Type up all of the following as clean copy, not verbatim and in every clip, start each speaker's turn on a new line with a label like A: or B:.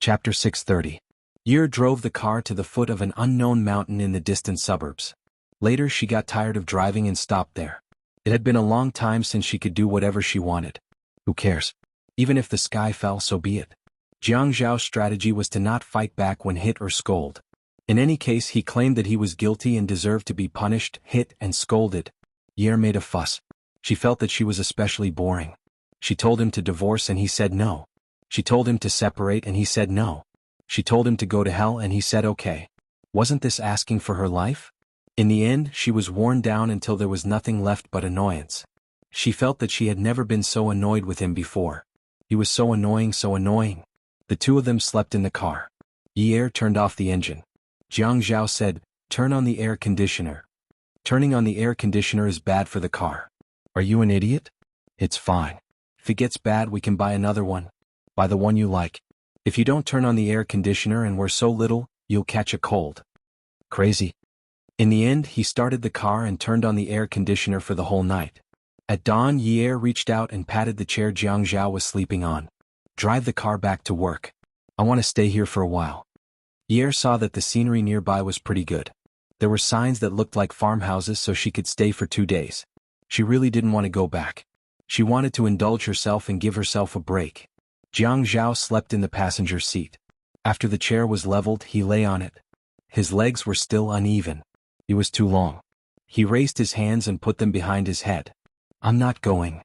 A: Chapter 630. Yer drove the car to the foot of an unknown mountain in the distant suburbs. Later she got tired of driving and stopped there. It had been a long time since she could do whatever she wanted. Who cares? Even if the sky fell, so be it. Jianghu's strategy was to not fight back when hit or scold. In any case, he claimed that he was guilty and deserved to be punished, hit, and scolded. Yer made a fuss. She felt that she was especially boring. She told him to divorce and he said no. She told him to separate and he said no. She told him to go to hell and he said okay. Wasn't this asking for her life? In the end, she was worn down until there was nothing left but annoyance. She felt that she had never been so annoyed with him before. He was so annoying, so annoying. The two of them slept in the car. Yer turned off the engine. Jianghu said, "Turn on the air conditioner." Turning on the air conditioner is bad for the car. Are you an idiot? It's fine. If it gets bad, we can buy another one. Buy the one you like. If you don't turn on the air conditioner and we're so little, you'll catch a cold. Crazy. In the end, he started the car and turned on the air conditioner for the whole night. At dawn, Yer reached out and patted the chair Jianghu was sleeping on. Drive the car back to work. I want to stay here for a while. Yer saw that the scenery nearby was pretty good. There were signs that looked like farmhouses, so she could stay for 2 days. She really didn't want to go back. She wanted to indulge herself and give herself a break. Jianghu slept in the passenger seat. After the chair was leveled, he lay on it. His legs were still uneven. He was too long. He raised his hands and put them behind his head. I'm not going.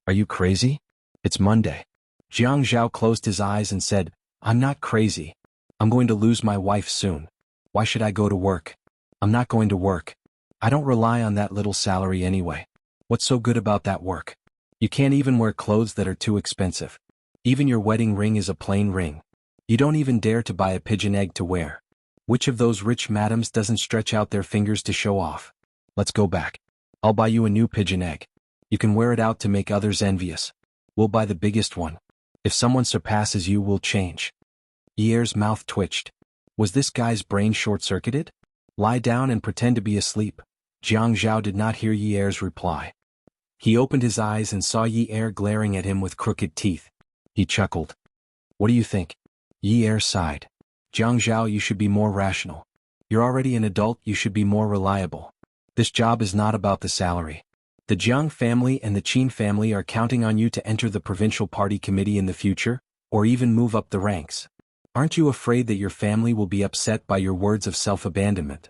A: Are you crazy? It's Monday. Jianghu closed his eyes and said, I'm not crazy. I'm going to lose my wife soon. Why should I go to work? I'm not going to work. I don't rely on that little salary anyway. What's so good about that work? You can't even wear clothes that are too expensive. Even your wedding ring is a plain ring. You don't even dare to buy a pigeon egg to wear. Which of those rich madams doesn't stretch out their fingers to show off? Let's go back. I'll buy you a new pigeon egg. You can wear it out to make others envious. We'll buy the biggest one. If someone surpasses you, we'll change. Yer's mouth twitched. Was this guy's brain short-circuited? Lie down and pretend to be asleep. Jianghu did not hear Yer's reply. He opened his eyes and saw Yer glaring at him with crooked teeth. He chuckled. What do you think? Yer sighed. Jianghu, you should be more rational. You're already an adult, you should be more reliable. This job is not about the salary. The Jiang family and the Qin family are counting on you to enter the provincial party committee in the future, or even move up the ranks. Aren't you afraid that your family will be upset by your words of self-abandonment?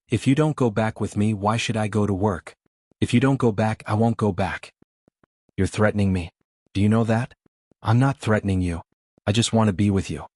A: If you don't go back with me, why should I go to work? If you don't go back, I won't go back. You're threatening me. Do you know that? I'm not threatening you. I just want to be with you.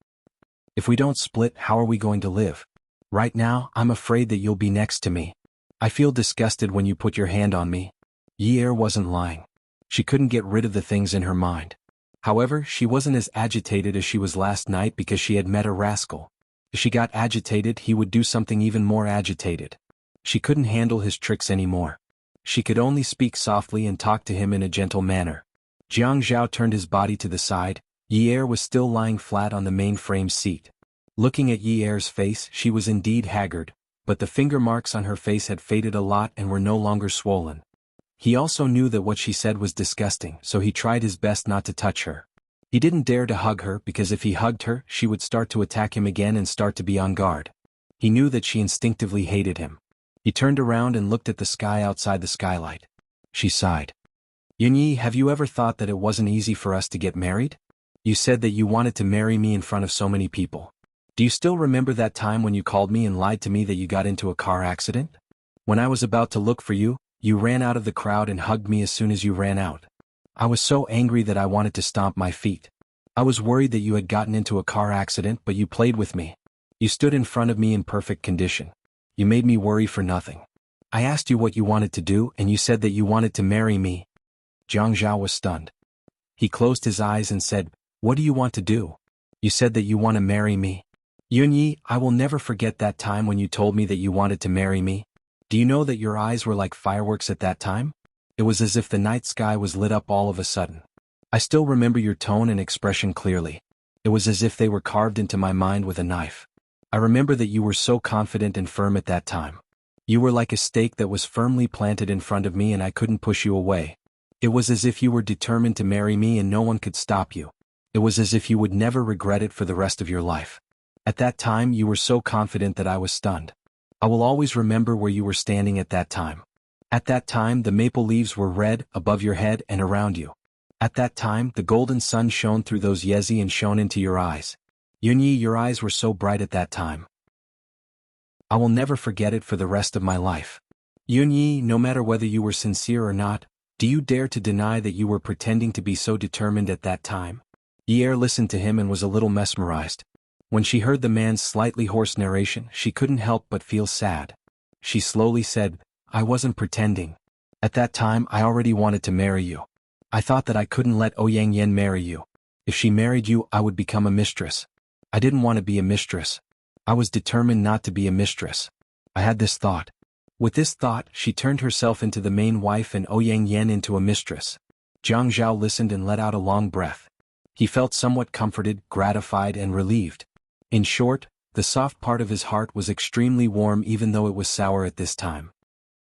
A: If we don't split, how are we going to live? Right now, I'm afraid that you'll be next to me. I feel disgusted when you put your hand on me. Yer wasn't lying. She couldn't get rid of the things in her mind. However, she wasn't as agitated as she was last night because she had met a rascal. If she got agitated, he would do something even more agitated. She couldn't handle his tricks anymore. She could only speak softly and talk to him in a gentle manner. Jianghu turned his body to the side. Yer was still lying flat on the mainframe seat. Looking at Yer's face, she was indeed haggard, but the finger marks on her face had faded a lot and were no longer swollen. He also knew that what she said was disgusting, so he tried his best not to touch her. He didn't dare to hug her because if he hugged her, she would start to attack him again and start to be on guard. He knew that she instinctively hated him. He turned around and looked at the sky outside the skylight. She sighed. Yunyi, have you ever thought that it wasn't easy for us to get married? You said that you wanted to marry me in front of so many people. Do you still remember that time when you called me and lied to me that you got into a car accident? When I was about to look for you, you ran out of the crowd and hugged me as soon as you ran out. I was so angry that I wanted to stomp my feet. I was worried that you had gotten into a car accident, but you played with me. You stood in front of me in perfect condition. You made me worry for nothing. I asked you what you wanted to do, and you said that you wanted to marry me. Jianghu was stunned. He closed his eyes and said, What do you want to do? You said that you want to marry me. Yunyi, I will never forget that time when you told me that you wanted to marry me. Do you know that your eyes were like fireworks at that time? It was as if the night sky was lit up all of a sudden. I still remember your tone and expression clearly. It was as if they were carved into my mind with a knife. I remember that you were so confident and firm at that time. You were like a stake that was firmly planted in front of me and I couldn't push you away. It was as if you were determined to marry me and no one could stop you. It was as if you would never regret it for the rest of your life. At that time you were so confident that I was stunned. I will always remember where you were standing at that time. At that time the maple leaves were red, above your head and around you. At that time the golden sun shone through those yezi and shone into your eyes. Yunyi, your eyes were so bright at that time. I will never forget it for the rest of my life. Yunyi, no matter whether you were sincere or not, do you dare to deny that you were pretending to be so determined at that time? Yi listened to him and was a little mesmerized. When she heard the man's slightly hoarse narration, she couldn't help but feel sad. She slowly said, I wasn't pretending. At that time I already wanted to marry you. I thought that I couldn't let Ouyang Yen marry you. If she married you, I would become a mistress. I didn't want to be a mistress. I was determined not to be a mistress. I had this thought. With this thought, she turned herself into the main wife and Ouyang Yen into a mistress. Jiang Zhao listened and let out a long breath. He felt somewhat comforted, gratified and relieved. In short, the soft part of his heart was extremely warm even though it was sour at this time.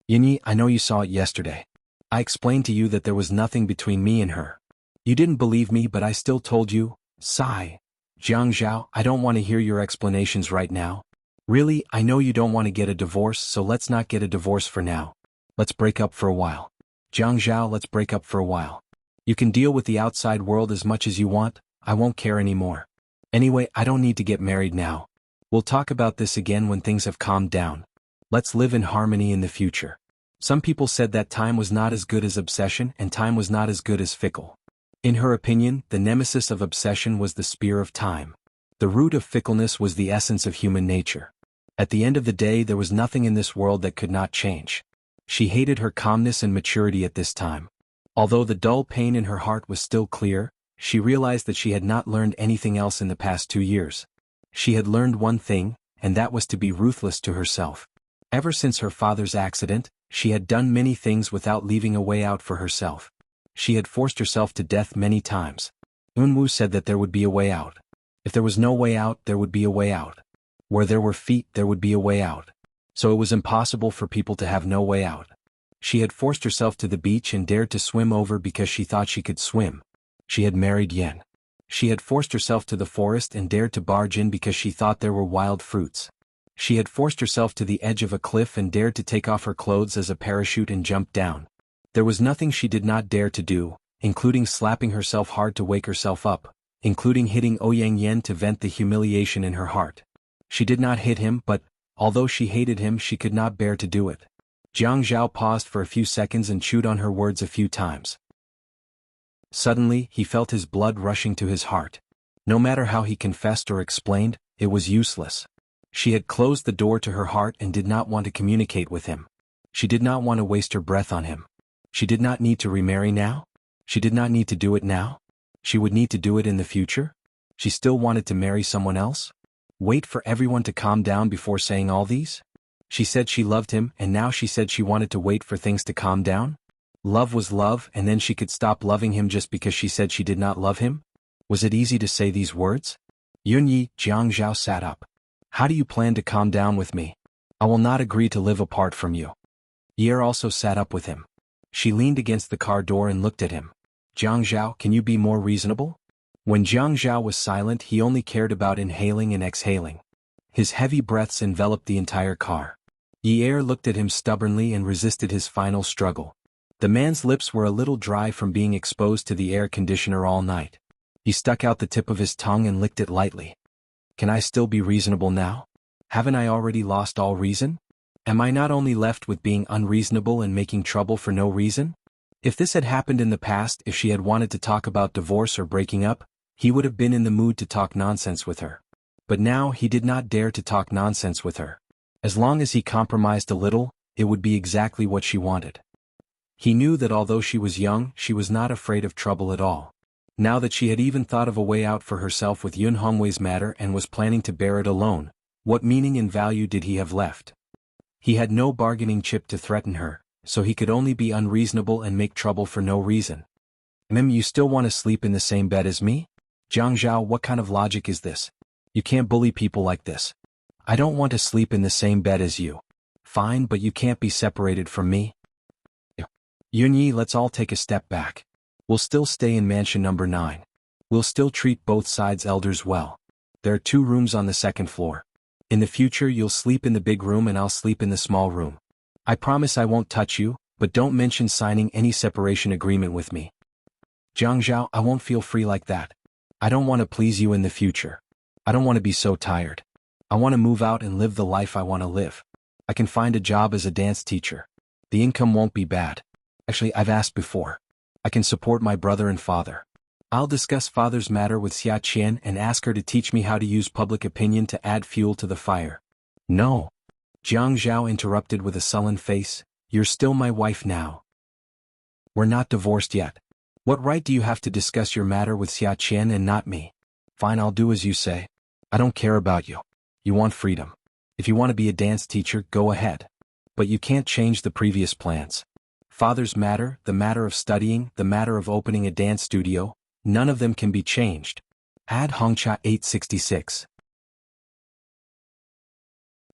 A: Yinyi, I know you saw it yesterday. I explained to you that there was nothing between me and her. You didn't believe me but I still told you. Sigh. Jiang Zhao, I don't want to hear your explanations right now. Really, I know you don't want to get a divorce, so let's not get a divorce for now. Let's break up for a while. Jiang Zhao, let's break up for a while. You can deal with the outside world as much as you want, I won't care anymore. Anyway, I don't need to get married now. We'll talk about this again when things have calmed down. Let's live in harmony in the future. Some people said that time was not as good as obsession and time was not as good as fickle. In her opinion, the nemesis of obsession was the spear of time. The root of fickleness was the essence of human nature. At the end of the day there was nothing in this world that could not change. She hated her calmness and maturity at this time. Although the dull pain in her heart was still clear, she realized that she had not learned anything else in the past 2 years. She had learned one thing, and that was to be ruthless to herself. Ever since her father's accident, she had done many things without leaving a way out for herself. She had forced herself to death many times. Unwu said that there would be a way out. If there was no way out, there would be a way out. Where there were feet, there would be a way out. So it was impossible for people to have no way out. She had forced herself to the beach and dared to swim over because she thought she could swim. She had married Yen. She had forced herself to the forest and dared to barge in because she thought there were wild fruits. She had forced herself to the edge of a cliff and dared to take off her clothes as a parachute and jump down. There was nothing she did not dare to do, including slapping herself hard to wake herself up, including hitting Ouyang Yen to vent the humiliation in her heart. She did not hit him but, although she hated him, she could not bear to do it. Jiang Zhao paused for a few seconds and chewed on her words a few times. Suddenly, he felt his blood rushing to his heart. No matter how he confessed or explained, it was useless. She had closed the door to her heart and did not want to communicate with him. She did not want to waste her breath on him. She did not need to remarry now? She did not need to do it now? She would need to do it in the future? She still wanted to marry someone else? Wait for everyone to calm down before saying all these? She said she loved him and now she said she wanted to wait for things to calm down? Love was love and then she could stop loving him just because she said she did not love him? Was it easy to say these words? Yunyi, Jiang Zhao sat up. How do you plan to calm down with me? I will not agree to live apart from you. Yer also sat up with him. She leaned against the car door and looked at him. Jiang Zhao, can you be more reasonable? When Jiang Zhao was silent, he only cared about inhaling and exhaling. His heavy breaths enveloped the entire car. Yer looked at him stubbornly and resisted his final struggle. The man's lips were a little dry from being exposed to the air conditioner all night. He stuck out the tip of his tongue and licked it lightly. Can I still be reasonable now? Haven't I already lost all reason? Am I not only left with being unreasonable and making trouble for no reason? If this had happened in the past, if she had wanted to talk about divorce or breaking up, he would have been in the mood to talk nonsense with her. But now he did not dare to talk nonsense with her. As long as he compromised a little, it would be exactly what she wanted. He knew that although she was young, she was not afraid of trouble at all. Now that she had even thought of a way out for herself with Yun Hongwei's matter and was planning to bear it alone, what meaning and value did he have left? He had no bargaining chip to threaten her, so he could only be unreasonable and make trouble for no reason. You still want to sleep in the same bed as me? Jiang Zhao, what kind of logic is this? You can't bully people like this. I don't want to sleep in the same bed as you. Fine, but you can't be separated from me. Yunyi, let's all take a step back. We'll still stay in mansion number 9. We'll still treat both sides' elders well. There are 2 rooms on the 2nd floor. In the future you'll sleep in the big room and I'll sleep in the small room. I promise I won't touch you, but don't mention signing any separation agreement with me. Jianghu, I won't feel free like that. I don't want to please you in the future. I don't want to be so tired. I want to move out and live the life I want to live. I can find a job as a dance teacher. The income won't be bad. Actually, I've asked before. I can support my brother and father. I'll discuss father's matter with Xia Qian and ask her to teach me how to use public opinion to add fuel to the fire. No. Jiang Zhao interrupted with a sullen face. You're still my wife now. We're not divorced yet. What right do you have to discuss your matter with Xia Qian and not me? Fine, I'll do as you say. I don't care about you. You want freedom. If you want to be a dance teacher, go ahead. But you can't change the previous plans. Father's matter, the matter of studying, the matter of opening a dance studio, none of them can be changed. Ad Hongcha 866.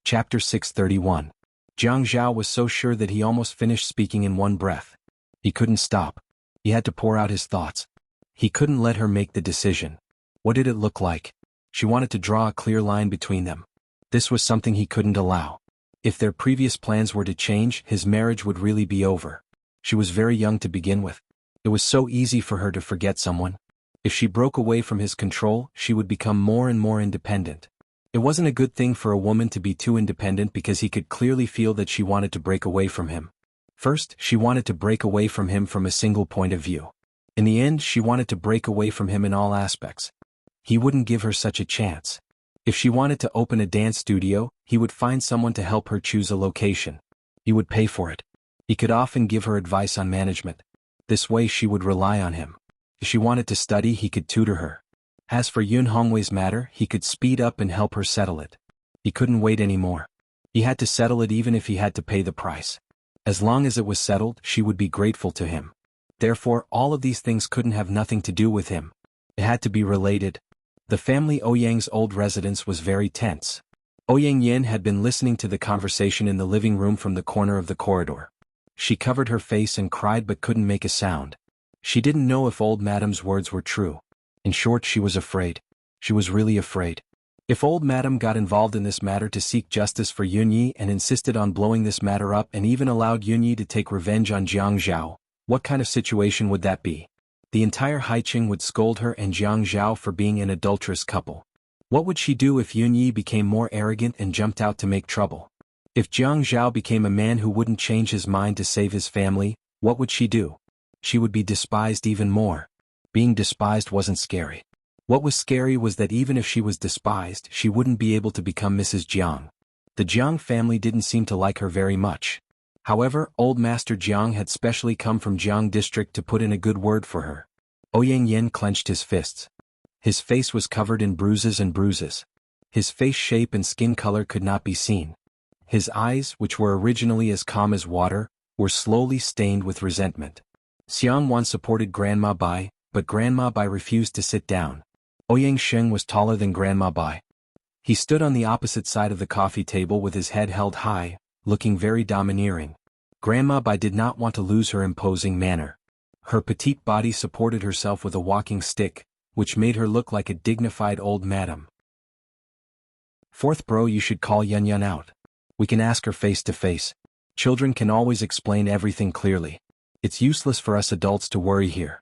A: Chapter 631. Jiang Zhao was so sure that he almost finished speaking in one breath. He couldn't stop. He had to pour out his thoughts. He couldn't let her make the decision. What did it look like? She wanted to draw a clear line between them. This was something he couldn't allow. If their previous plans were to change, his marriage would really be over. She was very young to begin with. It was so easy for her to forget someone. If she broke away from his control, she would become more and more independent. It wasn't a good thing for a woman to be too independent because he could clearly feel that she wanted to break away from him. First, she wanted to break away from him from a single point of view. In the end, she wanted to break away from him in all aspects. He wouldn't give her such a chance. If she wanted to open a dance studio, he would find someone to help her choose a location. He would pay for it. He could often give her advice on management. This way she would rely on him. If she wanted to study, he could tutor her. As for Yun Hongwei's matter, he could speed up and help her settle it. He couldn't wait anymore. He had to settle it even if he had to pay the price. As long as it was settled, she would be grateful to him. Therefore, all of these things couldn't have nothing to do with him. It had to be related. The family Ouyang's old residence was very tense. Ouyang Yin had been listening to the conversation in the living room from the corner of the corridor. She covered her face and cried but couldn't make a sound. She didn't know if old madam's words were true. In short, she was afraid. She was really afraid. If old madam got involved in this matter to seek justice for Yunyi and insisted on blowing this matter up and even allowed Yunyi to take revenge on Jiang Zhao, what kind of situation would that be? The entire Haiqing would scold her and Jiang Zhao for being an adulterous couple. What would she do if Yunyi became more arrogant and jumped out to make trouble? If Jiang Zhao became a man who wouldn't change his mind to save his family, what would she do? She would be despised even more. Being despised wasn't scary. What was scary was that even if she was despised, she wouldn't be able to become Mrs. Jiang. The Jiang family didn't seem to like her very much. However, old Master Jiang had specially come from Jiang district to put in a good word for her. Ouyang Yin clenched his fists. His face was covered in bruises and bruises. His face shape and skin color could not be seen. His eyes, which were originally as calm as water, were slowly stained with resentment. Xiang Wan supported Grandma Bai, but Grandma Bai refused to sit down. Ouyang Sheng was taller than Grandma Bai. He stood on the opposite side of the coffee table with his head held high, looking very domineering. Grandma Bai did not want to lose her imposing manner. Her petite body supported herself with a walking stick, which made her look like a dignified old madam. Fourth bro, you should call Yun Yun out. We can ask her face to face. Children can always explain everything clearly. It's useless for us adults to worry here.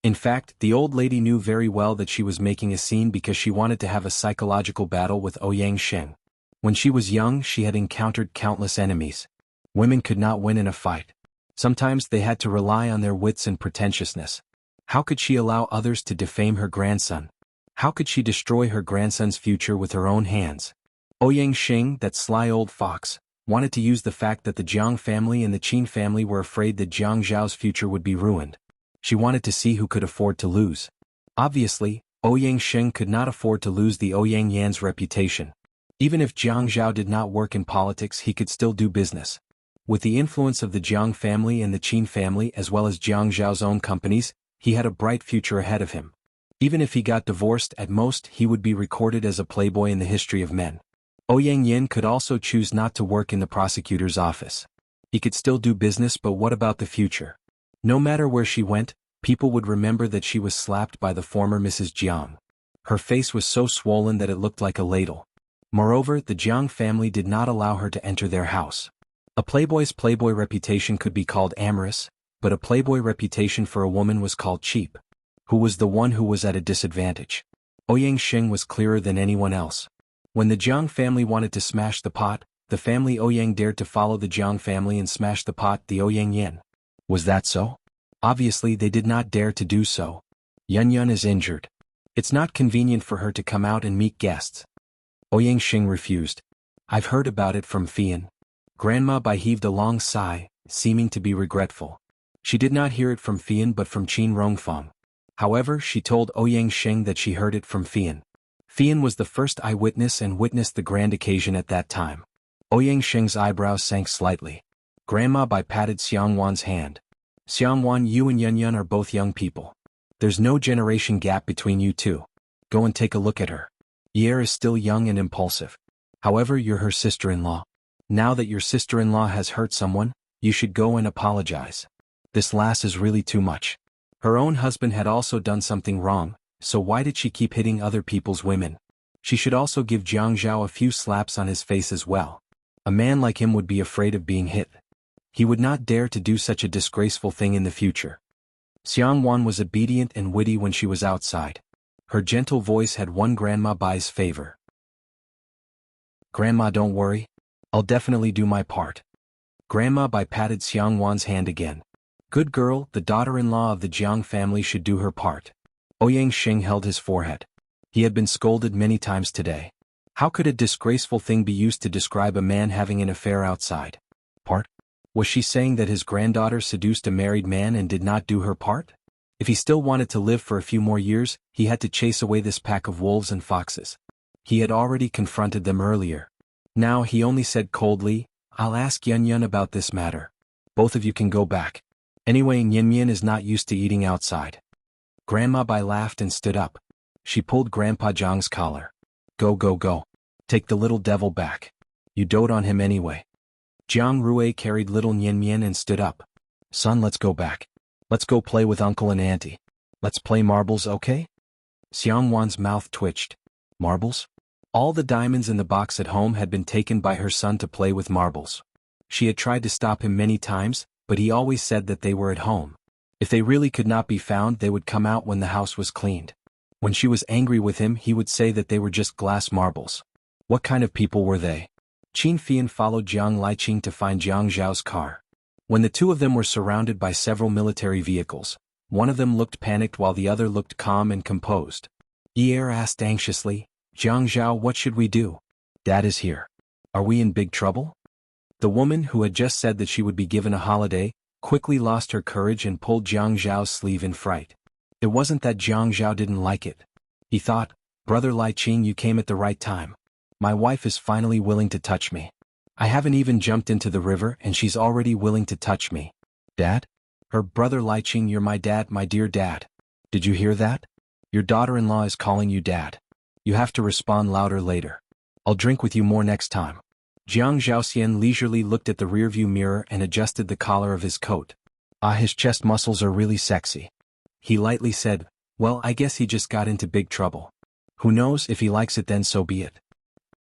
A: In fact, the old lady knew very well that she was making a scene because she wanted to have a psychological battle with Ouyang Sheng. When she was young, she had encountered countless enemies. Women could not win in a fight. Sometimes they had to rely on their wits and pretentiousness. How could she allow others to defame her grandson? How could she destroy her grandson's future with her own hands? Ouyang Sheng, that sly old fox, wanted to use the fact that the Jiang family and the Qin family were afraid that Jiang Zhao's future would be ruined. She wanted to see who could afford to lose. Obviously, Ouyang Sheng could not afford to lose the Ouyang Yan's reputation. Even if Jiang Zhao did not work in politics, he could still do business. With the influence of the Jiang family and the Qin family as well as Jiang Zhao's own companies, he had a bright future ahead of him. Even if he got divorced, at most he would be recorded as a playboy in the history of men. Ouyang Yin could also choose not to work in the prosecutor's office. He could still do business, but what about the future? No matter where she went, People would remember that she was slapped by the former Mrs. Jiang. Her face was so swollen that it looked like a ladle. Moreover, the Jiang family did not allow her to enter their house. A playboy's playboy reputation could be called amorous, but a playboy reputation for a woman was called cheap. Who was the one who was at a disadvantage? Ouyang Xing was clearer than anyone else. When the Jiang family wanted to smash the pot, the family Ouyang dared to follow the Jiang family and smash the pot the Ouyang Yin. Was that so? Obviously they did not dare to do so. Yun Yun is injured. It's not convenient for her to come out and meet guests. Ouyang Xing refused. I've heard about it from Fian. Grandma Bai heaved a long sigh, seeming to be regretful. She did not hear it from Fian but from Qin Rongfang. However, she told Ouyang Xing that she heard it from Fian. Fian was the first eyewitness and witnessed the grand occasion at that time. Ouyang Xing's eyebrows sank slightly. Grandma Bai patted Xiangwan's hand. Xiangwan, you and Yun Yun are both young people. There's no generation gap between you two. Go and take a look at her. Yer is still young and impulsive. However, you're her sister-in-law. Now that your sister-in-law has hurt someone, you should go and apologize. This lass is really too much. Her own husband had also done something wrong, so why did she keep hitting other people's women? She should also give Jiang Zhao a few slaps on his face as well. A man like him would be afraid of being hit. He would not dare to do such a disgraceful thing in the future. Xiangwan was obedient and witty when she was outside. Her gentle voice had won Grandma Bai's favor. Grandma, don't worry. I'll definitely do my part. Grandma Bai patted Xiangwan's hand again. Good girl, the daughter-in-law of the Jiang family should do her part. Ouyang Xing held his forehead. He had been scolded many times today. How could a disgraceful thing be used to describe a man having an affair outside? Part? Was she saying that his granddaughter seduced a married man and did not do her part? If he still wanted to live for a few more years, he had to chase away this pack of wolves and foxes. He had already confronted them earlier. Now he only said coldly, I'll ask Yun Yun about this matter. Both of you can go back. Anyway, Yin Yin is not used to eating outside. Grandma Bai laughed and stood up. She pulled Grandpa Zhang's collar. Go, go, go. Take the little devil back. You dote on him anyway. Jiang Rui carried little Yin Yin and stood up. Son, let's go back. Let's go play with Uncle and Auntie. Let's play marbles, okay? Xiangwan's mouth twitched. Marbles? All the diamonds in the box at home had been taken by her son to play with marbles. She had tried to stop him many times, but he always said that they were at home. If they really could not be found, they would come out when the house was cleaned. When she was angry with him, he would say that they were just glass marbles. What kind of people were they? Qin Fian followed Jiang Liqing to find Jiang Zhao's car. When the two of them were surrounded by several military vehicles, one of them looked panicked while the other looked calm and composed. Yer asked anxiously, Jiang Zhao, what should we do? Dad is here. Are we in big trouble? The woman, who had just said that she would be given a holiday, quickly lost her courage and pulled Jiang Zhao's sleeve in fright. It wasn't that Jiang Zhao didn't like it. He thought, Brother Liqing, you came at the right time. My wife is finally willing to touch me. I haven't even jumped into the river and she's already willing to touch me. Dad? Her brother Liqing, you're my dad, my dear dad. Did you hear that? Your daughter-in-law is calling you dad. You have to respond louder later. I'll drink with you more next time. Jiang Zhaoxian leisurely looked at the rearview mirror and adjusted the collar of his coat. Ah, his chest muscles are really sexy. He lightly said, well, I guess he just got into big trouble. Who knows, if he likes it then so be it.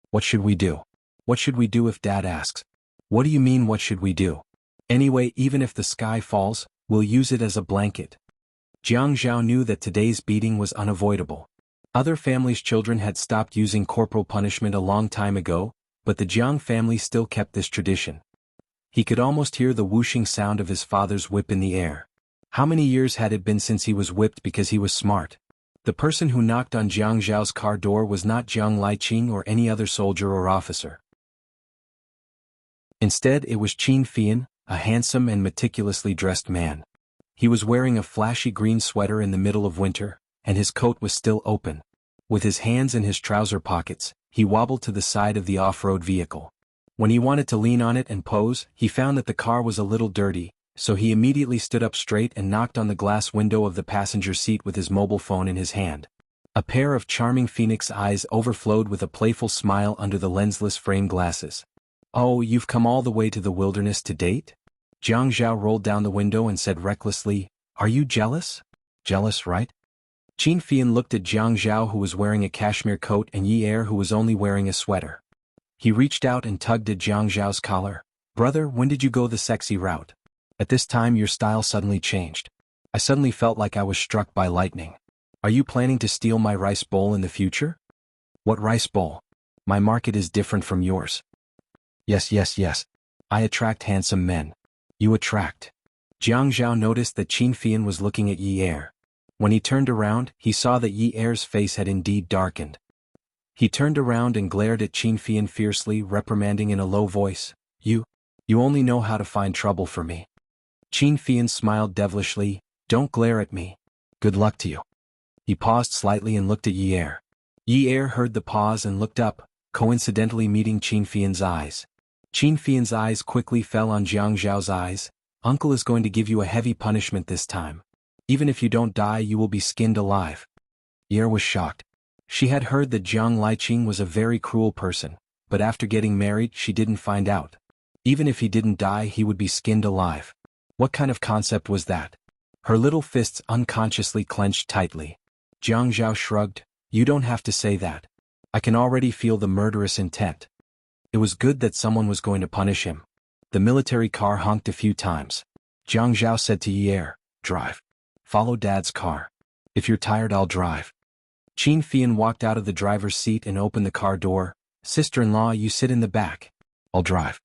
A: What should we do? What should we do if Dad asks? What do you mean what should we do? Anyway, even if the sky falls, we'll use it as a blanket. Jiang Zhao knew that today's beating was unavoidable. Other families' children had stopped using corporal punishment a long time ago, but the Jiang family still kept this tradition. He could almost hear the whooshing sound of his father's whip in the air. How many years had it been since he was whipped because he was smart? The person who knocked on Jiang Zhao's car door was not Jiang Liqing or any other soldier or officer. Instead, it was Qin Fian, a handsome and meticulously dressed man. He was wearing a flashy green sweater in the middle of winter, and his coat was still open. With his hands in his trouser pockets, he wobbled to the side of the off-road vehicle. When he wanted to lean on it and pose, he found that the car was a little dirty, so he immediately stood up straight and knocked on the glass window of the passenger seat with his mobile phone in his hand. A pair of charming phoenix eyes overflowed with a playful smile under the lensless frame glasses. Oh, you've come all the way to the wilderness to date? Jiang Zhao rolled down the window and said recklessly, Are you jealous? Jealous, right? Qin Fian looked at Jiang Zhao, who was wearing a cashmere coat, and Yi Er, who was only wearing a sweater. He reached out and tugged at Jiang Zhao's collar. Brother, when did you go the sexy route? At this time your style suddenly changed. I suddenly felt like I was struck by lightning. Are you planning to steal my rice bowl in the future? What rice bowl? My market is different from yours. Yes. I attract handsome men. You attract. Jiang Zhao noticed that Qin Fian was looking at Yi Er. When he turned around, he saw that Yi Er's face had indeed darkened. He turned around and glared at Qin Fian fiercely, reprimanding in a low voice, You only know how to find trouble for me. Qin Fian smiled devilishly, Don't glare at me. Good luck to you. He paused slightly and looked at Yi Er. Yi Er heard the pause and looked up, coincidentally meeting Qin Fian's eyes. Qin Fian's eyes quickly fell on Jiang Zhao's eyes. Uncle is going to give you a heavy punishment this time. Even if you don't die, you will be skinned alive. Yi Er was shocked. She had heard that Jiang Liqing was a very cruel person, but after getting married she didn't find out. Even if he didn't die, he would be skinned alive. What kind of concept was that? Her little fists unconsciously clenched tightly. Jiang Zhao shrugged, You don't have to say that. I can already feel the murderous intent. It was good that someone was going to punish him. The military car honked a few times. Jiang Zhao said to Yi Er, Drive. Follow Dad's car. If you're tired, I'll drive. Qin Fian walked out of the driver's seat and opened the car door. Sister-in-law, you sit in the back. I'll drive.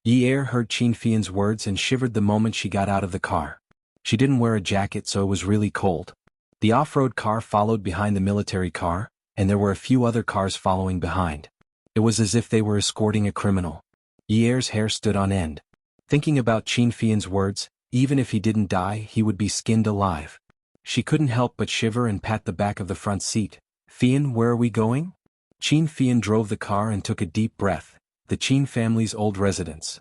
A: Yi Er heard Qin Fian's words and shivered the moment she got out of the car. She didn't wear a jacket, so it was really cold. The off-road car followed behind the military car, and there were a few other cars following behind. It was as if they were escorting a criminal. Yi Er's hair stood on end. Thinking about Qin Fian's words, even if he didn't die, he would be skinned alive. She couldn't help but shiver and pat the back of the front seat. Fian, where are we going? Qin Fian drove the car and took a deep breath. The Qin family's old residence.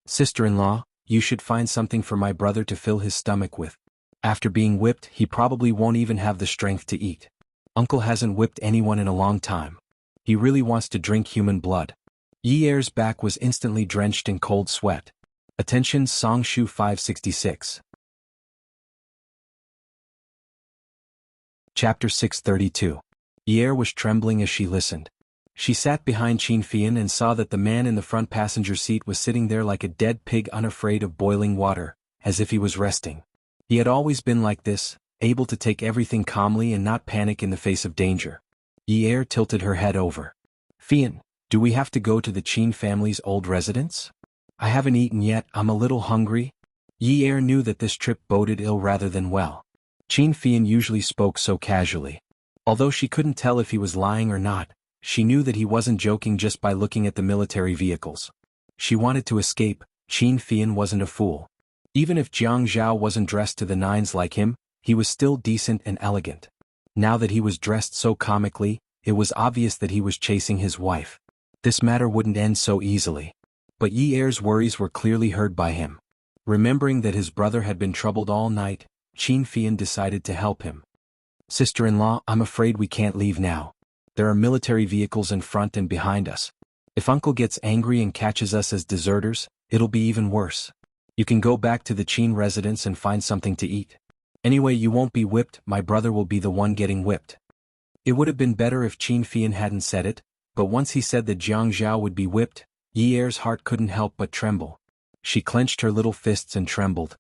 A: Sister-in-law, you should find something for my brother to fill his stomach with. After being whipped, he probably won't even have the strength to eat. Uncle hasn't whipped anyone in a long time. He really wants to drink human blood. Yi Er's back was instantly drenched in cold sweat. Attention, Song Shu 566. Chapter 632. Yi Er was trembling as she listened. She sat behind Qin Fian and saw that the man in the front passenger seat was sitting there like a dead pig, unafraid of boiling water, as if he was resting. He had always been like this, able to take everything calmly and not panic in the face of danger. Yi Er tilted her head over. Fian, do we have to go to the Qin family's old residence? I haven't eaten yet, I'm a little hungry. Yi Er knew that this trip boded ill rather than well. Qin Fian usually spoke so casually. Although she couldn't tell if he was lying or not, she knew that he wasn't joking just by looking at the military vehicles. She wanted to escape. Qin Fian wasn't a fool. Even if Jiang Zhao wasn't dressed to the nines like him, he was still decent and elegant. Now that he was dressed so comically, it was obvious that he was chasing his wife. This matter wouldn't end so easily. But Yi Er's worries were clearly heard by him. Remembering that his brother had been troubled all night, Qin Fian decided to help him. Sister-in-law, I'm afraid we can't leave now. There are military vehicles in front and behind us. If Uncle gets angry and catches us as deserters, it'll be even worse. You can go back to the Qin residence and find something to eat. Anyway, you won't be whipped, my brother will be the one getting whipped. It would have been better if Qin Fian hadn't said it, but once he said that Jiang Zhao would be whipped, Yi Er's heart couldn't help but tremble. She clenched her little fists and trembled.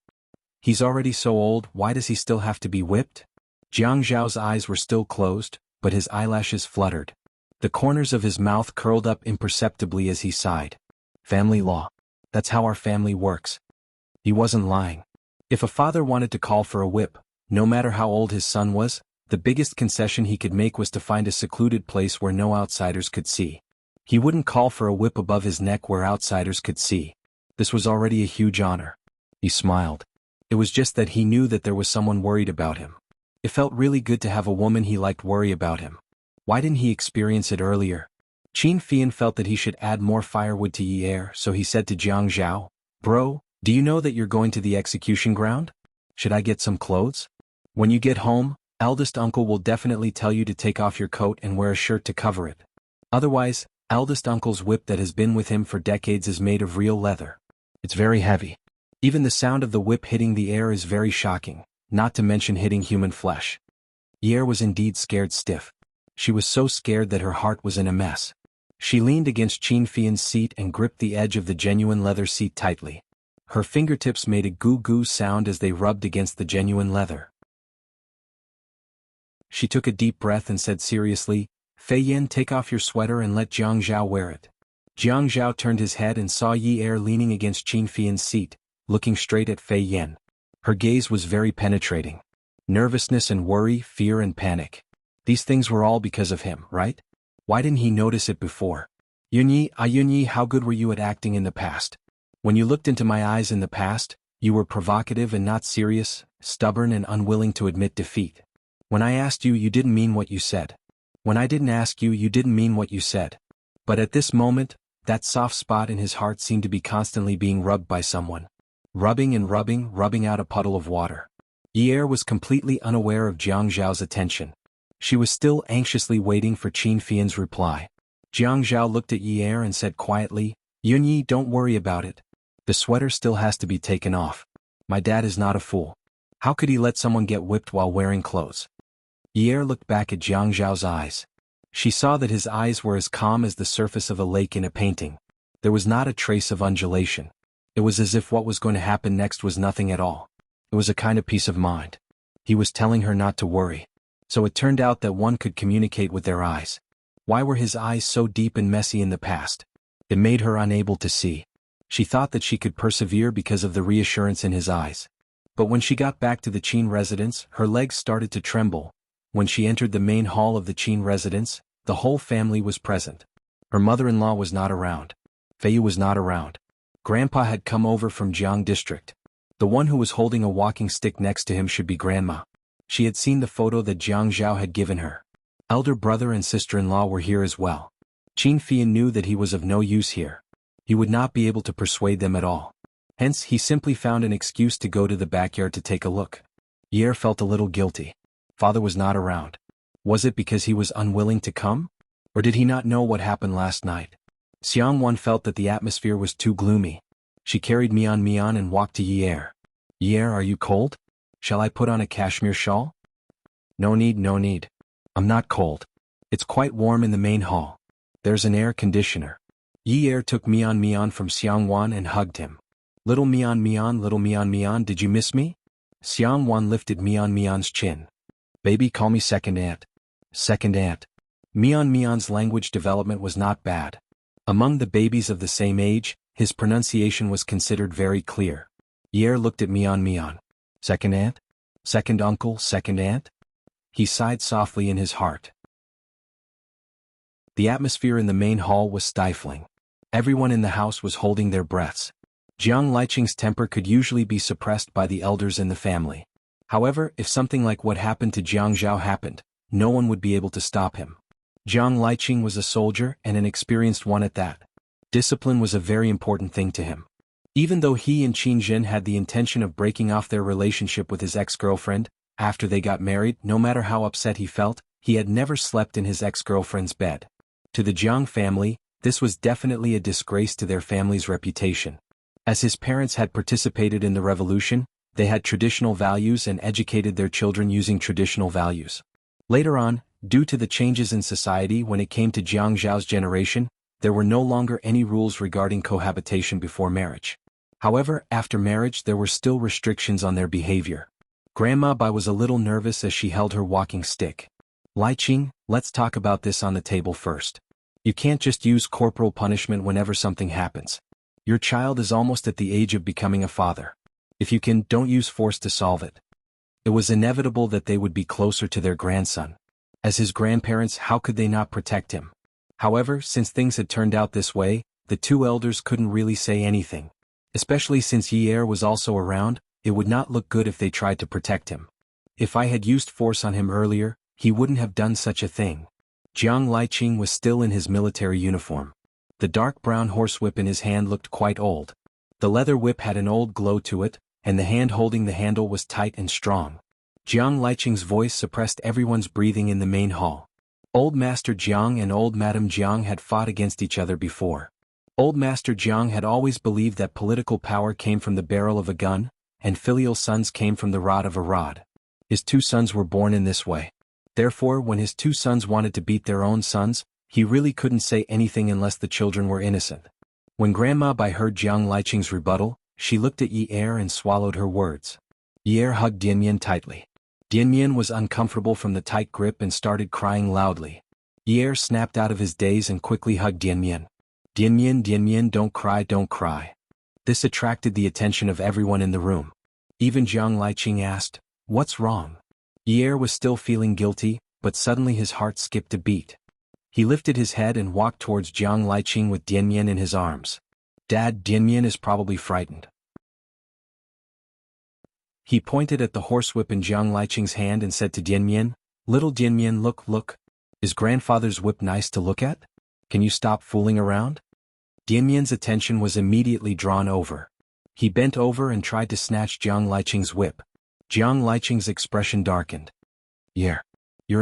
A: He's already so old, why does he still have to be whipped? Jiang Zhao's eyes were still closed, but his eyelashes fluttered. The corners of his mouth curled up imperceptibly as he sighed. Family law. That's how our family works. He wasn't lying. If a father wanted to call for a whip, no matter how old his son was, the biggest concession he could make was to find a secluded place where no outsiders could see. He wouldn't call for a whip above his neck where outsiders could see. This was already a huge honor. He smiled. It was just that he knew that there was someone worried about him. It felt really good to have a woman he liked worry about him. Why didn't he experience it earlier? Qin Fian felt that he should add more firewood to Yi Er, so he said to Jiang Zhao, Bro, do you know that you're going to the execution ground? Should I get some clothes? When you get home, eldest uncle will definitely tell you to take off your coat and wear a shirt to cover it. Otherwise, eldest uncle's whip that has been with him for decades is made of real leather. It's very heavy. Even the sound of the whip hitting the air is very shocking, not to mention hitting human flesh. Ye was indeed scared stiff. She was so scared that her heart was in a mess. She leaned against Qin Fian's seat and gripped the edge of the genuine leather seat tightly. Her fingertips made a goo-goo sound as they rubbed against the genuine leather. She took a deep breath and said seriously, "Fei Yin, take off your sweater and let Jiang Zhao wear it." Jiang Zhao turned his head and saw Yi leaning against Qin Fian's seat, looking straight at Fei Yin. Her gaze was very penetrating. Nervousness and worry, fear and panic. These things were all because of him, right? Why didn't he notice it before? Yunyi, how good were you at acting in the past? When you looked into my eyes in the past, you were provocative and not serious, stubborn and unwilling to admit defeat. When I asked you, you didn't mean what you said. When I didn't ask you, you didn't mean what you said. But at this moment, that soft spot in his heart seemed to be constantly being rubbed by someone. Rubbing and rubbing out a puddle of water. Yi was completely unaware of Jiang Zhao's attention. She was still anxiously waiting for Qin Fian's reply. Jiang Zhao looked at Yi and said quietly, "Yunyi, don't worry about it. The sweater still has to be taken off. My dad is not a fool. How could he let someone get whipped while wearing clothes?" Yi looked back at Jiang Zhao's eyes. She saw that his eyes were as calm as the surface of a lake in a painting. There was not a trace of undulation. It was as if what was going to happen next was nothing at all. It was a kind of peace of mind. He was telling her not to worry. So it turned out that one could communicate with their eyes. Why were his eyes so deep and messy in the past? It made her unable to see. She thought that she could persevere because of the reassurance in his eyes. But when she got back to the Qin residence, her legs started to tremble. When she entered the main hall of the Qin residence, the whole family was present. Her mother-in-law was not around. Fei was not around. Grandpa had come over from Jianghu district. The one who was holding a walking stick next to him should be Grandma. She had seen the photo that Jiang Zhao had given her. Elder brother and sister-in-law were here as well. Qin Fian knew that he was of no use here. He would not be able to persuade them at all. Hence, he simply found an excuse to go to the backyard to take a look. Yi felt a little guilty. Father was not around. Was it because he was unwilling to come? Or did he not know what happened last night? Xiangwan felt that the atmosphere was too gloomy. She carried Mian and walked to Yi. "Yi, are you cold? Shall I put on a cashmere shawl?" No need. I'm not cold. It's quite warm in the main hall. There's an air conditioner." Yi took Mian from Xiangwan and hugged him. Little Mian, did you miss me?" Xiangwan lifted Mian's chin. "Baby, call me second aunt." Second aunt. Mian's language development was not bad. Among the babies of the same age, his pronunciation was considered very clear. Yi looked at Mian. "Second aunt? Second uncle, second aunt?" He sighed softly in his heart. The atmosphere in the main hall was stifling. Everyone in the house was holding their breaths. Jiang Liqing's temper could usually be suppressed by the elders in the family. However, if something like what happened to Jiang Zhao happened, no one would be able to stop him. Jiang Liqing was a soldier and an experienced one at that. Discipline was a very important thing to him. Even though he and Qin Jin had the intention of breaking off their relationship with his ex-girlfriend, after they got married, no matter how upset he felt, he had never slept in his ex-girlfriend's bed. To the Jiang family, this was definitely a disgrace to their family's reputation. As his parents had participated in the revolution, they had traditional values and educated their children using traditional values. Later on, due to the changes in society when it came to Jiang Zhao's generation, there were no longer any rules regarding cohabitation before marriage. However, after marriage there were still restrictions on their behavior. Grandma Bai was a little nervous as she held her walking stick. "Liqing, let's talk about this on the table first. You can't just use corporal punishment whenever something happens. Your child is almost at the age of becoming a father. If you can, don't use force to solve it." It was inevitable that they would be closer to their grandson. As his grandparents, how could they not protect him? However, since things had turned out this way, the two elders couldn't really say anything. Especially since Yi was also around, it would not look good if they tried to protect him. If I had used force on him earlier, he wouldn't have done such a thing. Jiang Liqing was still in his military uniform. The dark brown horsewhip in his hand looked quite old. The leather whip had an old glow to it, and the hand holding the handle was tight and strong. Jiang Liqing's voice suppressed everyone's breathing in the main hall. Old Master Jiang and Old Madam Jiang had fought against each other before. Old Master Jiang had always believed that political power came from the barrel of a gun, and filial sons came from the rod of a rod. His two sons were born in this way. Therefore, when his two sons wanted to beat their own sons, he really couldn't say anything unless the children were innocent. When Grandma Bai heard Jiang Liqing's rebuttal, she looked at Yi Er and swallowed her words. Yi Er hugged Dianmian tightly. Dianmian was uncomfortable from the tight grip and started crying loudly. Yi Er snapped out of his daze and quickly hugged Dianmian. Dianmian, don't cry, don't cry. This attracted the attention of everyone in the room. Even Jiang Liqing asked, "What's wrong?" Yi Er was still feeling guilty, but suddenly his heart skipped a beat. He lifted his head and walked towards Jiang Liqing with Dianmian in his arms. "Dad, Dianmian is probably frightened." He pointed at the horsewhip in Jiang Liqing's hand and said to Dianmian, "Little Dianmian, look. Is grandfather's whip nice to look at? Can you stop fooling around?" Dianmian's attention was immediately drawn over. He bent over and tried to snatch Jiang Liqing's whip. Jiang Liqing's expression darkened. You're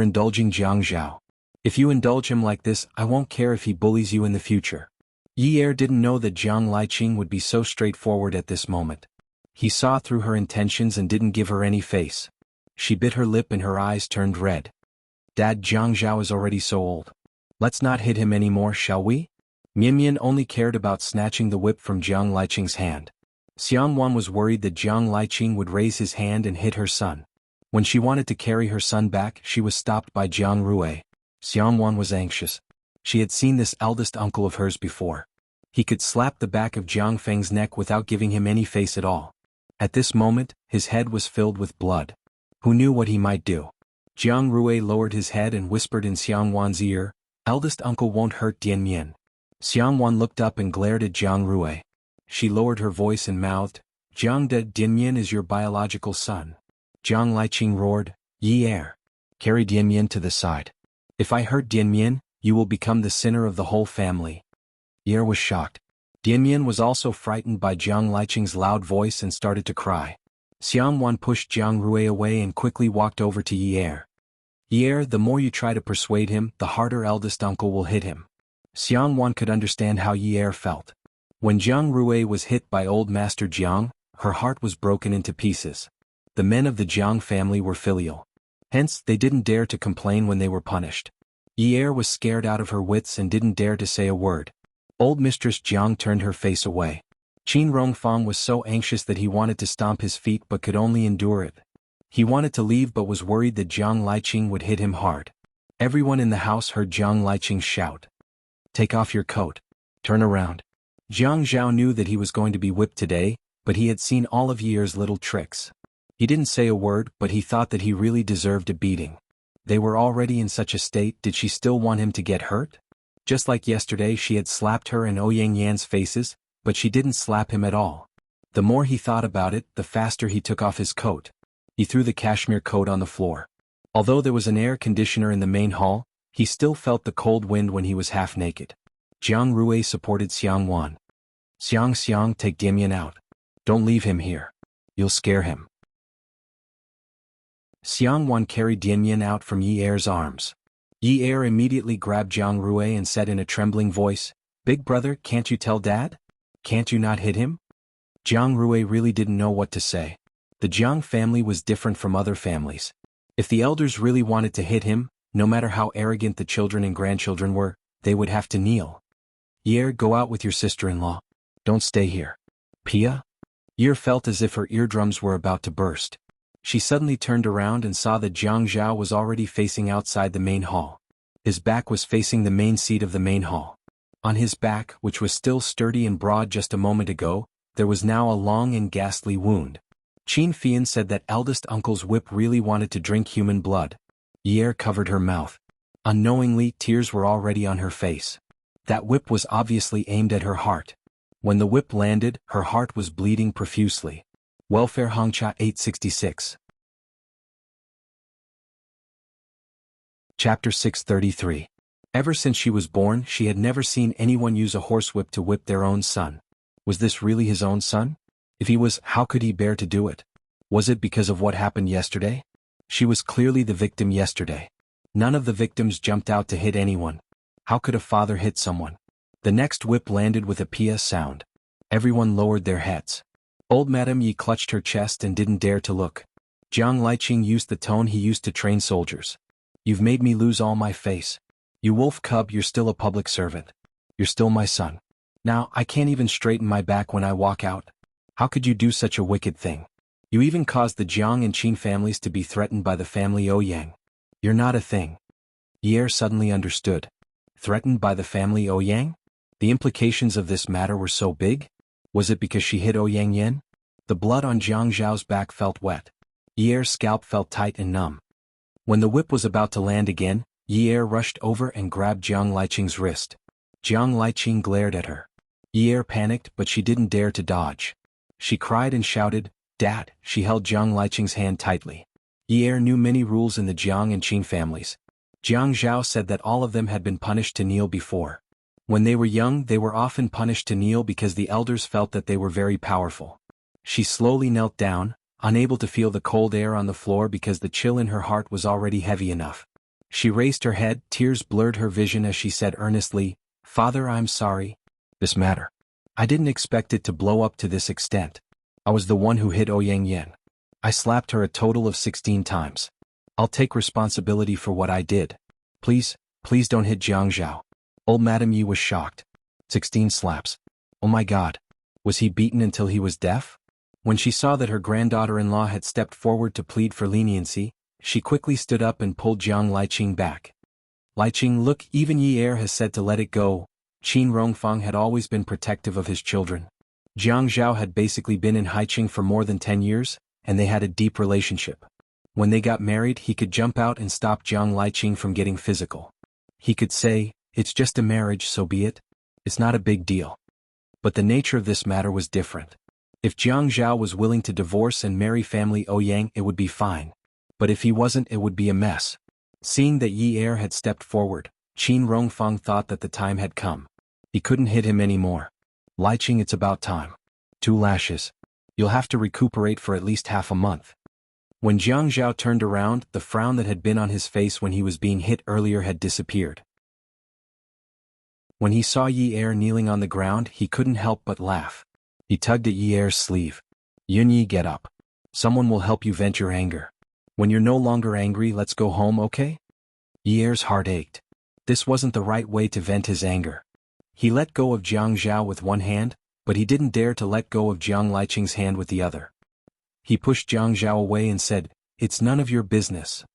A: indulging Jiang Zhao. If you indulge him like this, I won't care if he bullies you in the future." Yi Er didn't know that Jiang Liqing would be so straightforward at this moment. He saw through her intentions and didn't give her any face. She bit her lip and her eyes turned red. "Dad, Jiang Zhao is already so old. Let's not hit him anymore, shall we?" Mian only cared about snatching the whip from Jiang Liqing's hand. Xiangwan was worried that Jiang Liqing would raise his hand and hit her son. When she wanted to carry her son back, she was stopped by Jiang Rui. Xiangwan was anxious. She had seen this eldest uncle of hers before. He could slap the back of Jiang Feng's neck without giving him any face at all. At this moment, his head was filled with blood. Who knew what he might do? Jiang Rui lowered his head and whispered in Xiangwan's ear, "Eldest uncle won't hurt Dianmian." Xiangwan looked up and glared at Jiang Rui. She lowered her voice and mouthed, "Jiang de Dianmian is your biological son." Jiang Liqing roared, "Yi Er, carry Dianmian to the side. If I hurt Dianmian, you will become the sinner of the whole family." Yi Er was shocked. Dianmian was also frightened by Jiang Liqing's loud voice and started to cry. Xiangwan pushed Jiang Rui away and quickly walked over to Yi Er. "Yi Er, the more you try to persuade him, the harder eldest uncle will hit him." Xiangwan could understand how Yi Er felt. When Jiang Rui was hit by old Master Jiang, her heart was broken into pieces. The men of the Jiang family were filial. Hence, they didn't dare to complain when they were punished. Yi Er was scared out of her wits and didn't dare to say a word. Old Mistress Jiang turned her face away. Qin Rongfang was so anxious that he wanted to stomp his feet but could only endure it. He wanted to leave but was worried that Jiang Liqing would hit him hard. Everyone in the house heard Jiang Liqing shout, "Take off your coat. Turn around." Jiang Zhao knew that he was going to be whipped today, but he had seen all of Yi Er's little tricks. He didn't say a word, but he thought that he really deserved a beating. They were already in such a state, did she still want him to get hurt? Just like yesterday she had slapped her and Ouyang Yan's faces, but she didn't slap him at all. The more he thought about it, the faster he took off his coat. He threw the cashmere coat on the floor. Although there was an air conditioner in the main hall, he still felt the cold wind when he was half naked. Jiang Rui supported Xiangwan. Xiang, take Dianmian out. Don't leave him here. You'll scare him." Xiangwan carried Dianmian out from Yi Er's arms. Yi Er immediately grabbed Jiang Rui and said in a trembling voice, "Big brother, can't you tell Dad? Can't you not hit him?" Jiang Rui really didn't know what to say. The Jiang family was different from other families. If the elders really wanted to hit him, no matter how arrogant the children and grandchildren were, they would have to kneel. "Yi Er, go out with your sister-in-law. Don't stay here." "Pia?" Yi Er felt as if her eardrums were about to burst. She suddenly turned around and saw that Jiang Zhao was already facing outside the main hall. His back was facing the main seat of the main hall. On his back, which was still sturdy and broad just a moment ago, there was now a long and ghastly wound. Qin Fian said that eldest uncle's whip really wanted to drink human blood. Yi Er covered her mouth. Unknowingly, tears were already on her face. That whip was obviously aimed at her heart. When the whip landed, her heart was bleeding profusely. Welfare Hongcha 866. Chapter 633. Ever since she was born, she had never seen anyone use a horsewhip to whip their own son. Was this really his own son? If he was, how could he bear to do it? Was it because of what happened yesterday? She was clearly the victim yesterday. None of the victims jumped out to hit anyone. How could a father hit someone? The next whip landed with a PS sound. Everyone lowered their heads. Old Madame Yi clutched her chest and didn't dare to look. Jiang Liqing used the tone he used to train soldiers. You've made me lose all my face. You wolf cub, you're still a public servant. You're still my son. Now, I can't even straighten my back when I walk out. How could you do such a wicked thing? You even caused the Jiang and Qin families to be threatened by the family Ouyang. You're not a thing. Ye suddenly understood. Threatened by the family Ouyang? The implications of this matter were so big? Was it because she hit Ouyang Yen? The blood on Jiang Zhao's back felt wet. Ye's scalp felt tight and numb. When the whip was about to land again, Ye rushed over and grabbed Jiang Liqing's wrist. Jiang Liqing glared at her. Ye panicked, but she didn't dare to dodge. She cried and shouted, "Dad!" She held Jiang Liqing's hand tightly. Ye knew many rules in the Jiang and Qin families. Jiang Zhao said that all of them had been punished to kneel before. When they were young, they were often punished to kneel because the elders felt that they were very powerful. She slowly knelt down, unable to feel the cold air on the floor because the chill in her heart was already heavy enough. She raised her head, tears blurred her vision as she said earnestly, "Father, I'm sorry. This matter. I didn't expect it to blow up to this extent. I was the one who hit Ouyang Yen. I slapped her a total of 16 times. I'll take responsibility for what I did. Please, please don't hit Jiang Zhao." Old Madame Yi was shocked. 16 slaps. Oh my God. Was he beaten until he was deaf? When she saw that her granddaughter-in-law had stepped forward to plead for leniency, she quickly stood up and pulled Jiang Liqing back. "Liqing, look, even Ye has said to let it go." Qin Rongfang had always been protective of his children. Jiang Zhao had basically been in Haiqing for more than 10 years, and they had a deep relationship. When they got married, he could jump out and stop Jiang Liqing from getting physical. He could say, "It's just a marriage, so be it. It's not a big deal." But the nature of this matter was different. If Jiang Zhao was willing to divorce and marry family Ouyang, it would be fine. But if he wasn't, it would be a mess. Seeing that Ye had stepped forward, Qin Rongfang thought that the time had come. He couldn't hit him anymore. "Liqing, it's about time. 2 lashes. You'll have to recuperate for at least half a month." When Jiang Zhao turned around, the frown that had been on his face when he was being hit earlier had disappeared. When he saw Ye kneeling on the ground, he couldn't help but laugh. He tugged at Ye's sleeve. "Yun Yi, get up. Someone will help you vent your anger. When you're no longer angry, let's go home, okay?" Ye's heart ached. This wasn't the right way to vent his anger. He let go of Jiang Zhao with one hand, but he didn't dare to let go of Jiang Liqing's hand with the other. He pushed Jiang Zhao away and said, "It's none of your business."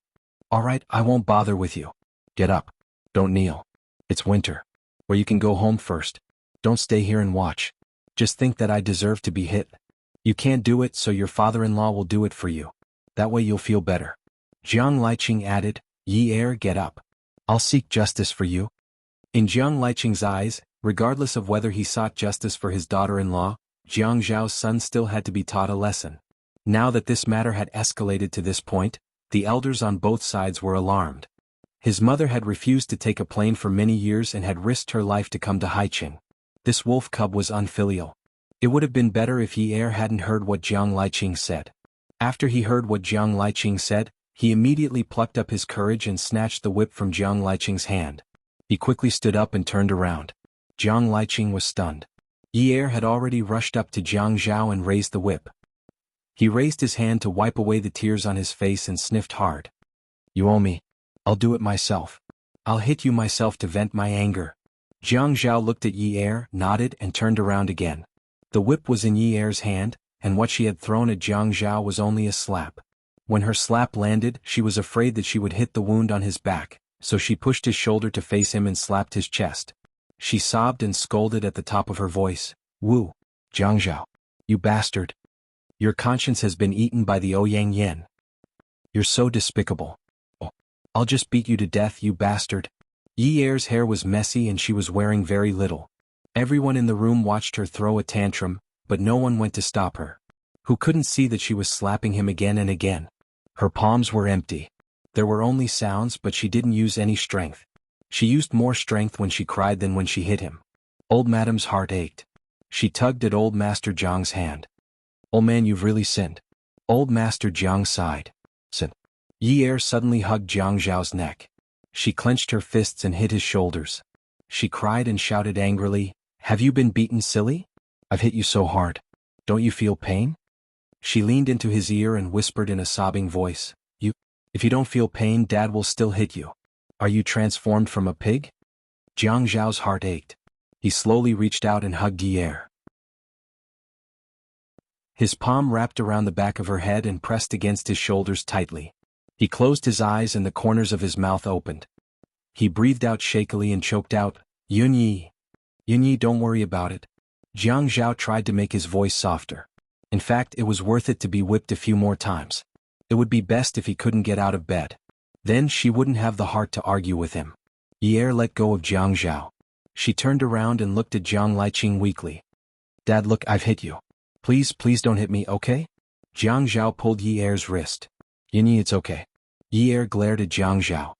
A: "All right, I won't bother with you. Get up. Don't kneel. It's winter. Or you can go home first. Don't stay here and watch. Just think that I deserve to be hit. You can't do it, so your father-in-law will do it for you. That way you'll feel better." Jiang Liqing added, "Ye get up. I'll seek justice for you." In Jiang Liqing's eyes, regardless of whether he sought justice for his daughter-in-law, Jiang Zhao's son still had to be taught a lesson. Now that this matter had escalated to this point, the elders on both sides were alarmed. His mother had refused to take a plane for many years and had risked her life to come to Haiqing. This wolf cub was unfilial. It would have been better if Ye hadn't heard what Jiang Liqing said. After he heard what Jiang Liqing said, he immediately plucked up his courage and snatched the whip from Jiang Liqing's hand. He quickly stood up and turned around. Jiang Liqing was stunned. Ye had already rushed up to Jiang Zhao and raised the whip. He raised his hand to wipe away the tears on his face and sniffed hard. "You owe me. I'll do it myself. I'll hit you myself to vent my anger." Jiang Zhao looked at Ye, nodded and turned around again. The whip was in Ye's hand, and what she had thrown at Jiang Zhao was only a slap. When her slap landed, she was afraid that she would hit the wound on his back, so she pushed his shoulder to face him and slapped his chest. She sobbed and scolded at the top of her voice, "Wu, Jiang Zhao, you bastard. Your conscience has been eaten by the Ouyang Yen. You're so despicable. Oh, I'll just beat you to death, you bastard." Ye's hair was messy and she was wearing very little. Everyone in the room watched her throw a tantrum, but no one went to stop her. Who couldn't see that she was slapping him again and again? Her palms were empty. There were only sounds, but she didn't use any strength. She used more strength when she cried than when she hit him. Old Madame's heart ached. She tugged at Old Master Jiang's hand. "Old man, you've really sinned." Old Master Jiang sighed. "Sin." Ye suddenly hugged Jiang Zhao's neck. She clenched her fists and hit his shoulders. She cried and shouted angrily, "Have you been beaten, silly? I've hit you so hard. Don't you feel pain?" She leaned into his ear and whispered in a sobbing voice, If you don't feel pain, Dad will still hit you. Are you transformed from a pig?" Jiang Zhao's heart ached. He slowly reached out and hugged Ye. His palm wrapped around the back of her head and pressed against his shoulders tightly. He closed his eyes and the corners of his mouth opened. He breathed out shakily and choked out, "Yunyi. Yunyi, don't worry about it." Jiang Zhao tried to make his voice softer. In fact, it was worth it to be whipped a few more times. It would be best if he couldn't get out of bed. Then she wouldn't have the heart to argue with him. Ye let go of Jiang Zhao. She turned around and looked at Jiang Liqing weakly. "Dad, look, I've hit you. Please don't hit me, okay?" Jiang Zhao pulled Ye's wrist. "Yinyi, it's okay." Ye glared at Jiang Zhao.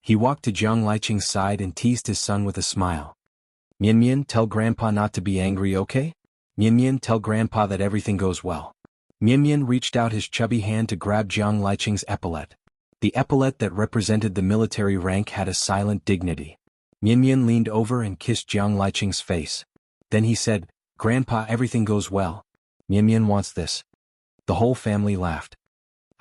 A: He walked to Jiang Liqing's side and teased his son with a smile. "Mian, tell Grandpa not to be angry, okay? Mian, tell Grandpa that everything goes well." Mian reached out his chubby hand to grab Jiang Liqing's epaulette. The epaulette that represented the military rank had a silent dignity. Mian leaned over and kissed Jiang Liqing's face. Then he said, "Grandpa, everything goes well. Mian wants this." The whole family laughed.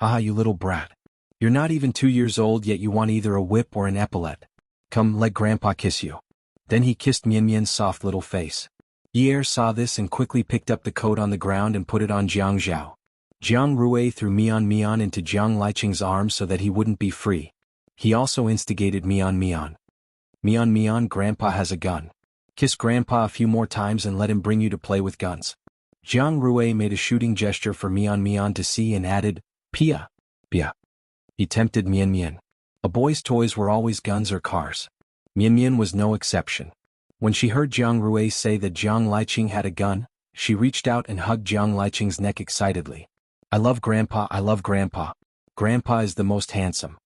A: "Ah, you little brat. You're not even 2 years old yet you want either a whip or an epaulette. Come, let Grandpa kiss you." Then he kissed Mian's soft little face. Ye saw this and quickly picked up the coat on the ground and put it on Jiang Zhao. Jiang Rui threw Mian into Jiang Liqing's arms so that he wouldn't be free. He also instigated Mian. Mian, Grandpa has a gun. Kiss Grandpa a few more times and let him bring you to play with guns." Jiang Rui made a shooting gesture for Mian to see and added, "Pia. Pia." He tempted Mian. A boy's toys were always guns or cars. Mian was no exception. When she heard Jiang Rui say that Jiang Liqing had a gun, she reached out and hugged Jiang Liqing's neck excitedly. "I love Grandpa, I love Grandpa. Grandpa is the most handsome."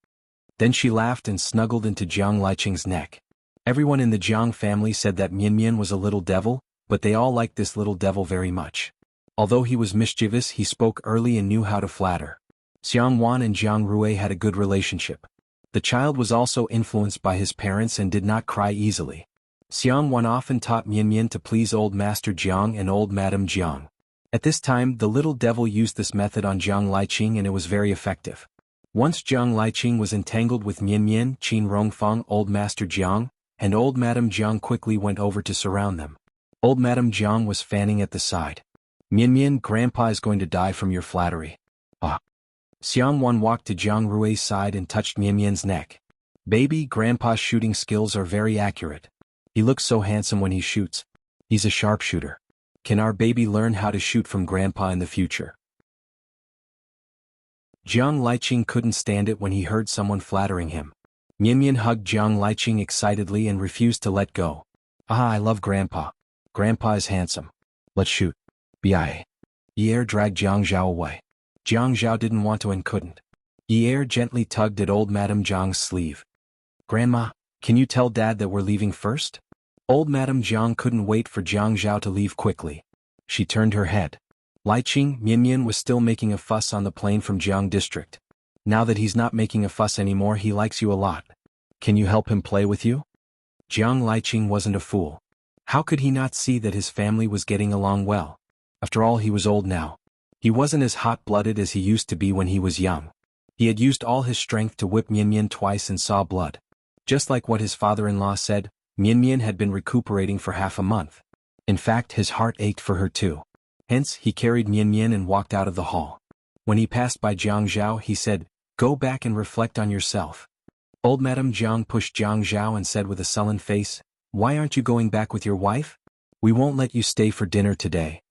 A: Then she laughed and snuggled into Jiang Liqing's neck. Everyone in the Jiang family said that Mian was a little devil, but they all liked this little devil very much. Although he was mischievous, he spoke early and knew how to flatter. Xiang Wan and Jiang Rui had a good relationship. The child was also influenced by his parents and did not cry easily. Xiang Wan often taught Mian to please Old Master Jiang and Old Madam Jiang. At this time, the little devil used this method on Jiang Liqing and it was very effective. Once Jiang Liqing was entangled with Mian, Qin Rongfang, Old Master Jiang, and Old Madam Jiang quickly went over to surround them. Old Madam Jiang was fanning at the side. "Mian, Grandpa is going to die from your flattery." "Ah." Xiang Wan walked to Jiang Rui's side and touched Mian's neck. "Baby, Grandpa's shooting skills are very accurate. He looks so handsome when he shoots. He's a sharpshooter. Can our baby learn how to shoot from Grandpa in the future?" Jiang Liqing couldn't stand it when he heard someone flattering him. Mian hugged Jiang Liqing excitedly and refused to let go. "Ah, I love Grandpa. Grandpa is handsome. Let's shoot." Bi. Ye dragged Jiang Zhao away. Jiang Zhao didn't want to and couldn't. Ye gently tugged at Old Madam Jiang's sleeve. "Grandma, can you tell Dad that we're leaving first?" Old Madam Jiang couldn't wait for Jiang Zhao to leave quickly. She turned her head. Liqing, Mian was still making a fuss on the plane from Jiang District. Now that he's not making a fuss anymore, he likes you a lot. Can you help him play with you? Jiang Liqing wasn't a fool. How could he not see that his family was getting along well? After all, he was old now. He wasn't as hot-blooded as he used to be when he was young. He had used all his strength to whip Mian twice and saw blood. Just like what his father-in-law said, Mian had been recuperating for half a month. In fact, his heart ached for her too. Hence, he carried Mian and walked out of the hall. When he passed by Jiang Zhao, he said, "Go back and reflect on yourself." Old Madam Jiang pushed Jiang Zhao and said with a sullen face, "Why aren't you going back with your wife? We won't let you stay for dinner today."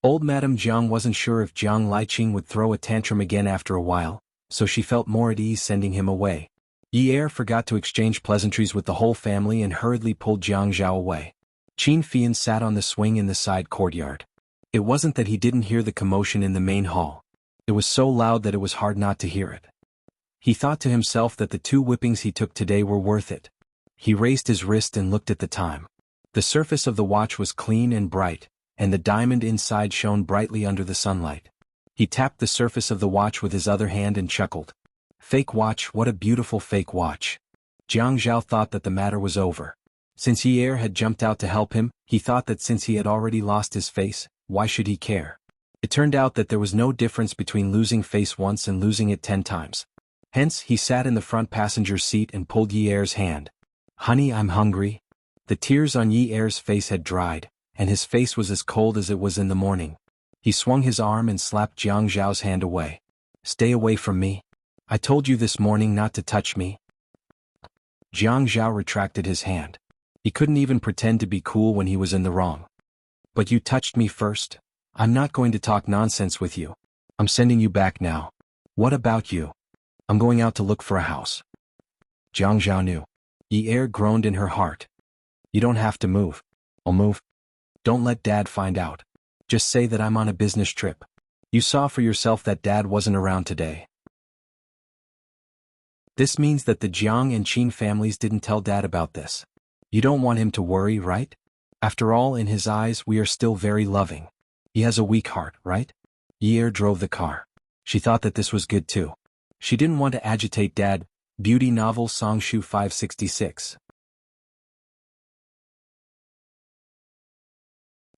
A: Old Madam Jiang wasn't sure if Jiang Liqing would throw a tantrum again after a while, so she felt more at ease sending him away. Ye forgot to exchange pleasantries with the whole family and hurriedly pulled Jiang Zhao away. Qin Fian sat on the swing in the side courtyard. It wasn't that he didn't hear the commotion in the main hall. It was so loud that it was hard not to hear it. He thought to himself that the 2 whippings he took today were worth it. He raised his wrist and looked at the time. The surface of the watch was clean and bright, and the diamond inside shone brightly under the sunlight. He tapped the surface of the watch with his other hand and chuckled. "Fake watch, what a beautiful fake watch." Jiang Zhao thought that the matter was over. Since Ye had jumped out to help him, he thought that since he had already lost his face, why should he care? It turned out that there was no difference between losing face once and losing it 10 times. Hence, he sat in the front passenger seat and pulled Ye's hand. "Honey, I'm hungry." The tears on Ye's face had dried, and his face was as cold as it was in the morning. He swung his arm and slapped Jiang Zhao's hand away. "Stay away from me. I told you this morning not to touch me." Jiang Zhao retracted his hand. He couldn't even pretend to be cool when he was in the wrong. "But you touched me first. I'm not going to talk nonsense with you. I'm sending you back now." "What about you?" "I'm going out to look for a house." Jiang Zhao knew. Ye groaned in her heart. "You don't have to move. I'll move. Don't let Dad find out. Just say that I'm on a business trip. You saw for yourself that Dad wasn't around today." This means that the Jiang and Qin families didn't tell Dad about this. You don't want him to worry, right? After all, in his eyes, we are still very loving. He has a weak heart, right? Ye drove the car. She thought that this was good too. She didn't want to agitate Dad. Beauty novel Songshu 566.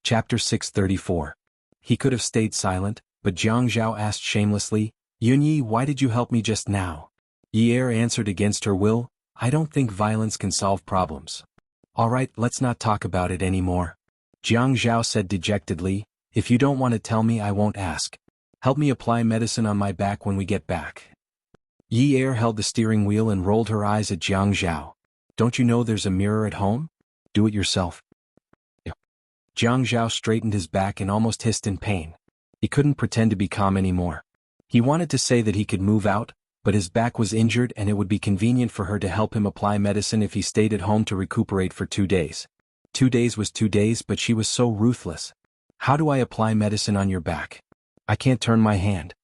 A: Chapter 634. He could have stayed silent, but Jiang Zhao asked shamelessly, "Yunyi, why did you help me just now?" Ye answered against her will, "I don't think violence can solve problems." "All right, let's not talk about it anymore." Jiang Zhao said dejectedly, "If you don't want to tell me, I won't ask. Help me apply medicine on my back when we get back." Ye held the steering wheel and rolled her eyes at Jiang Zhao. "Don't you know there's a mirror at home? Do it yourself." Jiang Zhao straightened his back and almost hissed in pain. He couldn't pretend to be calm anymore. He wanted to say that he could move out, but his back was injured and it would be convenient for her to help him apply medicine if he stayed at home to recuperate for 2 days. 2 days was 2 days, but she was so ruthless. "How do I apply medicine on your back? I can't turn my hand."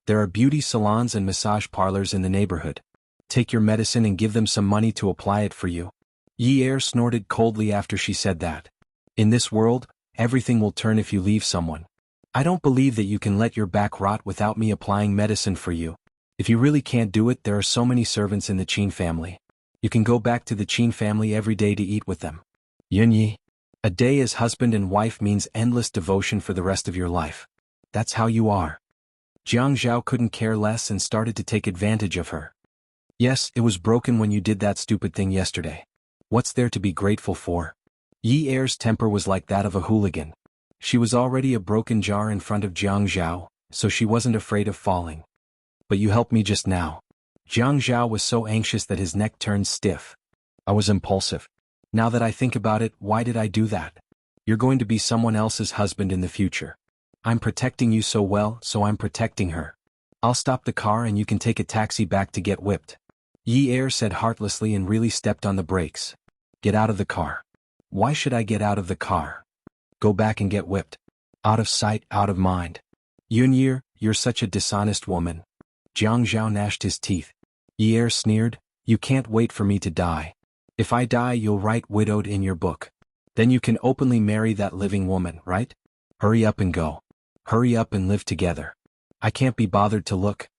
A: "There are beauty salons and massage parlors in the neighborhood. Take your medicine and give them some money to apply it for you." Ye snorted coldly after she said that. "In this world, everything will turn if you leave someone. I don't believe that you can let your back rot without me applying medicine for you. If you really can't do it, there are so many servants in the Qin family. You can go back to the Qin family every day to eat with them." Yunyi. A day as husband and wife means endless devotion for the rest of your life. That's how you are. Jiang Zhao couldn't care less and started to take advantage of her. "Yes, it was broken when you did that stupid thing yesterday. What's there to be grateful for?" Ye's temper was like that of a hooligan. She was already a broken jar in front of Jiang Zhao, so she wasn't afraid of falling. "But you helped me just now." Jiang Zhao was so anxious that his neck turned stiff. "I was impulsive. Now that I think about it, why did I do that? You're going to be someone else's husband in the future. I'm protecting you so well, so I'm protecting her. I'll stop the car and you can take a taxi back to get whipped." Ye said heartlessly and really stepped on the brakes. "Get out of the car." "Why should I get out of the car?" "Go back and get whipped. Out of sight, out of mind." "Yunyi, you're such a dishonest woman." Jiang Zhao gnashed his teeth. Ye sneered, "You can't wait for me to die. If I die, you'll write widowed in your book. Then you can openly marry that living woman, right? Hurry up and go. Hurry up and live together. I can't be bothered to look."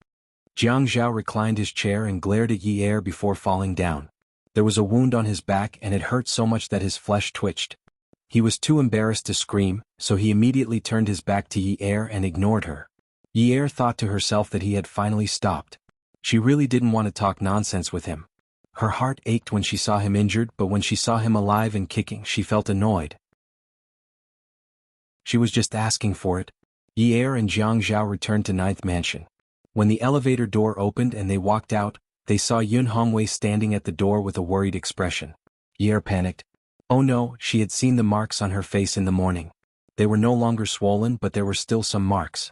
A: Jiang Zhao reclined his chair and glared at Ye before falling down. There was a wound on his back and it hurt so much that his flesh twitched. He was too embarrassed to scream, so he immediately turned his back to Ye and ignored her. Ye thought to herself that he had finally stopped. She really didn't want to talk nonsense with him. Her heart ached when she saw him injured, but when she saw him alive and kicking, she felt annoyed. She was just asking for it. Ye and Jiang Zhao returned to Ninth Mansion. When the elevator door opened and they walked out, they saw Yun Hongwei standing at the door with a worried expression. Ye panicked. Oh no, she had seen the marks on her face in the morning. They were no longer swollen, but there were still some marks.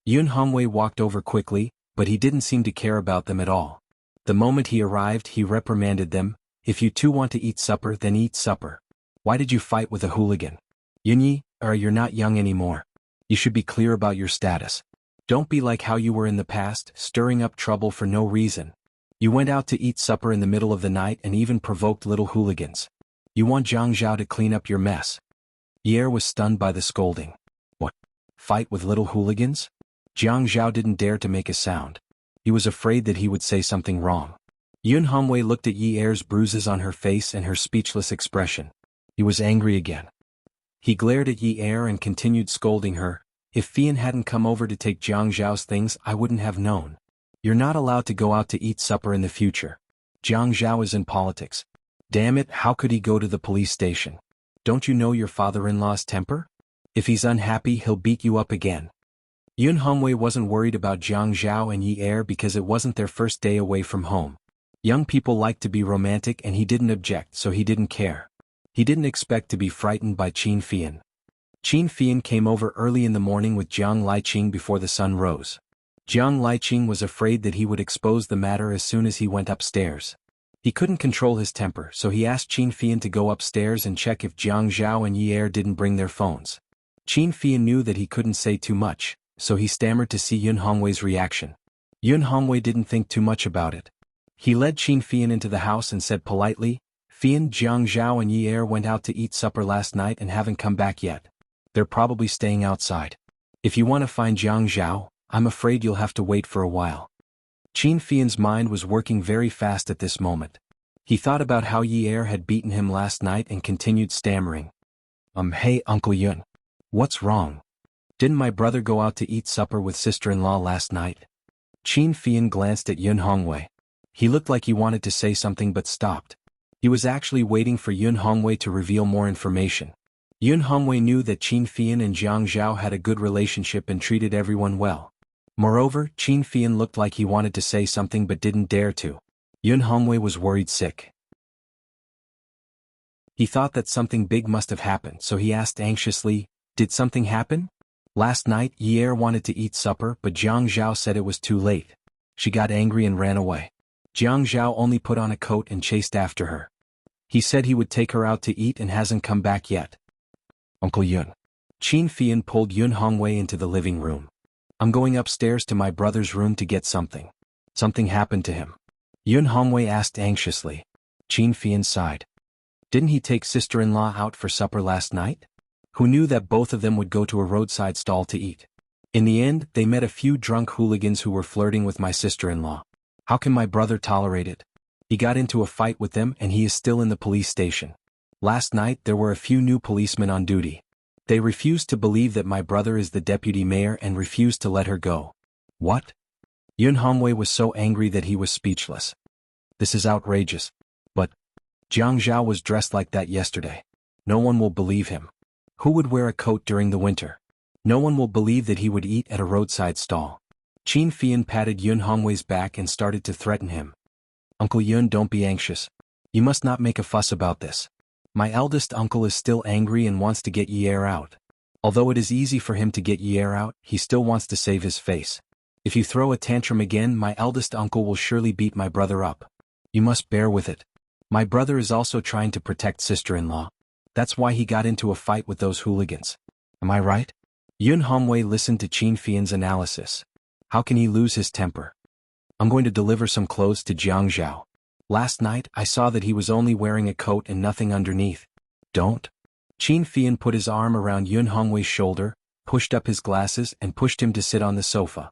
A: Yun Hongwei walked over quickly, but he didn't seem to care about them at all. The moment he arrived, he reprimanded them. "If you two want to eat supper, then eat supper. Why did you fight with a hooligan? Yunyi, you're not young anymore. You should be clear about your status. Don't be like how you were in the past, stirring up trouble for no reason. You went out to eat supper in the middle of the night and even provoked little hooligans. You want Jiang Zhao to clean up your mess." Ye was stunned by the scolding. "What? Fight with little hooligans?" Jiang Zhao didn't dare to make a sound. He was afraid that he would say something wrong. Yun Hongwei looked at Yi Er's bruises on her face and her speechless expression. He was angry again. He glared at Yi Er and continued scolding her. If Fian hadn't come over to take Jiang Zhao's things, I wouldn't have known. You're not allowed to go out to eat supper in the future. Jiang Zhao is in politics. Damn it, how could he go to the police station? Don't you know your father-in-law's temper? If he's unhappy, he'll beat you up again. Yun Hongwei wasn't worried about Jiang Zhao and Yi Er because it wasn't their first day away from home. Young people like to be romantic and he didn't object, so he didn't care. He didn't expect to be frightened by Qin Fian. Qin Fian came over early in the morning with Jiang Liqing before the sun rose. Jiang Liqing was afraid that he would expose the matter as soon as he went upstairs. He couldn't control his temper, so he asked Qin Fian to go upstairs and check if Jiang Zhao and Yi Er didn't bring their phones. Qin Fian knew that he couldn't say too much, so he stammered to see Yun Hongwei's reaction. Yun Hongwei didn't think too much about it. He led Qin Fian into the house and said politely, Fian, Jiang Zhao and Yi Er went out to eat supper last night and haven't come back yet. They're probably staying outside. If you want to find Jiang Zhao, I'm afraid you'll have to wait for a while. Qin Fian's mind was working very fast at this moment. He thought about how Yi Er had beaten him last night and continued stammering. Hey Uncle Yun. What's wrong? Didn't my brother go out to eat supper with sister-in-law last night? Qin Fian glanced at Yun Hongwei. He looked like he wanted to say something but stopped. He was actually waiting for Yun Hongwei to reveal more information. Yun Hongwei knew that Qin Fian and Jiang Zhao had a good relationship and treated everyone well. Moreover, Qin Fian looked like he wanted to say something but didn't dare to. Yun Hongwei was worried sick. He thought that something big must have happened, so he asked anxiously, Did something happen? Last night, Yi Er wanted to eat supper, but Jiang Zhao said it was too late. She got angry and ran away. Jiang Zhao only put on a coat and chased after her. He said he would take her out to eat and hasn't come back yet. Uncle Yun. Qin Fian pulled Yun Hongwei into the living room. I'm going upstairs to my brother's room to get something. Something happened to him. Yun Hongwei asked anxiously. Qin Fian sighed. Didn't he take sister-in-law out for supper last night? Who knew that both of them would go to a roadside stall to eat? In the end, they met a few drunk hooligans who were flirting with my sister-in-law. How can my brother tolerate it? He got into a fight with them and he is still in the police station. Last night there were a few new policemen on duty. They refused to believe that my brother is the deputy mayor and refused to let her go. What? Yun Hongwei was so angry that he was speechless. This is outrageous. But Jiang Zhao was dressed like that yesterday. No one will believe him. Who would wear a coat during the winter? No one will believe that he would eat at a roadside stall. Qin Fian patted Yun Hongwei's back and started to threaten him. Uncle Yun, don't be anxious. You must not make a fuss about this. My eldest uncle is still angry and wants to get Yi Er out. Although it is easy for him to get Yi Er out, he still wants to save his face. If you throw a tantrum again, my eldest uncle will surely beat my brother up. You must bear with it. My brother is also trying to protect sister-in-law. That's why he got into a fight with those hooligans. Am I right? Yun Hongwei listened to Qin Fian's analysis. How can he lose his temper? I'm going to deliver some clothes to Jiang Zhao. Last night, I saw that he was only wearing a coat and nothing underneath. Don't. Qin Fian put his arm around Yun Hongwei's shoulder, pushed up his glasses and pushed him to sit on the sofa.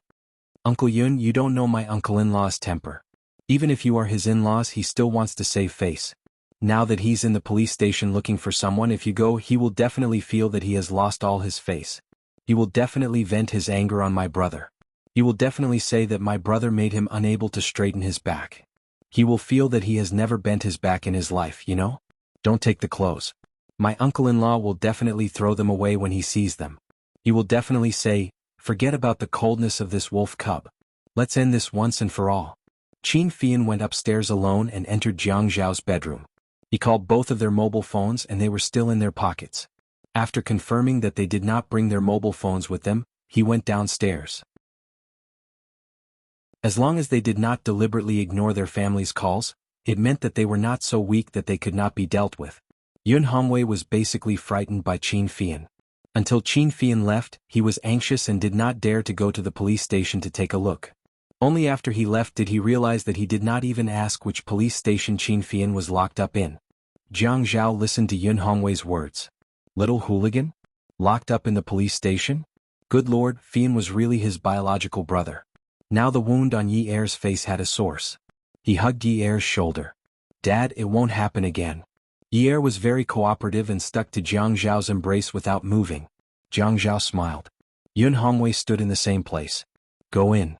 A: Uncle Yun, you don't know my uncle-in-law's temper. Even if you are his in-laws, he still wants to save face. Now that he's in the police station looking for someone, if you go, he will definitely feel that he has lost all his face. He will definitely vent his anger on my brother. He will definitely say that my brother made him unable to straighten his back. He will feel that he has never bent his back in his life, you know? Don't take the clothes. My uncle-in-law will definitely throw them away when he sees them. He will definitely say, forget about the coldness of this wolf cub. Let's end this once and for all. Qin Fian went upstairs alone and entered Jiang Zhao's bedroom. He called both of their mobile phones and they were still in their pockets. After confirming that they did not bring their mobile phones with them, he went downstairs. As long as they did not deliberately ignore their family's calls, it meant that they were not so weak that they could not be dealt with. Yun Hongwei was basically frightened by Qin Fian. Until Qin Fian left, he was anxious and did not dare to go to the police station to take a look. Only after he left did he realize that he did not even ask which police station Qin Fian was locked up in. Jiang Zhao listened to Yun Hongwei's words. Little hooligan? Locked up in the police station? Good lord, Fian was really his biological brother. Now the wound on Yi Er's face had a source. He hugged Yi-er's shoulder. "Dad, it won't happen again." Yi-er was very cooperative and stuck to Jiang Zhao's embrace without moving. Jiang Zhao smiled. Yun Hongwei stood in the same place. "Go in,"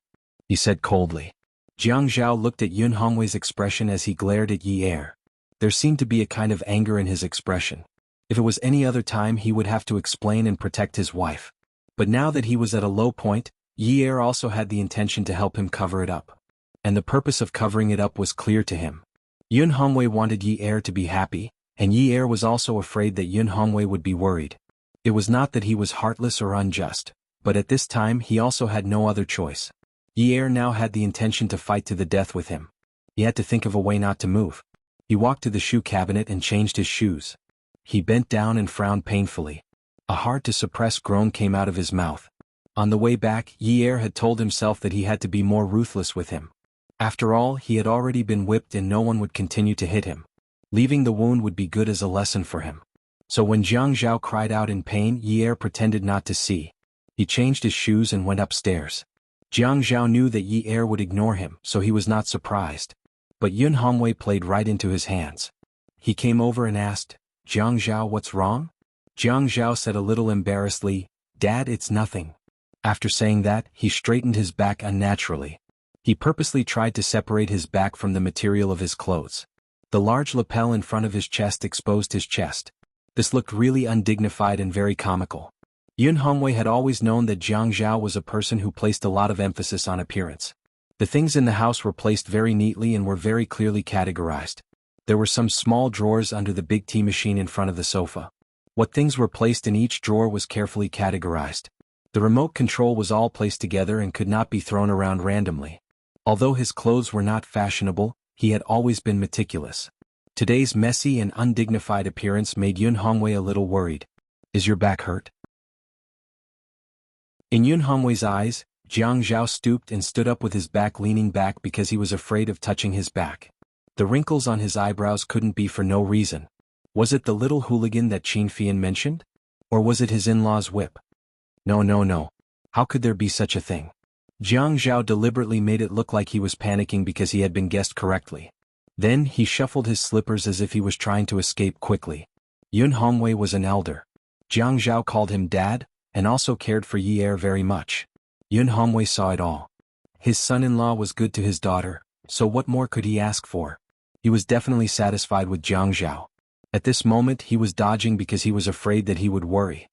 A: he said coldly. Jiang Zhao looked at Yun Hongwei's expression as he glared at Yi-er. There seemed to be a kind of anger in his expression. If it was any other time he would have to explain and protect his wife. But now that he was at a low point, Yi-er also had the intention to help him cover it up. And the purpose of covering it up was clear to him. Yun Hongwei wanted Yi-er to be happy, and Yi-er was also afraid that Yun Hongwei would be worried. It was not that he was heartless or unjust, but at this time he also had no other choice. Yi-er now had the intention to fight to the death with him. He had to think of a way not to move. He walked to the shoe cabinet and changed his shoes. He bent down and frowned painfully. A hard-to-suppress groan came out of his mouth. On the way back, Yi-er had told himself that he had to be more ruthless with him. After all, he had already been whipped and no one would continue to hit him. Leaving the wound would be good as a lesson for him. So when Jiang Zhao cried out in pain, Yi-er pretended not to see. He changed his shoes and went upstairs. Jiang Zhao knew that Yi-er would ignore him, so he was not surprised. But Yun Hongwei played right into his hands. He came over and asked, "Jiang Zhao, what's wrong?" Jiang Zhao said a little embarrassedly, "Dad, it's nothing." After saying that, he straightened his back unnaturally. He purposely tried to separate his back from the material of his clothes. The large lapel in front of his chest exposed his chest. This looked really undignified and very comical. Yun Hongwei had always known that Jiang Zhao was a person who placed a lot of emphasis on appearance. The things in the house were placed very neatly and were very clearly categorized. There were some small drawers under the big tea machine in front of the sofa. What things were placed in each drawer was carefully categorized. The remote control was all placed together and could not be thrown around randomly. Although his clothes were not fashionable, he had always been meticulous. Today's messy and undignified appearance made Yun Hongwei a little worried. "Is your back hurt?" In Yun Hongwei's eyes, Jiang Zhao stooped and stood up with his back leaning back because he was afraid of touching his back. The wrinkles on his eyebrows couldn't be for no reason. Was it the little hooligan that Qin Fian mentioned? Or was it his in-law's whip? No. How could there be such a thing? Jiang Zhao deliberately made it look like he was panicking because he had been guessed correctly. Then he shuffled his slippers as if he was trying to escape quickly. Yun Hongwei was an elder. Jiang Zhao called him dad, and also cared for Yi-er very much. Yun Hongwei saw it all. His son-in-law was good to his daughter, so what more could he ask for? He was definitely satisfied with Jiang Zhao. At this moment he was dodging because he was afraid that he would worry.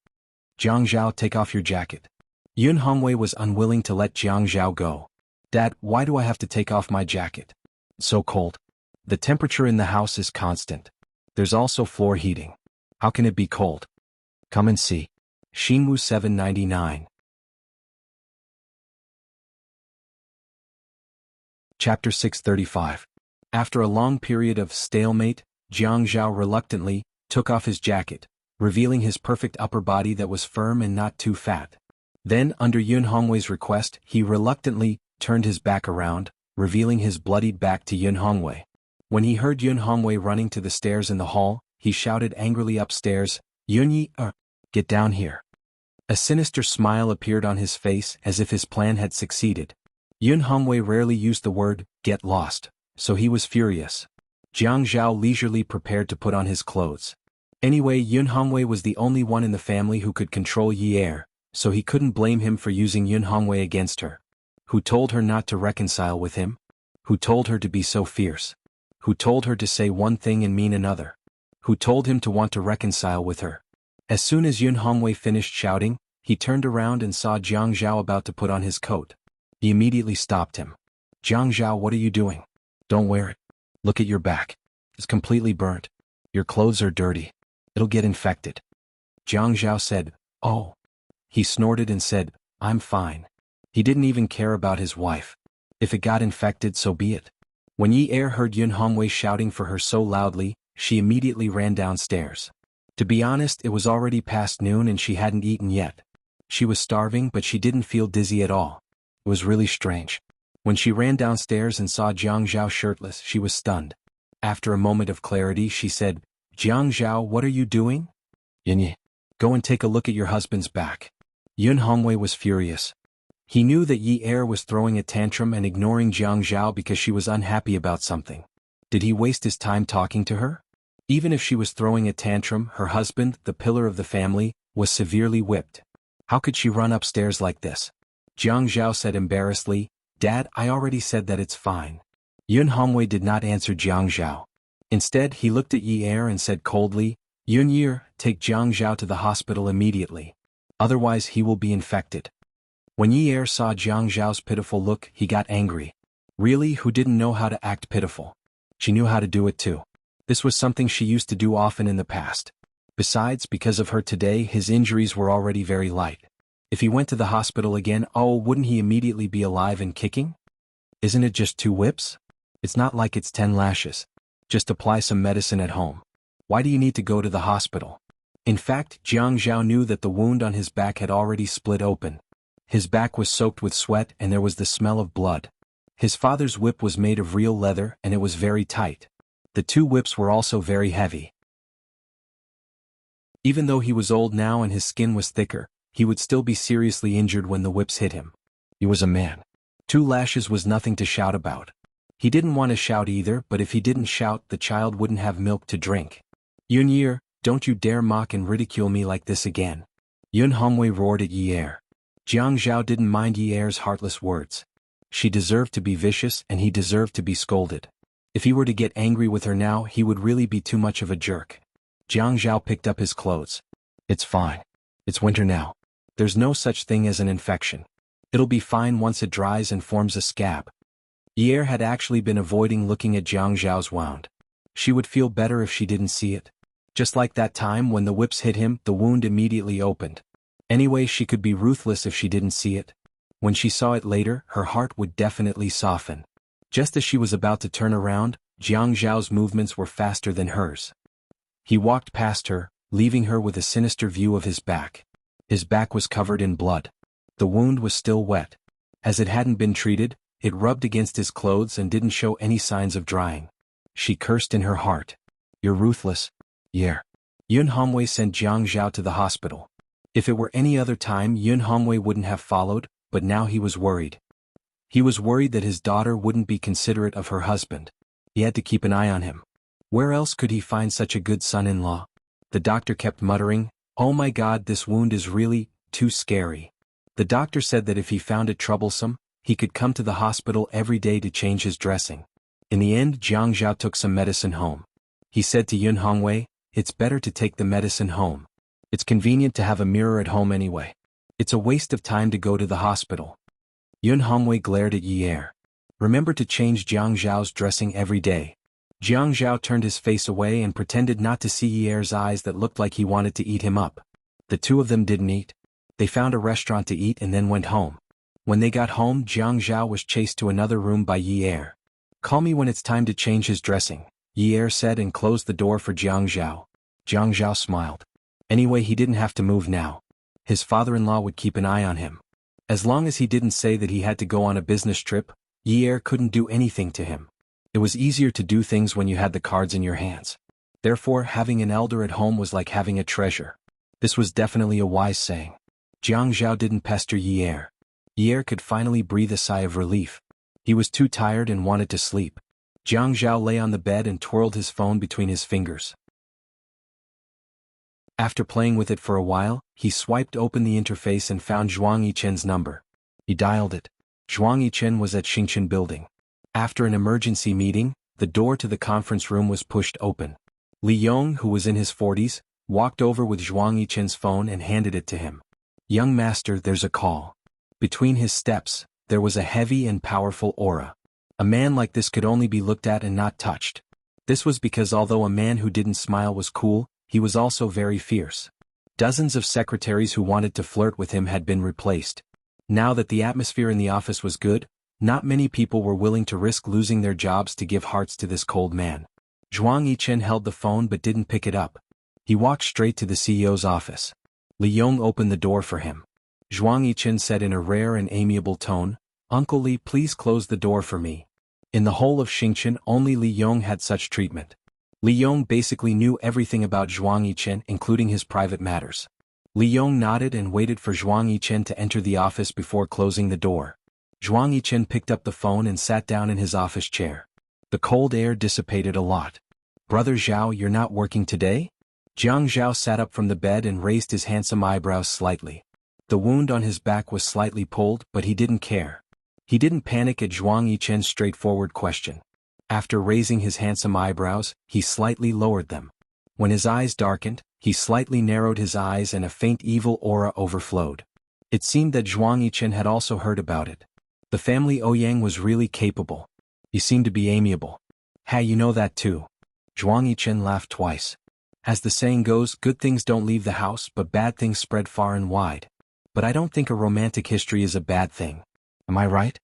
A: "Jiang Zhao, take off your jacket." Yun Hongwei was unwilling to let Jiang Zhao go. "Dad, why do I have to take off my jacket? It's so cold. The temperature in the house is constant. There's also floor heating. How can it be cold? Come and see." Xingwu 799. Chapter 635. After a long period of stalemate, Jiang Zhao reluctantly took off his jacket, revealing his perfect upper body that was firm and not too fat. Then, under Yun Hongwei's request, he reluctantly turned his back around, revealing his bloodied back to Yun Hongwei. When he heard Yun Hongwei running to the stairs in the hall, he shouted angrily upstairs, "Yunyi, get down here." A sinister smile appeared on his face as if his plan had succeeded. Yun Hongwei rarely used the word, "get lost," so he was furious. Jiang Zhao leisurely prepared to put on his clothes. Anyway, Yun Hongwei was the only one in the family who could control Yi-er, so he couldn't blame him for using Yun Hongwei against her. Who told her not to reconcile with him? Who told her to be so fierce? Who told her to say one thing and mean another? Who told him to want to reconcile with her? As soon as Yun Hongwei finished shouting, he turned around and saw Jiang Zhao about to put on his coat. He immediately stopped him. "Jiang Zhao, what are you doing? Don't wear it. Look at your back. It's completely burnt. Your clothes are dirty. It'll get infected." Jiang Zhao said, "Oh." He snorted and said, "I'm fine." He didn't even care about his wife. If it got infected, so be it. When Yi-er heard Yun Hongwei shouting for her so loudly, she immediately ran downstairs. To be honest, it was already past noon and she hadn't eaten yet. She was starving, but she didn't feel dizzy at all. It was really strange. When she ran downstairs and saw Jiang Zhao shirtless, she was stunned. After a moment of clarity, she said, "Jiang Zhao, what are you doing?" "Yunyi, go and take a look at your husband's back." Yun Hongwei was furious. He knew that Yi Er was throwing a tantrum and ignoring Jiang Zhao because she was unhappy about something. Did he waste his time talking to her? Even if she was throwing a tantrum, her husband, the pillar of the family, was severely whipped. How could she run upstairs like this? Jiang Zhao said embarrassedly, "Dad, I already said that it's fine." Yun Hongwei did not answer Jiang Zhao. Instead, he looked at Yi Er and said coldly, "Yun Yer, take Jiang Zhao to the hospital immediately. Otherwise he will be infected." When Yi Er saw Jiang Zhao's pitiful look, he got angry. Really, who didn't know how to act pitiful? She knew how to do it too. This was something she used to do often in the past. Besides, because of her today, his injuries were already very light. If he went to the hospital again, oh, wouldn't he immediately be alive and kicking? Isn't it just 2 whips? It's not like it's 10 lashes. Just apply some medicine at home. Why do you need to go to the hospital? In fact, Jiang Zhao knew that the wound on his back had already split open. His back was soaked with sweat and there was the smell of blood. His father's whip was made of real leather and it was very tight. The 2 whips were also very heavy. Even though he was old now and his skin was thicker, he would still be seriously injured when the whips hit him. He was a man. 2 lashes was nothing to shout about. He didn't want to shout either, but if he didn't shout, the child wouldn't have milk to drink. "Yun Yer, don't you dare mock and ridicule me like this again." Yun Hongwei roared at Yi Er. Jiang Zhao didn't mind Yi Er's heartless words. She deserved to be vicious and he deserved to be scolded. If he were to get angry with her now, he would really be too much of a jerk. Jiang Zhao picked up his clothes. "It's fine. It's winter now. There's no such thing as an infection. It'll be fine once it dries and forms a scab." Yi Er had actually been avoiding looking at Jiang Zhao's wound. She would feel better if she didn't see it. Just like that time when the whips hit him, the wound immediately opened. Anyway, she could be ruthless if she didn't see it. When she saw it later, her heart would definitely soften. Just as she was about to turn around, Jiang Zhao's movements were faster than hers. He walked past her, leaving her with a sinister view of his back. His back was covered in blood. The wound was still wet. As it hadn't been treated, it rubbed against his clothes and didn't show any signs of drying. She cursed in her heart. "You're ruthless, Yer." Yun Hongwei sent Jiang Zhao to the hospital. If it were any other time, Yun Hongwei wouldn't have followed, but now he was worried. He was worried that his daughter wouldn't be considerate of her husband. He had to keep an eye on him. Where else could he find such a good son-in-law? The doctor kept muttering, "Oh my God, this wound is really too scary." The doctor said that if he found it troublesome, he could come to the hospital every day to change his dressing. In the end, Jiang Zhao took some medicine home. He said to Yun Hongwei, "It's better to take the medicine home. It's convenient to have a mirror at home anyway. It's a waste of time to go to the hospital." Yun Hongwei glared at Yi Er. "Remember to change Jiang Zhao's dressing every day." Jiang Zhao turned his face away and pretended not to see Yi Er's eyes that looked like he wanted to eat him up. The 2 of them didn't eat. They found a restaurant to eat and then went home. When they got home, Jiang Zhao was chased to another room by Yi Er. "Call me when it's time to change his dressing," Yi Er said and closed the door for Jiang Zhao. Jiang Zhao smiled. Anyway, he didn't have to move now. His father-in-law would keep an eye on him. As long as he didn't say that he had to go on a business trip, Yi Er couldn't do anything to him. It was easier to do things when you had the cards in your hands. Therefore, having an elder at home was like having a treasure. This was definitely a wise saying. Jiang Zhao didn't pester Yi Er. Yi Er could finally breathe a sigh of relief. He was too tired and wanted to sleep. Jiang Zhao lay on the bed and twirled his phone between his fingers. After playing with it for a while, he swiped open the interface and found Zhuang Yichen's number. He dialed it. Zhuang Yichen was at Xingchen Building. After an emergency meeting, the door to the conference room was pushed open. Li Yong, who was in his 40s, walked over with Zhuang Yichen's phone and handed it to him. "Young master, there's a call." Between his steps, there was a heavy and powerful aura. A man like this could only be looked at and not touched. This was because although a man who didn't smile was cool, he was also very fierce. Dozens of secretaries who wanted to flirt with him had been replaced. Now that the atmosphere in the office was good, not many people were willing to risk losing their jobs to give hearts to this cold man. Zhuang Yichen held the phone but didn't pick it up. He walked straight to the CEO's office. Li Yong opened the door for him. Zhuang Yichen said in a rare and amiable tone, "Uncle Li, please close the door for me." In the whole of Xingchen, only Li Yong had such treatment. Li Yong basically knew everything about Zhuang Yichen, including his private matters. Li Yong nodded and waited for Zhuang Yichen to enter the office before closing the door. Zhuang Yichen picked up the phone and sat down in his office chair. The cold air dissipated a lot. "Brother Zhao, you're not working today?" Jiang Zhao sat up from the bed and raised his handsome eyebrows slightly. The wound on his back was slightly pulled, but he didn't care. He didn't panic at Zhuang Yichen's straightforward question. After raising his handsome eyebrows, he slightly lowered them. When his eyes darkened, he slightly narrowed his eyes and a faint evil aura overflowed. It seemed that Zhuang Yichen had also heard about it. The family Ouyang was really capable. You seem to be amiable. "Ha, you know that too." Zhuang Yichen laughed twice. "As the saying goes, good things don't leave the house, but bad things spread far and wide. But I don't think a romantic history is a bad thing. Am I right?"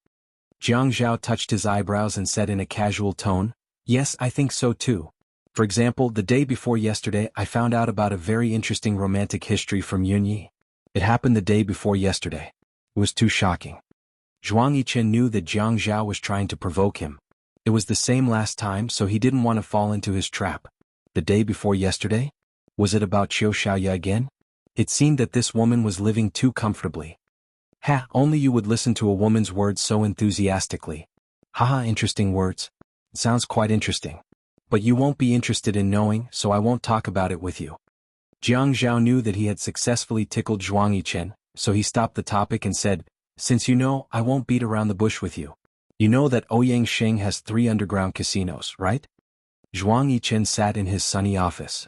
A: Jiang Zhao touched his eyebrows and said in a casual tone, "Yes, I think so too. For example, the day before yesterday I found out about a very interesting romantic history from Yunyi. It happened the day before yesterday. It was too shocking." Zhuang Yichen knew that Jiang Zhao was trying to provoke him. It was the same last time, so he didn't want to fall into his trap. The day before yesterday? Was it about Qiu Xiaoya again? It seemed that this woman was living too comfortably. "Ha, only you would listen to a woman's words so enthusiastically. Haha, interesting words. It sounds quite interesting. But you won't be interested in knowing, so I won't talk about it with you." Jiang Zhao knew that he had successfully tickled Zhuang Yichen, so he stopped the topic and said, "Since you know, I won't beat around the bush with you. You know that Ouyang Sheng has 3 underground casinos, right?" Zhuang Yichen sat in his sunny office.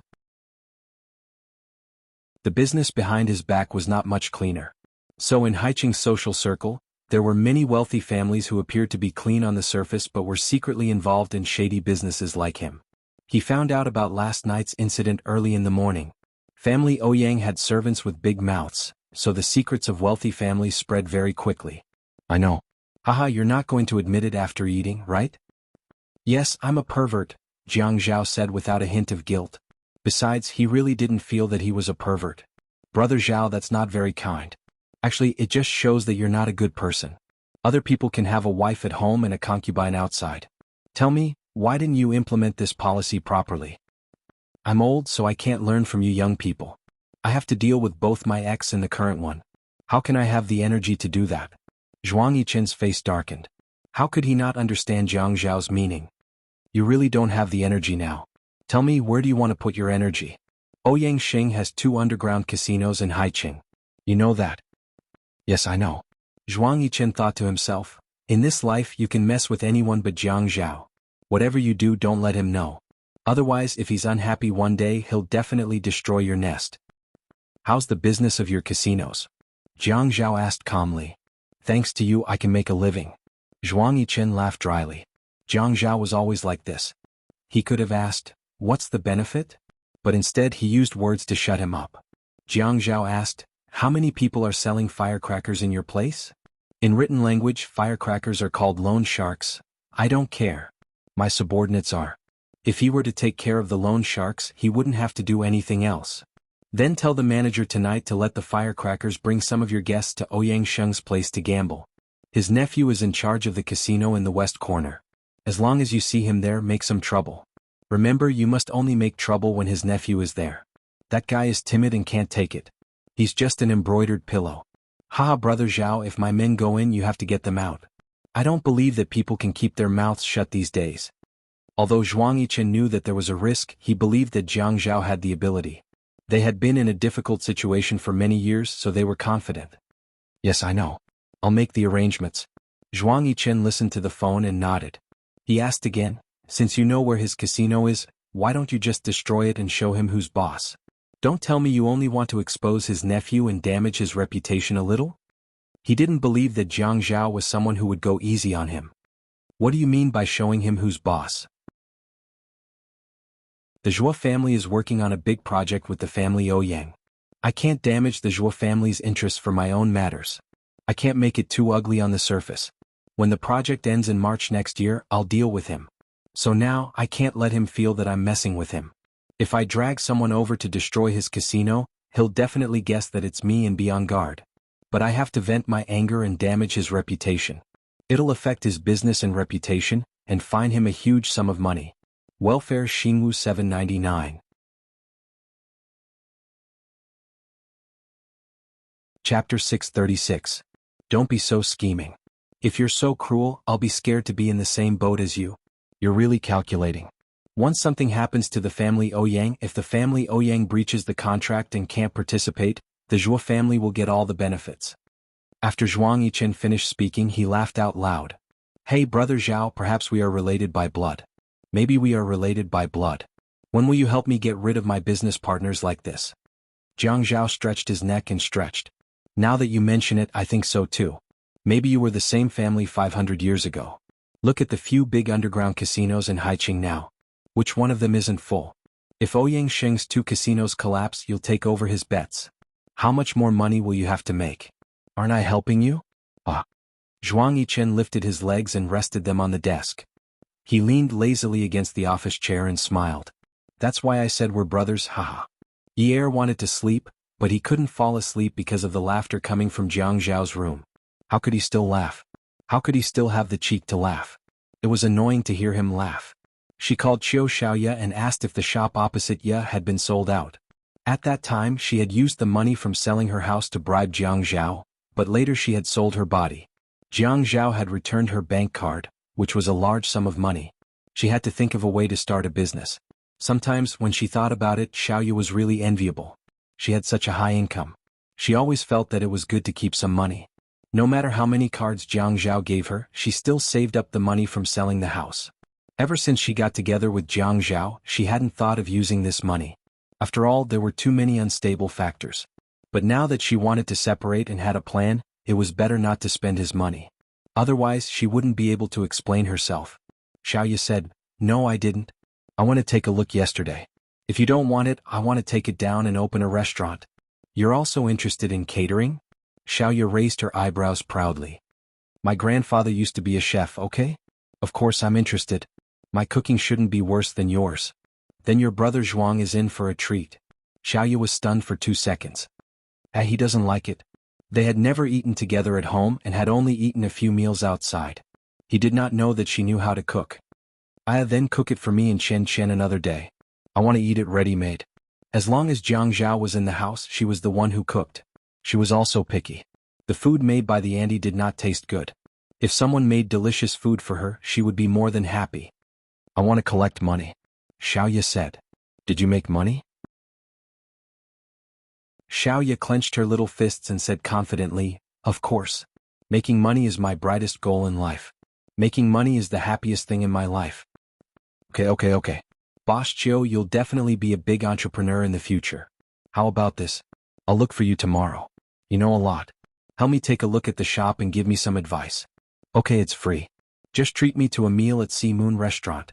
A: The business behind his back was not much cleaner. So in Haiqing's social circle, there were many wealthy families who appeared to be clean on the surface but were secretly involved in shady businesses like him. He found out about last night's incident early in the morning. Family Ouyang had servants with big mouths, so the secrets of wealthy families spread very quickly. "I know. Haha, you're not going to admit it after eating, right?" "Yes, I'm a pervert," Jiang Zhao said without a hint of guilt. Besides, he really didn't feel that he was a pervert. "Brother Zhao, that's not very kind. Actually, it just shows that you're not a good person. Other people can have a wife at home and a concubine outside. Tell me, why didn't you implement this policy properly?" "I'm old, so I can't learn from you young people. I have to deal with both my ex and the current one. How can I have the energy to do that?" Zhuang Yichen's face darkened. How could he not understand Jiang Zhao's meaning? "You really don't have the energy now. Tell me, where do you want to put your energy?" "Ouyang Sheng has 2 underground casinos in Haiqing. You know that?" "Yes, I know." Zhuang Yichen thought to himself, "In this life you can mess with anyone but Jiang Zhao. Whatever you do, don't let him know. Otherwise, if he's unhappy one day, he'll definitely destroy your nest." "How's the business of your casinos?" Jiang Zhao asked calmly. "Thanks to you, I can make a living." Zhuang Yichen laughed dryly. Jiang Zhao was always like this. He could have asked, "What's the benefit?" But instead he used words to shut him up. Jiang Zhao asked, "How many people are selling firecrackers in your place?" "In written language, firecrackers are called loan sharks. I don't care. My subordinates are. If he were to take care of the loan sharks, he wouldn't have to do anything else. Then tell the manager tonight to let the firecrackers bring some of your guests to Ouyang Sheng's place to gamble. His nephew is in charge of the casino in the west corner. As long as you see him there, make some trouble. Remember, you must only make trouble when his nephew is there. That guy is timid and can't take it. He's just an embroidered pillow. Haha, Brother Zhao, if my men go in, you have to get them out. I don't believe that people can keep their mouths shut these days." Although Zhuang Yichen knew that there was a risk, he believed that Jiang Zhao had the ability. They had been in a difficult situation for many years, so they were confident. "Yes, I know. I'll make the arrangements." Zhuang Yichen listened to the phone and nodded. He asked again, "Since you know where his casino is, why don't you just destroy it and show him who's boss? Don't tell me you only want to expose his nephew and damage his reputation a little?" He didn't believe that Jiang Zhao was someone who would go easy on him. "What do you mean by showing him who's boss?" "The Zhuo family is working on a big project with the family Ouyang. I can't damage the Zhuo family's interests for my own matters. I can't make it too ugly on the surface. When the project ends in March next year, I'll deal with him. So now, I can't let him feel that I'm messing with him. If I drag someone over to destroy his casino, he'll definitely guess that it's me and be on guard. But I have to vent my anger and damage his reputation. It'll affect his business and reputation, and fine him a huge sum of money." Welfare Xingwu 799. Chapter 636. Don't be so scheming. If you're so cruel, I'll be scared to be in the same boat as you. You're really calculating. Once something happens to the family Ouyang, if the family Ouyang breaches the contract and can't participate, the Zhuo family will get all the benefits. After Zhuang Yichen finished speaking, he laughed out loud. Hey brother Zhao, perhaps we are related by blood. Maybe we are related by blood. When will you help me get rid of my business partners like this? Jiang Zhao stretched his neck and stretched. Now that you mention it, I think so too. Maybe you were the same family 500 years ago. Look at the few big underground casinos in Haiqing now. Which one of them isn't full? If Ouyang Sheng's 2 casinos collapse, you'll take over his bets. How much more money will you have to make? Aren't I helping you? Ah. Zhuang Yichen lifted his legs and rested them on the desk. He leaned lazily against the office chair and smiled. That's why I said we're brothers, haha. Yi wanted to sleep, but he couldn't fall asleep because of the laughter coming from Jiang Zhao's room. How could he still laugh? How could he still have the cheek to laugh? It was annoying to hear him laugh. She called Qiu Xiaoye and asked if the shop opposite Ye had been sold out. At that time she had used the money from selling her house to bribe Jiang Zhao, but later she had sold her body. Jiang Zhao had returned her bank card, which was a large sum of money. She had to think of a way to start a business. Sometimes when she thought about it, Xiaoye was really enviable. She had such a high income. She always felt that it was good to keep some money. No matter how many cards Jiang Zhao gave her, she still saved up the money from selling the house. Ever since she got together with Jiang Zhao, she hadn't thought of using this money. After all, there were too many unstable factors. But now that she wanted to separate and had a plan, it was better not to spend his money. Otherwise, she wouldn't be able to explain herself. Xiaoye said, "No, I didn't. I want to take a look yesterday. If you don't want it, I want to take it down and open a restaurant." You're also interested in catering? Xiaoye raised her eyebrows proudly. My grandfather used to be a chef, okay? Of course I'm interested. My cooking shouldn't be worse than yours. Then your brother Zhuang is in for a treat. Xiaoye was stunned for 2 seconds. He doesn't like it. They had never eaten together at home and had only eaten a few meals outside. He did not know that she knew how to cook. Then cook it for me in Chen another day. I want to eat it ready-made. As long as Jiang Zhao was in the house, she was the one who cooked. She was also picky. The food made by the auntie did not taste good. If someone made delicious food for her, she would be more than happy. I want to collect money. Xiaoye said. Did you make money? Xiaoye clenched her little fists and said confidently, of course. Making money is my brightest goal in life. Making money is the happiest thing in my life. Okay. Boss Chiu, you'll definitely be a big entrepreneur in the future. How about this? I'll look for you tomorrow. You know a lot. Help me take a look at the shop and give me some advice. Okay, it's free. Just treat me to a meal at Sea Moon Restaurant.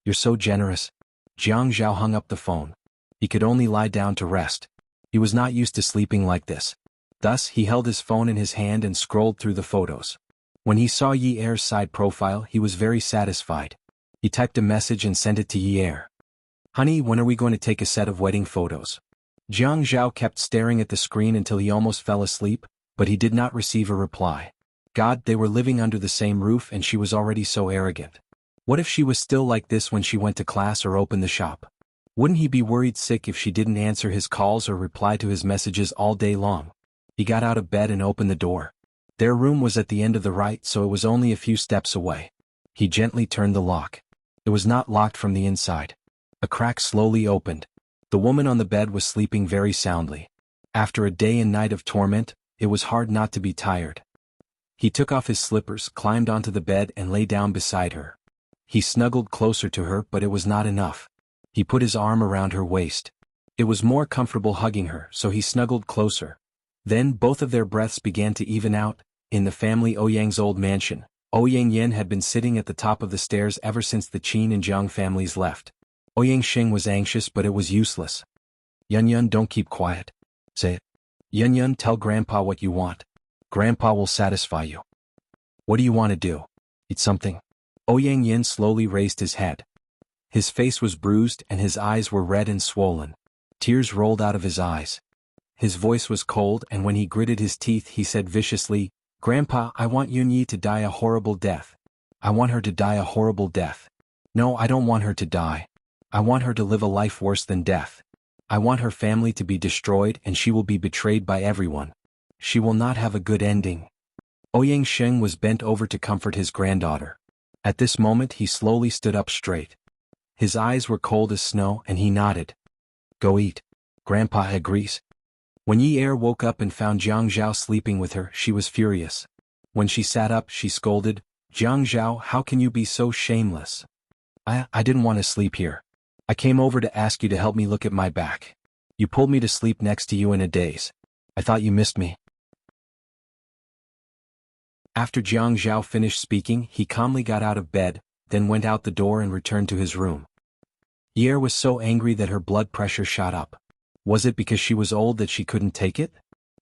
A: You're so generous. Jiang Zhao hung up the phone. He could only lie down to rest. He was not used to sleeping like this. Thus, he held his phone in his hand and scrolled through the photos. When he saw Yi Er's side profile, he was very satisfied. He typed a message and sent it to Yi Er. Honey, when are we going to take a set of wedding photos? Jiang Zhao kept staring at the screen until he almost fell asleep, but he did not receive a reply. God, they were living under the same roof and she was already so arrogant. What if she was still like this when she went to class or opened the shop? Wouldn't he be worried sick if she didn't answer his calls or reply to his messages all day long? He got out of bed and opened the door. Their room was at the end of the right, so it was only a few steps away. He gently turned the lock. It was not locked from the inside. A crack slowly opened. The woman on the bed was sleeping very soundly. After a day and night of torment, it was hard not to be tired. He took off his slippers, climbed onto the bed and lay down beside her. He snuggled closer to her, but it was not enough. He put his arm around her waist. It was more comfortable hugging her, so he snuggled closer. Then both of their breaths began to even out. In the family Ouyang's old mansion, Ouyang Yan had been sitting at the top of the stairs ever since the Qin and Jiang families left. Ouyang Sheng was anxious, but it was useless. Yun, don't keep quiet. Say it. Yun, tell Grandpa what you want. Grandpa will satisfy you. What do you want to do? Eat something? Ouyang Yan slowly raised his head. His face was bruised and his eyes were red and swollen. Tears rolled out of his eyes. His voice was cold, and when he gritted his teeth he said viciously, Grandpa, I want Yunyi to die a horrible death. I want her to die a horrible death. No, I don't want her to die. I want her to live a life worse than death. I want her family to be destroyed and she will be betrayed by everyone. She will not have a good ending. Ouyang Sheng was bent over to comfort his granddaughter. At this moment he slowly stood up straight. His eyes were cold as snow and he nodded. Go eat. Grandpa agrees. When Yi Er woke up and found Jiang Zhao sleeping with her, she was furious. When she sat up, she scolded, Jiang Zhao, how can you be so shameless? I didn't want to sleep here. I came over to ask you to help me look at my back. You pulled me to sleep next to you in a daze. I thought you missed me. After Jiang Zhao finished speaking, he calmly got out of bed, then went out the door and returned to his room. Yi Er was so angry that her blood pressure shot up. Was it because she was old that she couldn't take it?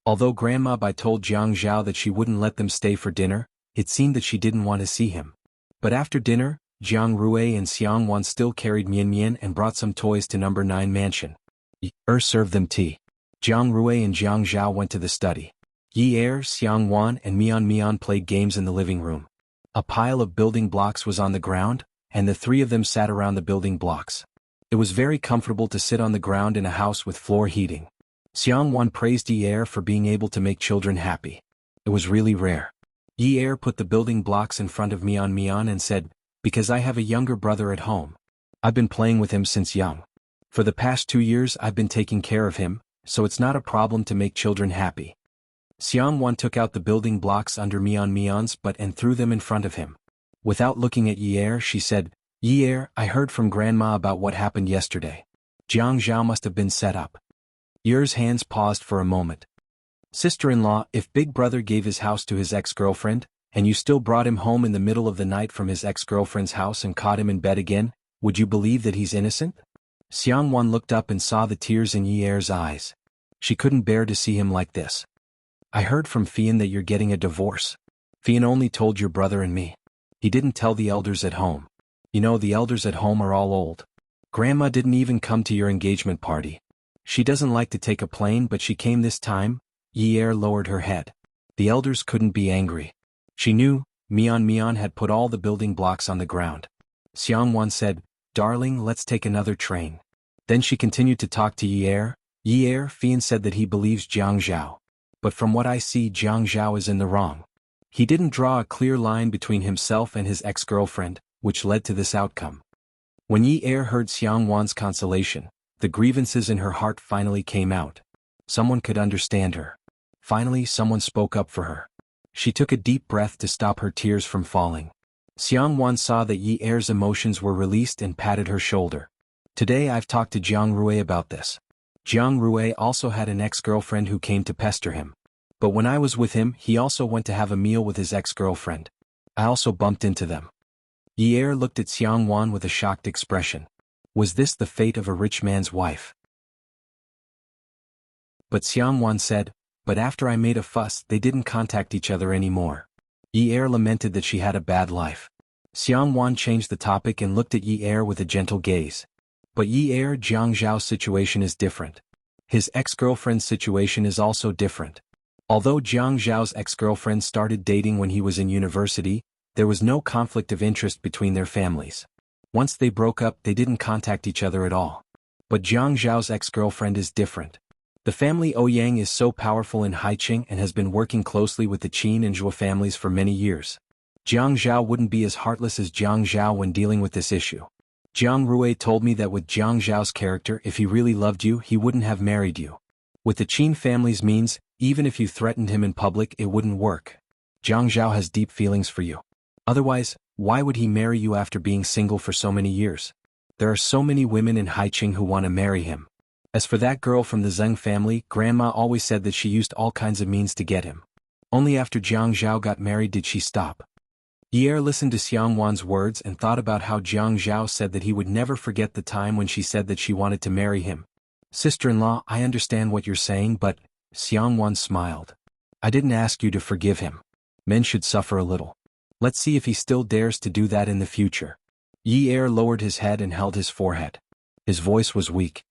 A: Although Grandma Bai told Jiang Zhao that she wouldn't let them stay for dinner, it seemed that she didn't want to see him. But after dinner, Jiang Rui and Xiang Wan still carried Mian Mian and brought some toys to number 9 mansion. Yi Er served them tea. Jiang Rui and Jiang Zhao went to the study. Yi Er, Xiang Wan and Mian Mian played games in the living room. A pile of building blocks was on the ground, and the three of them sat around the building blocks. It was very comfortable to sit on the ground in a house with floor heating. Xiang Wan praised Yi Er for being able to make children happy. It was really rare. Yi Er put the building blocks in front of Mian Mian and said, because I have a younger brother at home. I've been playing with him since young. For the past 2 years I've been taking care of him, so it's not a problem to make children happy. Xiang Wan took out the building blocks under Mian Mian's butt and threw them in front of him. Without looking at Yi Er, she said, Yi Er, I heard from Grandma about what happened yesterday. Jiang Zhao must have been set up. Yi Er's hands paused for a moment. Sister-in-law, if Big Brother gave his house to his ex-girlfriend, and you still brought him home in the middle of the night from his ex-girlfriend's house and caught him in bed again, would you believe that he's innocent? Xiang Wan looked up and saw the tears in Yi Er's eyes. She couldn't bear to see him like this. I heard from Fian that you're getting a divorce. Fian only told your brother and me. He didn't tell the elders at home. You know, the elders at home are all old. Grandma didn't even come to your engagement party. She doesn't like to take a plane, but she came this time. Yi Er lowered her head. The elders couldn't be angry. She knew, Mian Mian had put all the building blocks on the ground. Xiang Wan said, Darling, let's take another train. Then she continued to talk to Yi Er. Yi Er, Fian said that he believes Jiang Zhao. But from what I see, Jiang Zhao is in the wrong. He didn't draw a clear line between himself and his ex-girlfriend, which led to this outcome. When Yi Er heard Xiang Wan's consolation, the grievances in her heart finally came out. Someone could understand her. Finally, someone spoke up for her. She took a deep breath to stop her tears from falling. Xiang Wan saw that Yi Er's emotions were released and patted her shoulder. Today I've talked to Jiang Rui about this. Jiang Rui also had an ex-girlfriend who came to pester him. But when I was with him, he also went to have a meal with his ex-girlfriend. I also bumped into them. Yi Er looked at Xiang Wan with a shocked expression. Was this the fate of a rich man's wife? But Xiang Wan said, but after I made a fuss, they didn't contact each other anymore. Yi Er lamented that she had a bad life. Xiang Wan changed the topic and looked at Yi Er with a gentle gaze. But Yi Er, Jiang Zhao's situation is different. His ex-girlfriend's situation is also different. Although Jiang Zhao's ex-girlfriend started dating when he was in university, there was no conflict of interest between their families. Once they broke up, they didn't contact each other at all. But Jiang Zhao's ex-girlfriend is different. The family Ouyang is so powerful in Haiqing and has been working closely with the Qin and Zhou families for many years. Jiang Zhao wouldn't be as heartless as Jiang Zhao when dealing with this issue. Jiang Rui told me that with Jiang Zhao's character, if he really loved you, he wouldn't have married you. With the Qin family's means, even if you threatened him in public, it wouldn't work. Jiang Zhao has deep feelings for you. Otherwise, why would he marry you after being single for so many years? There are so many women in Haiqing who want to marry him. As for that girl from the Zheng family, Grandma always said that she used all kinds of means to get him. Only after Jiang Zhao got married did she stop. Yi Er listened to Xiang Wan's words and thought about how Jiang Zhao said that he would never forget the time when she said that she wanted to marry him. Sister-in-law, I understand what you're saying, but, Xiang Wan smiled. I didn't ask you to forgive him. Men should suffer a little. Let's see if he still dares to do that in the future. Yi Er lowered his head and held his forehead. His voice was weak.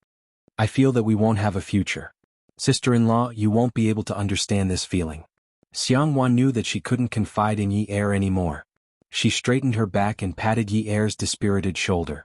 A: I feel that we won't have a future. Sister-in-law, you won't be able to understand this feeling. Xiang Wan knew that she couldn't confide in Yi Er anymore. She straightened her back and patted Yi Er's dispirited shoulder.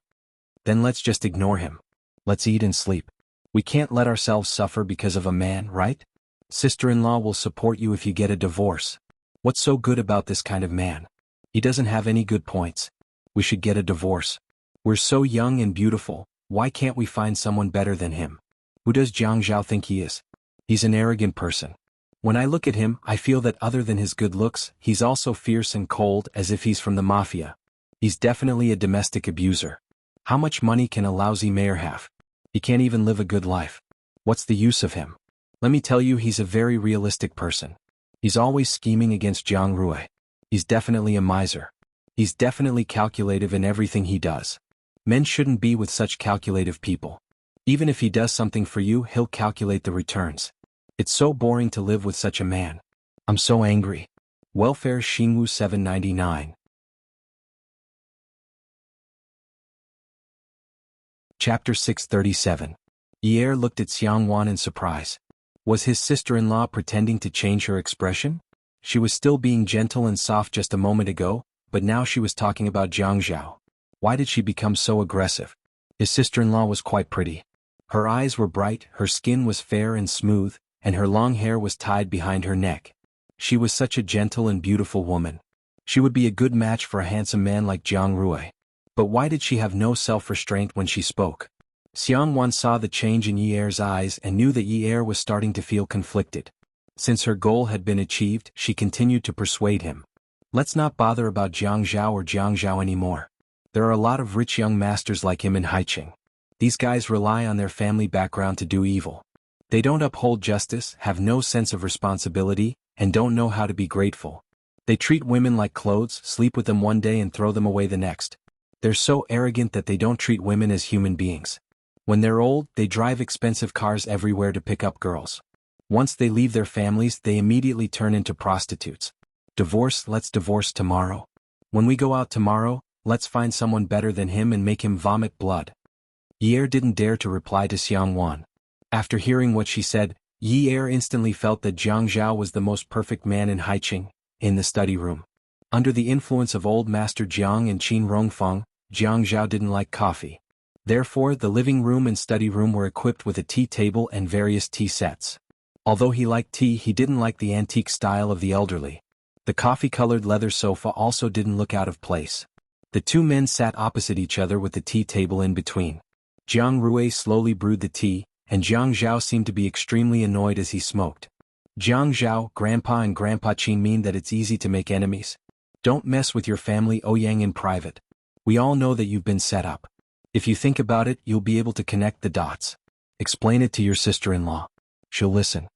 A: Then let's just ignore him. Let's eat and sleep. We can't let ourselves suffer because of a man, right? Sister-in-law will support you if you get a divorce. What's so good about this kind of man? He doesn't have any good points. We should get a divorce. We're so young and beautiful, why can't we find someone better than him? Who does Jianghu think he is? He's an arrogant person. When I look at him, I feel that other than his good looks, he's also fierce and cold, as if he's from the mafia. He's definitely a domestic abuser. How much money can a lousy mayor have? He can't even live a good life. What's the use of him? Let me tell you, he's a very realistic person. He's always scheming against Jianghu. He's definitely a miser. He's definitely calculative in everything he does. Men shouldn't be with such calculative people. Even if he does something for you, he'll calculate the returns. It's so boring to live with such a man. I'm so angry. Welfare Xingwu 799. Chapter 637. Ye looked at Xiangwan in surprise. Was his sister-in-law pretending to change her expression? She was still being gentle and soft just a moment ago, but now she was talking about Jianghu. Why did she become so aggressive? His sister-in-law was quite pretty. Her eyes were bright, her skin was fair and smooth, and her long hair was tied behind her neck. She was such a gentle and beautiful woman. She would be a good match for a handsome man like Jianghu. But why did she have no self-restraint when she spoke? Xiangwan saw the change in Ye's eyes and knew that Ye was starting to feel conflicted. Since her goal had been achieved, she continued to persuade him. Let's not bother about Jianghu anymore. There are a lot of rich young masters like him in Haiqing. These guys rely on their family background to do evil. They don't uphold justice, have no sense of responsibility, and don't know how to be grateful. They treat women like clothes, sleep with them one day and throw them away the next. They're so arrogant that they don't treat women as human beings. When they're old, they drive expensive cars everywhere to pick up girls. Once they leave their families, they immediately turn into prostitutes. Divorce, let's divorce tomorrow. When we go out tomorrow, let's find someone better than him and make him vomit blood. Ye didn't dare to reply to Xiangwan. After hearing what she said, Ye instantly felt that Jianghu was the most perfect man in Haiqing, in the study room. Under the influence of old Master Jiang and Qin Rongfeng, Jianghu didn't like coffee. Therefore, the living room and study room were equipped with a tea table and various tea sets. Although he liked tea, he didn't like the antique style of the elderly. The coffee-colored leather sofa also didn't look out of place. The two men sat opposite each other with the tea table in between. Jianghu slowly brewed the tea, and Jianghu seemed to be extremely annoyed as he smoked. Jianghu, Grandpa and Grandpa Qin mean that it's easy to make enemies. Don't mess with your family Ouyang in private. We all know that you've been set up. If you think about it, you'll be able to connect the dots. Explain it to your sister-in-law. She'll listen.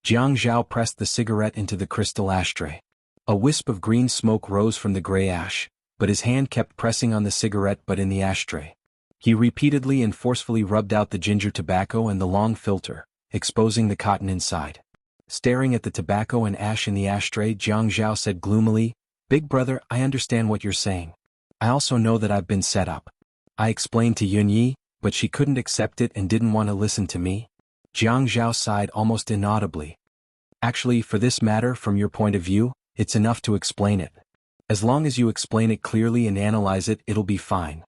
A: Jianghu pressed the cigarette into the crystal ashtray. A wisp of green smoke rose from the gray ash, but his hand kept pressing on the cigarette but in the ashtray. He repeatedly and forcefully rubbed out the ginger tobacco and the long filter, exposing the cotton inside. Staring at the tobacco and ash in the ashtray, Jianghu said gloomily, "Big brother, I understand what you're saying. I also know that I've been set up. I explained to Yunyi, but she couldn't accept it and didn't want to listen to me." Jianghu sighed almost inaudibly. "Actually, for this matter, from your point of view, it's enough to explain it. As long as you explain it clearly and analyze it, it'll be fine.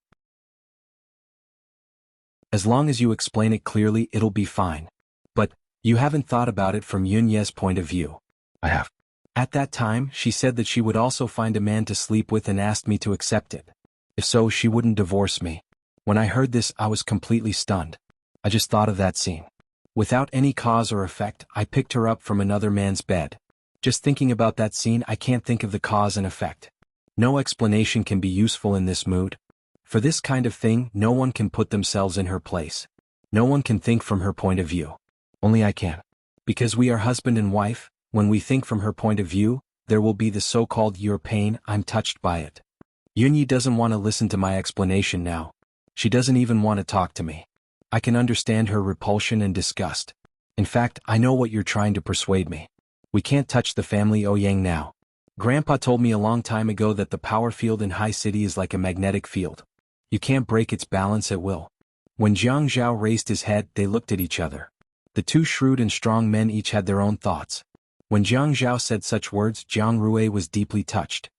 A: As long as you explain it clearly, it'll be fine. But, you haven't thought about it from Yunye's point of view." "I have." "At that time, she said that she would also find a man to sleep with and asked me to accept it. If so, she wouldn't divorce me. When I heard this, I was completely stunned. I just thought of that scene. Without any cause or effect, I picked her up from another man's bed. Just thinking about that scene, I can't think of the cause and effect. No explanation can be useful in this mood. For this kind of thing, no one can put themselves in her place. No one can think from her point of view. Only I can. Because we are husband and wife, when we think from her point of view, there will be the so-called your pain, I'm touched by it. Yunyi doesn't want to listen to my explanation now. She doesn't even want to talk to me. I can understand her repulsion and disgust. In fact, I know what you're trying to persuade me. We can't touch the family Ouyang now. Grandpa told me a long time ago that the power field in High City is like a magnetic field. You can't break its balance at will." When Jianghu raised his head, they looked at each other. The two shrewd and strong men each had their own thoughts. When Jianghu said such words, Jianghu was deeply touched.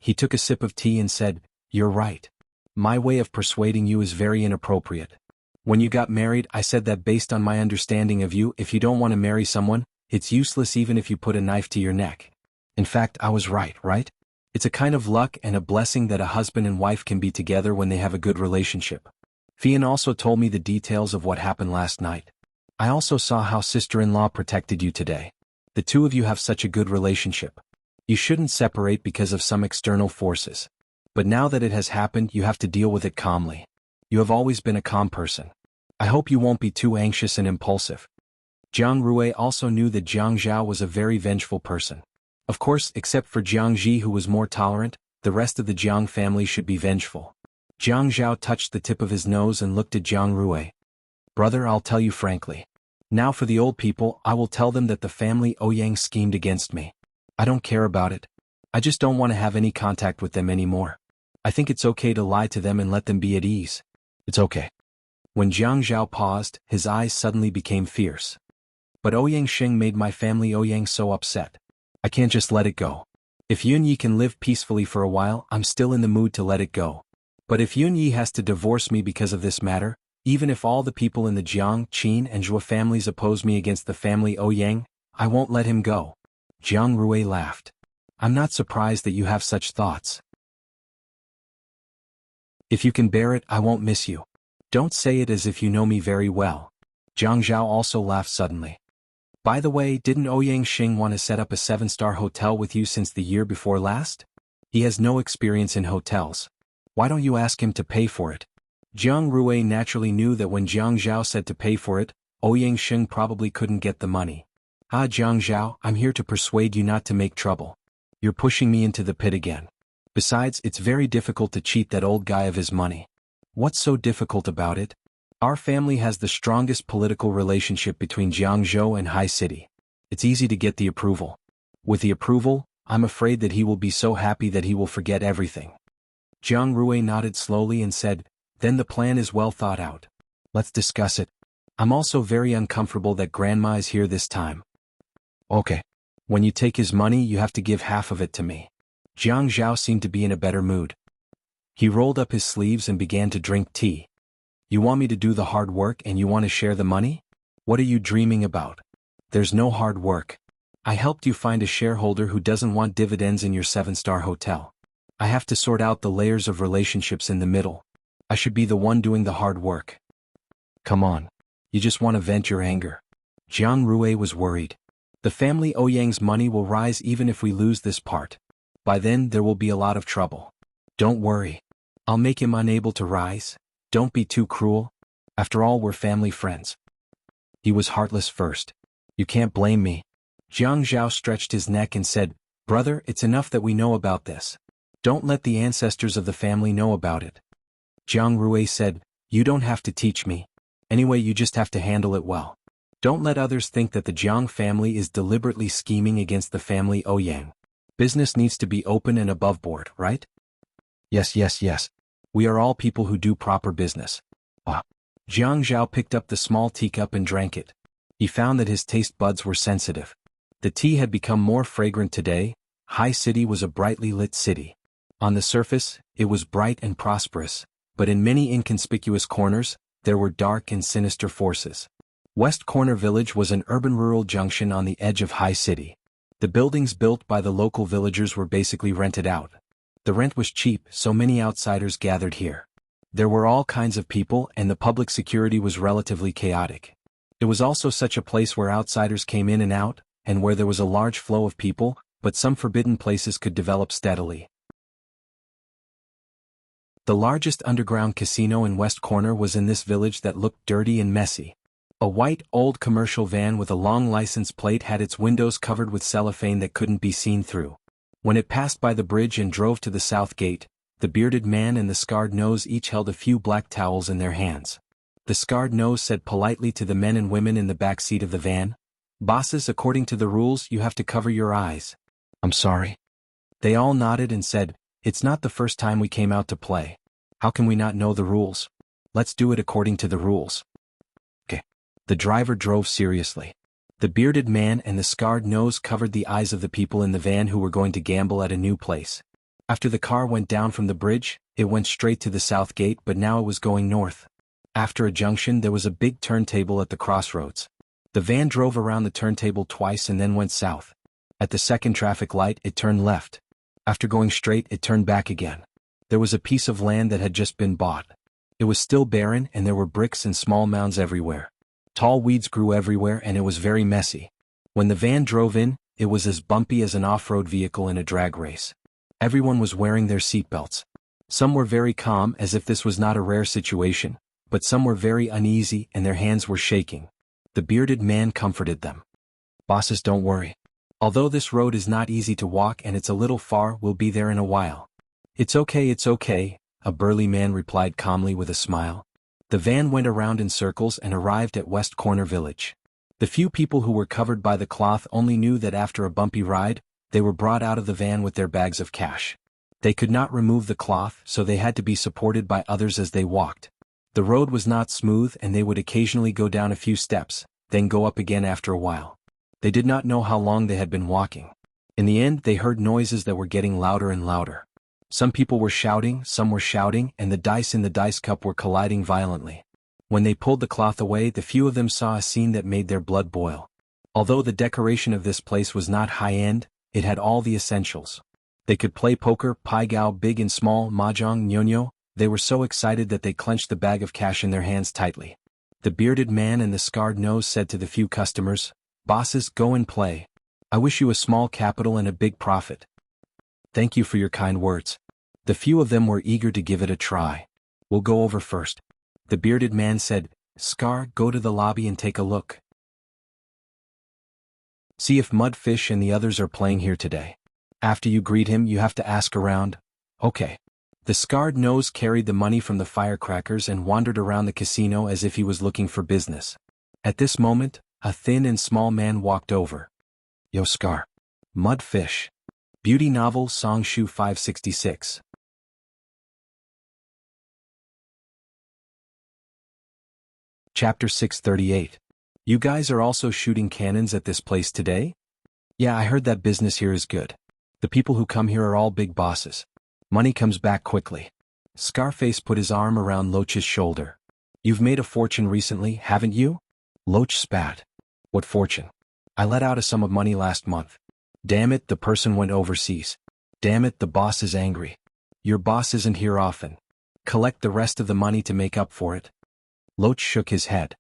A: He took a sip of tea and said, "You're right. My way of persuading you is very inappropriate. When you got married, I said that based on my understanding of you, if you don't want to marry someone, it's useless even if you put a knife to your neck. In fact, I was right, right? It's a kind of luck and a blessing that a husband and wife can be together when they have a good relationship. Fian also told me the details of what happened last night. I also saw how sister-in-law protected you today. The two of you have such a good relationship. You shouldn't separate because of some external forces. But now that it has happened, you have to deal with it calmly. You have always been a calm person. I hope you won't be too anxious and impulsive. Jiang Rui also knew that Jiang Zhao was a very vengeful person. Of course, except for Jiang Ji, who was more tolerant, the rest of the Jiang family should be vengeful. Jiang Zhao touched the tip of his nose and looked at Jiang Rui. Brother, I'll tell you frankly. Now for the old people, I will tell them that the family Ouyang schemed against me. I don't care about it. I just don't want to have any contact with them anymore. I think it's okay to lie to them and let them be at ease. It's okay. When Jiang Zhao paused, his eyes suddenly became fierce. But Ouyang Sheng made my family Ouyang so upset. I can't just let it go. If Yun Yi can live peacefully for a while, I'm still in the mood to let it go. But if Yun Yi has to divorce me because of this matter, even if all the people in the Jiang, Qin and Zhou families oppose me against the family Ouyang, I won't let him go. Jiang Rui laughed. I'm not surprised that you have such thoughts. If you can bear it, I won't miss you. Don't say it as if you know me very well. Jiang Zhao also laughed suddenly. By the way, didn't Ouyang Xing want to set up a 7-star hotel with you since the year before last? He has no experience in hotels. Why don't you ask him to pay for it? Jiang Rui naturally knew that when Jiang Zhao said to pay for it, Ouyang Xing probably couldn't get the money. Ah, Jiang Zhao, I'm here to persuade you not to make trouble. You're pushing me into the pit again. Besides, it's very difficult to cheat that old guy of his money. What's so difficult about it? Our family has the strongest political relationship between Jiangzhou and High City. It's easy to get the approval. With the approval, I'm afraid that he will be so happy that he will forget everything. Jiang Rui nodded slowly and said, then the plan is well thought out. Let's discuss it. I'm also very uncomfortable that Grandma is here this time. Okay. When you take his money, you have to give half of it to me. Jiang Zhao seemed to be in a better mood. He rolled up his sleeves and began to drink tea. You want me to do the hard work and you want to share the money? What are you dreaming about? There's no hard work. I helped you find a shareholder who doesn't want dividends in your 7-star hotel. I have to sort out the layers of relationships in the middle. I should be the one doing the hard work. Come on. You just want to vent your anger. Jiang Rui was worried. The family Ouyang's money will rise even if we lose this part. By then there will be a lot of trouble. Don't worry. I'll make him unable to rise. Don't be too cruel. After all, we're family friends. He was heartless first. You can't blame me. Jiang Zhao stretched his neck and said, Brother, it's enough that we know about this. Don't let the ancestors of the family know about it. Jiang Rui said, You don't have to teach me. Anyway, you just have to handle it well. Don't let others think that the Jiang family is deliberately scheming against the family Ouyang. Business needs to be open and above board, right? Yes. We are all people who do proper business. Jiang Zhao picked up the small teacup and drank it. He found that his taste buds were sensitive. The tea had become more fragrant today. High City was a brightly lit city. On the surface, it was bright and prosperous, but in many inconspicuous corners, there were dark and sinister forces. West Corner Village was an urban-rural junction on the edge of High City. The buildings built by the local villagers were basically rented out. The rent was cheap, so many outsiders gathered here. There were all kinds of people and the public security was relatively chaotic. It was also such a place where outsiders came in and out, and where there was a large flow of people, but some forbidden places could develop steadily. The largest underground casino in West Corner was in this village that looked dirty and messy. A white, old commercial van with a long license plate had its windows covered with cellophane that couldn't be seen through. When it passed by the bridge and drove to the south gate, the bearded man and the scarred nose each held a few black towels in their hands. The scarred nose said politely to the men and women in the back seat of the van, Bosses, according to the rules, you have to cover your eyes. I'm sorry. They all nodded and said, It's not the first time we came out to play. How can we not know the rules? Let's do it according to the rules. Okay. The driver drove seriously. The bearded man and the scarred nose covered the eyes of the people in the van who were going to gamble at a new place. After the car went down from the bridge, it went straight to the south gate, but now it was going north. After a junction there was a big turntable at the crossroads. The van drove around the turntable twice and then went south. At the second traffic light, it turned left. After going straight, it turned back again. There was a piece of land that had just been bought. It was still barren and there were bricks and small mounds everywhere. Tall weeds grew everywhere and it was very messy. When the van drove in, it was as bumpy as an off-road vehicle in a drag race. Everyone was wearing their seatbelts. Some were very calm as if this was not a rare situation, but some were very uneasy and their hands were shaking. The bearded man comforted them. "Bosses, don't worry. Although this road is not easy to walk and it's a little far, we'll be there in a while." It's okay, a burly man replied calmly with a smile. The van went around in circles and arrived at West Corner Village. The few people who were covered by the cloth only knew that after a bumpy ride, they were brought out of the van with their bags of cash. They could not remove the cloth, so they had to be supported by others as they walked. The road was not smooth and they would occasionally go down a few steps, then go up again after a while. They did not know how long they had been walking. In the end, they heard noises that were getting louder and louder. Some people were shouting, some were shouting, and the dice in the dice cup were colliding violently. When they pulled the cloth away, the few of them saw a scene that made their blood boil. Although the decoration of this place was not high-end, it had all the essentials. They could play poker, pai gow, big and small, mahjong, ñoño. They were so excited that they clenched the bag of cash in their hands tightly. The bearded man and the scarred nose said to the few customers, "Bosses, go and play. I wish you a small capital and a big profit." "Thank you for your kind words." The few of them were eager to give it a try. "We'll go over first." The bearded man said, "Scar, go to the lobby and take a look. See if Mudfish and the others are playing here today. After you greet him, you have to ask around." "Okay." The scarred nose carried the money from the firecrackers and wandered around the casino as if he was looking for business. At this moment, a thin and small man walked over. "Yo, Scar." "Mudfish." Beauty novel, Songshu 566. Chapter 638. "You guys are also shooting cannons at this place today?" "Yeah, I heard that business here is good. The people who come here are all big bosses. Money comes back quickly." Scarface put his arm around Loach's shoulder. "You've made a fortune recently, haven't you?" Loach spat. "What fortune? I let out a sum of money last month." "Damn it, the person went overseas." "Damn it, the boss is angry." "Your boss isn't here often. Collect the rest of the money to make up for it." Loach shook his head.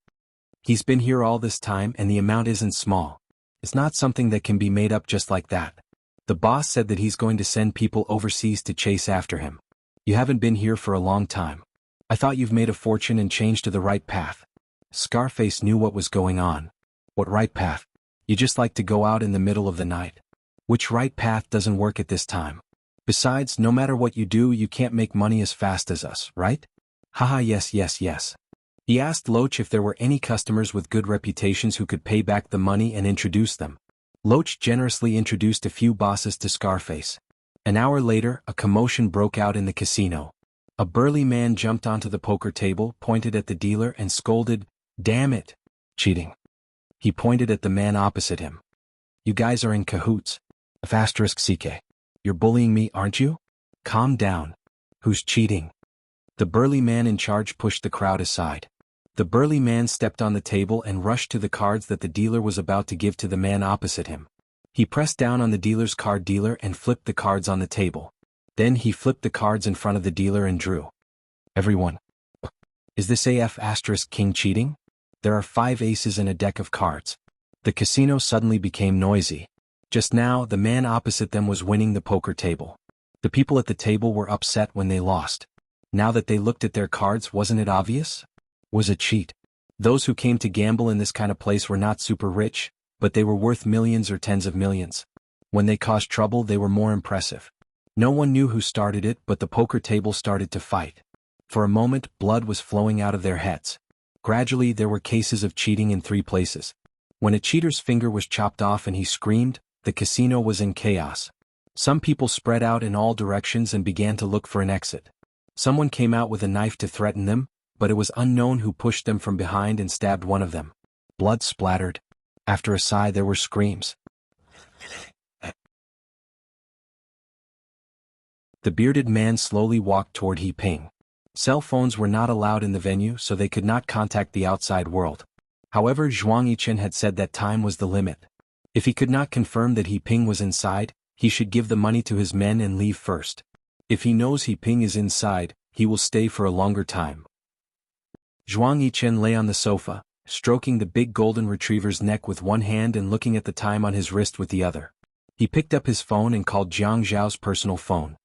A: "He's been here all this time and the amount isn't small. It's not something that can be made up just like that. The boss said that he's going to send people overseas to chase after him. You haven't been here for a long time. I thought you've made a fortune and changed to the right path." Scarface knew what was going on. "What right path? You just like to go out in the middle of the night. Which right path doesn't work at this time? Besides, no matter what you do, you can't make money as fast as us, right?" "Haha, yes. He asked Loach if there were any customers with good reputations who could pay back the money and introduce them. Loach generously introduced a few bosses to Scarface. An hour later, a commotion broke out in the casino. A burly man jumped onto the poker table, pointed at the dealer and scolded, "Damn it! Cheating." He pointed at the man opposite him. "You guys are in cahoots. *CK. You're bullying me, aren't you? Calm down. Who's cheating?" The burly man in charge pushed the crowd aside. The burly man stepped on the table and rushed to the cards that the dealer was about to give to the man opposite him. He pressed down on the dealer's card dealer and flipped the cards on the table. Then he flipped the cards in front of the dealer and drew. "Everyone. Is this *King cheating? There are 5 aces in a deck of cards." The casino suddenly became noisy. Just now, the man opposite them was winning the poker table. The people at the table were upset when they lost. Now that they looked at their cards, wasn't it obvious? Was a cheat. Those who came to gamble in this kind of place were not super rich, but they were worth millions or tens of millions. When they caused trouble, they were more impressive. No one knew who started it, but the poker table started to fight. For a moment, blood was flowing out of their heads. Gradually, there were cases of cheating in 3 places. When a cheater's finger was chopped off and he screamed, the casino was in chaos. Some people spread out in all directions and began to look for an exit. Someone came out with a knife to threaten them, but it was unknown who pushed them from behind and stabbed one of them. Blood splattered. After a sigh, there were screams. The bearded man slowly walked toward He Ping. Cell phones were not allowed in the venue, so they could not contact the outside world. However, Zhuang Yichen had said that time was the limit. If he could not confirm that He Ping was inside, he should give the money to his men and leave first. If he knows He Ping is inside, he will stay for a longer time. Zhuang Yichen lay on the sofa, stroking the big golden retriever's neck with one hand and looking at the time on his wrist with the other. He picked up his phone and called Jiang Zhao's personal phone.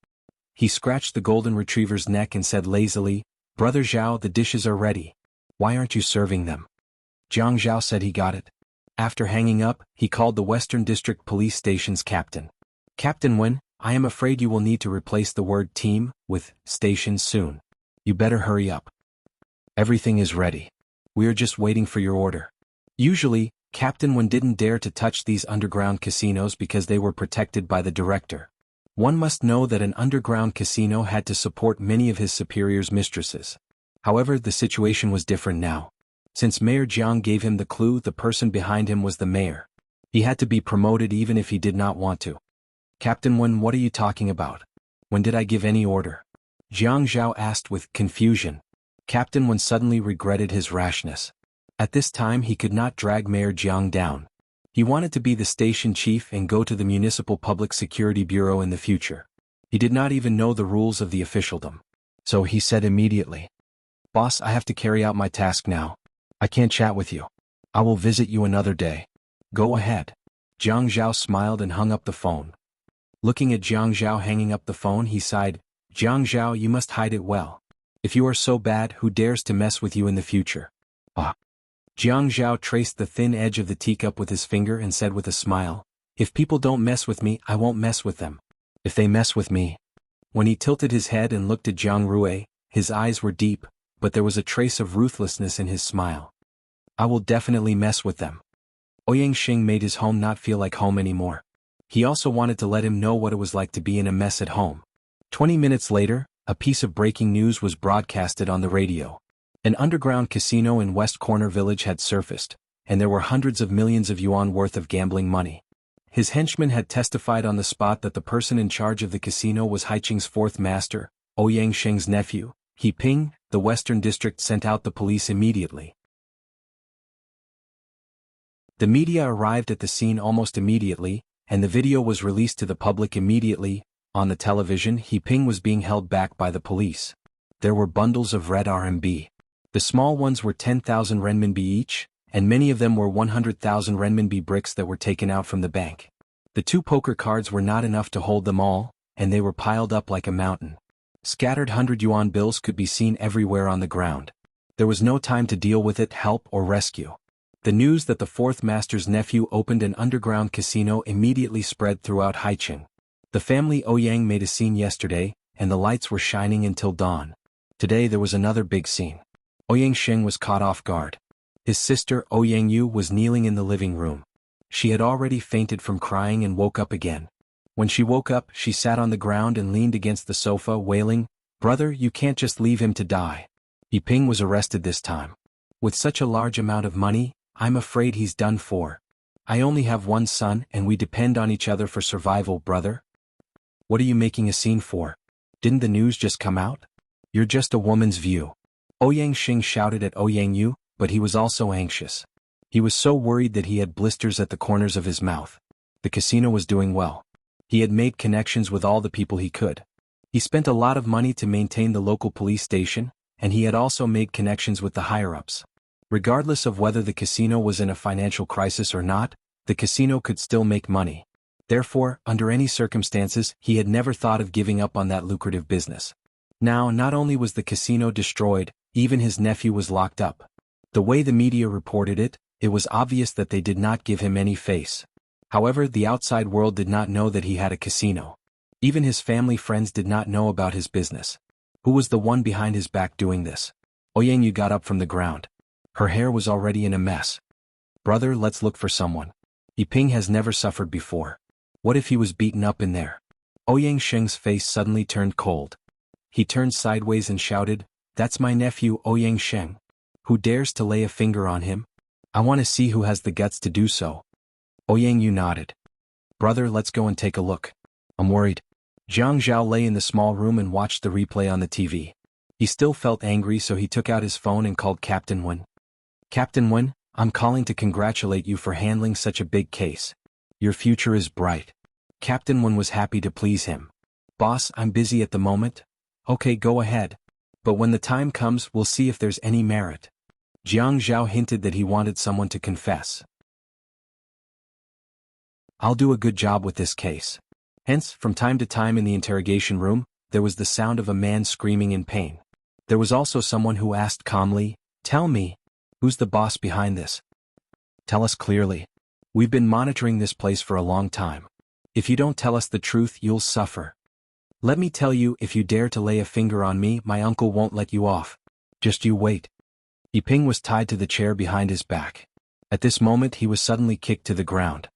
A: He scratched the golden retriever's neck and said lazily, "Brother Zhao, the dishes are ready. Why aren't you serving them?" Jiang Zhao said he got it. After hanging up, he called the Western District Police Station's captain. "Captain Wen, I am afraid you will need to replace the word team with station soon. You better hurry up. Everything is ready. We are just waiting for your order." Usually, Captain Wen didn't dare to touch these underground casinos because they were protected by the director. One must know that an underground casino had to support many of his superiors' mistresses. However, the situation was different now. Since Mayor Jiang gave him the clue, the person behind him was the mayor. He had to be promoted even if he did not want to. "Captain Wen, what are you talking about? When did I give any order?" Jiang Zhao asked with confusion. Captain Wen suddenly regretted his rashness. At this time he could not drag Mayor Jiang down. He wanted to be the station chief and go to the Municipal Public Security Bureau in the future. He did not even know the rules of the officialdom. So he said immediately, "Boss, I have to carry out my task now. I can't chat with you. I will visit you another day." "Go ahead." Jiang Zhao smiled and hung up the phone. Looking at Jiang Zhao hanging up the phone, he sighed, "Jiang Zhao, you must hide it well. If you are so bad, who dares to mess with you in the future?" "Ah." Jiang Zhao traced the thin edge of the teacup with his finger and said with a smile, "If people don't mess with me, I won't mess with them. If they mess with me." When he tilted his head and looked at Jiang Rui, his eyes were deep, but there was a trace of ruthlessness in his smile. "I will definitely mess with them." Ouyang Xing made his home not feel like home anymore. He also wanted to let him know what it was like to be in a mess at home. 20 minutes later, a piece of breaking news was broadcasted on the radio. An underground casino in West Corner Village had surfaced, and there were hundreds of millions of yuan worth of gambling money. His henchmen had testified on the spot that the person in charge of the casino was Haiqing's fourth master, Ouyang Sheng's nephew, He Ping. The Western District sent out the police immediately. The media arrived at the scene almost immediately, and the video was released to the public immediately. On the television, He Ping was being held back by the police. There were bundles of red RMB. The small ones were 10,000 renminbi each, and many of them were 100,000 renminbi bricks that were taken out from the bank. The 2 poker cards were not enough to hold them all, and they were piled up like a mountain. Scattered 100 yuan bills could be seen everywhere on the ground. There was no time to deal with it, help or rescue. The news that the fourth master's nephew opened an underground casino immediately spread throughout Haiqing. The family Ouyang made a scene yesterday, and the lights were shining until dawn. Today there was another big scene. Ouyang Sheng was caught off guard. His sister Ouyang Yu was kneeling in the living room. She had already fainted from crying and woke up again. When she woke up, she sat on the ground and leaned against the sofa, wailing, "Brother, you can't just leave him to die." He Ping was arrested this time. With such a large amount of money, I'm afraid he's done for. I only have one son and we depend on each other for survival, brother. What are you making a scene for? Didn't the news just come out? You're just a woman's view. Ouyang Xing shouted at Ouyang Yu, but he was also anxious. He was so worried that he had blisters at the corners of his mouth. The casino was doing well. He had made connections with all the people he could. He spent a lot of money to maintain the local police station, and he had also made connections with the higher-ups. Regardless of whether the casino was in a financial crisis or not, the casino could still make money. Therefore, under any circumstances, he had never thought of giving up on that lucrative business. Now, not only was the casino destroyed, even his nephew was locked up. The way the media reported it, it was obvious that they did not give him any face. However, the outside world did not know that he had a casino. Even his family friends did not know about his business. Who was the one behind his back doing this? Ouyang Yu got up from the ground. Her hair was already in a mess. Brother, let's look for someone. He Ping has never suffered before. What if he was beaten up in there? Ouyang Sheng's face suddenly turned cold. He turned sideways and shouted, "That's my nephew Ouyang Sheng. Who dares to lay a finger on him? I want to see who has the guts to do so." Ouyang Yu nodded. "Brother, let's go and take a look. I'm worried." Jiang Zhao lay in the small room and watched the replay on the TV. He still felt angry, so he took out his phone and called Captain Wen. "Captain Wen, I'm calling to congratulate you for handling such a big case. Your future is bright. Captain Wen was happy to please him. Boss, I'm busy at the moment. Okay, go ahead. But when the time comes, we'll see if there's any merit. Jianghu hinted that he wanted someone to confess. I'll do a good job with this case. Hence, from time to time in the interrogation room, there was the sound of a man screaming in pain. There was also someone who asked calmly, "Tell me, who's the boss behind this? Tell us clearly. We've been monitoring this place for a long time. If you don't tell us the truth, you'll suffer. Let me tell you, if you dare to lay a finger on me, my uncle won't let you off. Just you wait." Yiping was tied to the chair behind his back. At this moment he was suddenly kicked to the ground.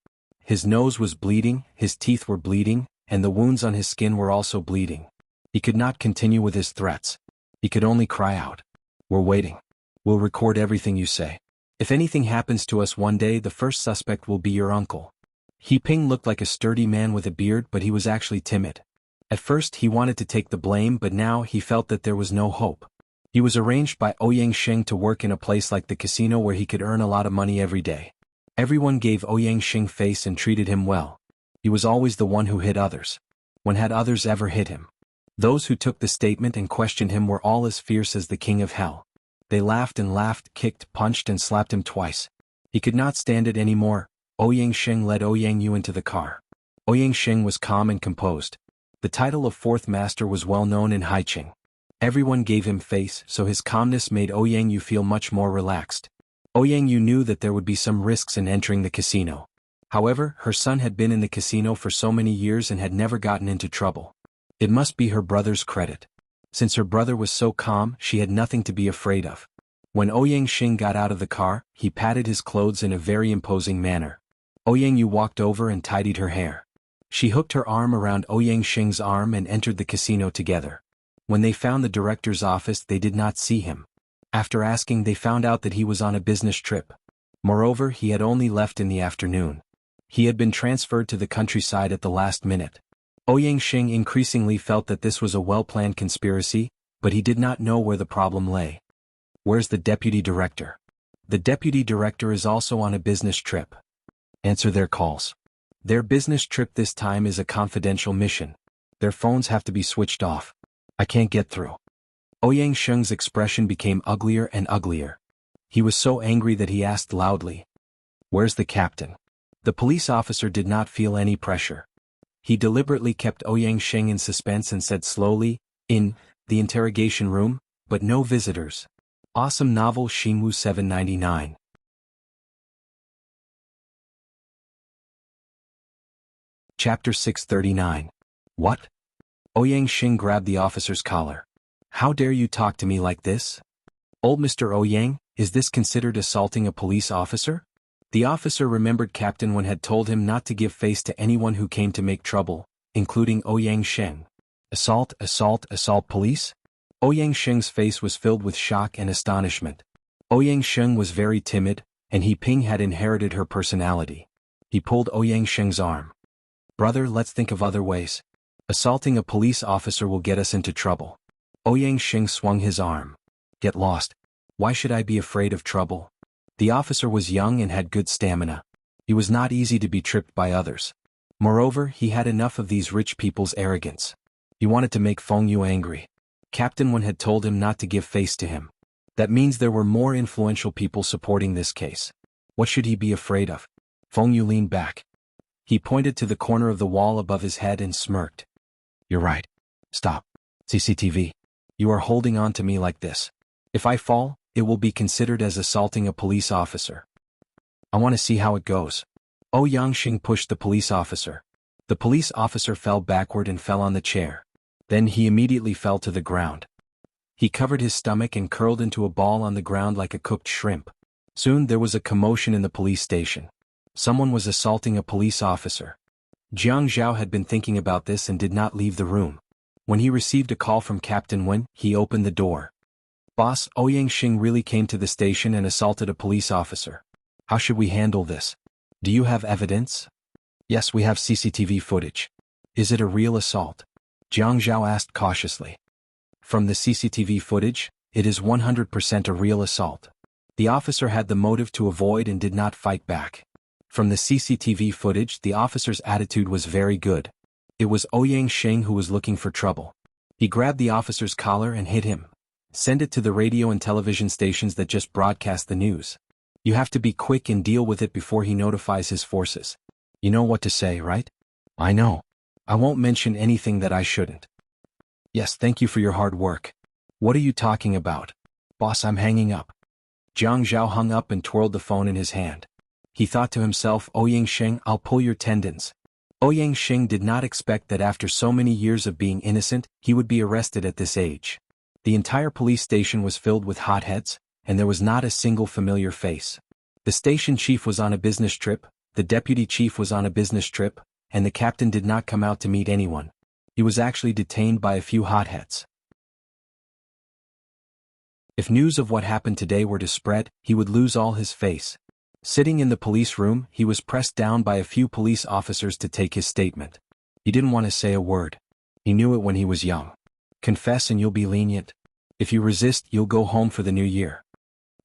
A: His nose was bleeding, his teeth were bleeding, and the wounds on his skin were also bleeding. He could not continue with his threats. He could only cry out, "We're waiting. We'll record everything you say. If anything happens to us one day, the first suspect will be your uncle." Yiping looked like a sturdy man with a beard, but he was actually timid. At first he wanted to take the blame, but now he felt that there was no hope. He was arranged by Ouyang Xing to work in a place like the casino where he could earn a lot of money every day. Everyone gave Ouyang Xing face and treated him well. He was always the one who hit others. When had others ever hit him? Those who took the statement and questioned him were all as fierce as the king of hell. They laughed and laughed, kicked, punched and slapped him twice. He could not stand it anymore. Ouyang Xing led Ouyang Yu into the car. Ouyang Xing was calm and composed. The title of fourth master was well known in Haiqing. Everyone gave him face, so his calmness made Ouyang Yu feel much more relaxed. Ouyang Yu knew that there would be some risks in entering the casino. However, her son had been in the casino for so many years and had never gotten into trouble. It must be her brother's credit. Since her brother was so calm, she had nothing to be afraid of. When Ouyang Xing got out of the car, he patted his clothes in a very imposing manner. Ouyang Yu walked over and tidied her hair. She hooked her arm around Ouyang Xing's arm and entered the casino together. When they found the director's office, they did not see him. After asking, they found out that he was on a business trip. Moreover, he had only left in the afternoon. He had been transferred to the countryside at the last minute. Ouyang Xing increasingly felt that this was a well-planned conspiracy, but he did not know where the problem lay. Where's the deputy director? The deputy director is also on a business trip. Answer their calls. Their business trip this time is a confidential mission. Their phones have to be switched off. I can't get through. Ouyang Xing's expression became uglier and uglier. He was so angry that he asked loudly, "Where's the captain?" The police officer did not feel any pressure. He deliberately kept Ouyang Xing in suspense and said slowly, "In the interrogation room, but no visitors." Awesome novel Xinwu 799. Chapter 639. What? Ouyang Xing grabbed the officer's collar. "How dare you talk to me like this? Old Mr. Ouyang, is this considered assaulting a police officer?" The officer remembered Captain Wen had told him not to give face to anyone who came to make trouble, including Ouyang Xing. Assault, police? Ouyang Xing's face was filled with shock and astonishment. Ouyang Xing was very timid, and Yiping had inherited her personality. He pulled Ouyang Xing's arm. "Brother, let's think of other ways. Assaulting a police officer will get us into trouble." Ouyang Xing swung his arm. "Get lost. Why should I be afraid of trouble?" The officer was young and had good stamina. He was not easy to be tripped by others. Moreover, he had enough of these rich people's arrogance. He wanted to make Feng Yu angry. Captain Wen had told him not to give face to him. That means there were more influential people supporting this case. What should he be afraid of? Feng Yu leaned back. He pointed to the corner of the wall above his head and smirked. "You're right. Stop. CCTV. You are holding on to me like this. If I fall, it will be considered as assaulting a police officer. I want to see how it goes." Ouyang Xing pushed the police officer. The police officer fell backward and fell on the chair. Then he immediately fell to the ground. He covered his stomach and curled into a ball on the ground like a cooked shrimp. Soon there was a commotion in the police station. Someone was assaulting a police officer. Jianghu had been thinking about this and did not leave the room. When he received a call from Captain Wen, he opened the door. "Boss, Ouyang Xing really came to the station and assaulted a police officer. How should we handle this? Do you have evidence?" "Yes, we have CCTV footage." "Is it a real assault?" Jianghu asked cautiously. "From the CCTV footage, it is 100% a real assault." The officer had the motive to avoid and did not fight back. From the CCTV footage, the officer's attitude was very good. It was Ouyang Sheng who was looking for trouble. He grabbed the officer's collar and hit him. Send it to the radio and television stations that just broadcast the news. You have to be quick and deal with it before he notifies his forces. You know what to say, right? I know. I won't mention anything that I shouldn't. Yes, thank you for your hard work. What are you talking about? Boss, I'm hanging up. Jiang Zhao hung up and twirled the phone in his hand. He thought to himself, Ouyang Sheng, I'll pull your tendons. Ouyang Sheng did not expect that after so many years of being innocent, he would be arrested at this age. The entire police station was filled with hotheads, and there was not a single familiar face. The station chief was on a business trip, the deputy chief was on a business trip, and the captain did not come out to meet anyone. He was actually detained by a few hotheads. If news of what happened today were to spread, he would lose all his face. Sitting in the police room, he was pressed down by a few police officers to take his statement. He didn't want to say a word. He knew it when he was young. Confess and you'll be lenient. If you resist, you'll go home for the new year.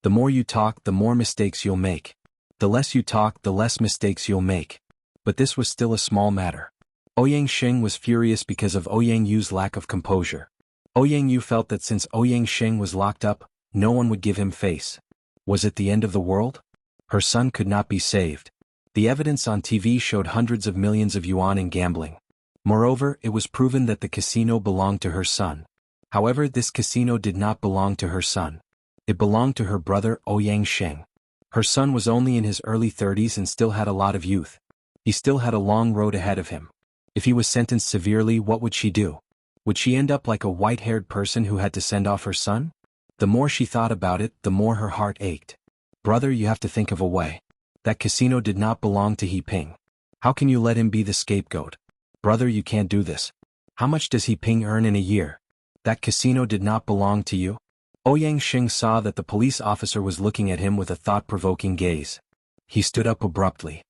A: The more you talk, the more mistakes you'll make. The less you talk, the less mistakes you'll make. But this was still a small matter. Ouyang Sheng was furious because of Ouyang Yu's lack of composure. Ouyang Yu felt that since Ouyang Sheng was locked up, no one would give him face. Was it the end of the world? Her son could not be saved. The evidence on TV showed hundreds of millions of yuan in gambling. Moreover, it was proven that the casino belonged to her son. However, this casino did not belong to her son. It belonged to her brother Ouyang Sheng. Her son was only in his early 30s and still had a lot of youth. He still had a long road ahead of him. If he was sentenced severely, what would she do? Would she end up like a white-haired person who had to send off her son? The more she thought about it, the more her heart ached. Brother, you have to think of a way. That casino did not belong to He Ping. How can you let him be the scapegoat? Brother, you can't do this. How much does He Ping earn in a year? That casino did not belong to you? Ouyang Sheng saw that the police officer was looking at him with a thought-provoking gaze. He stood up abruptly.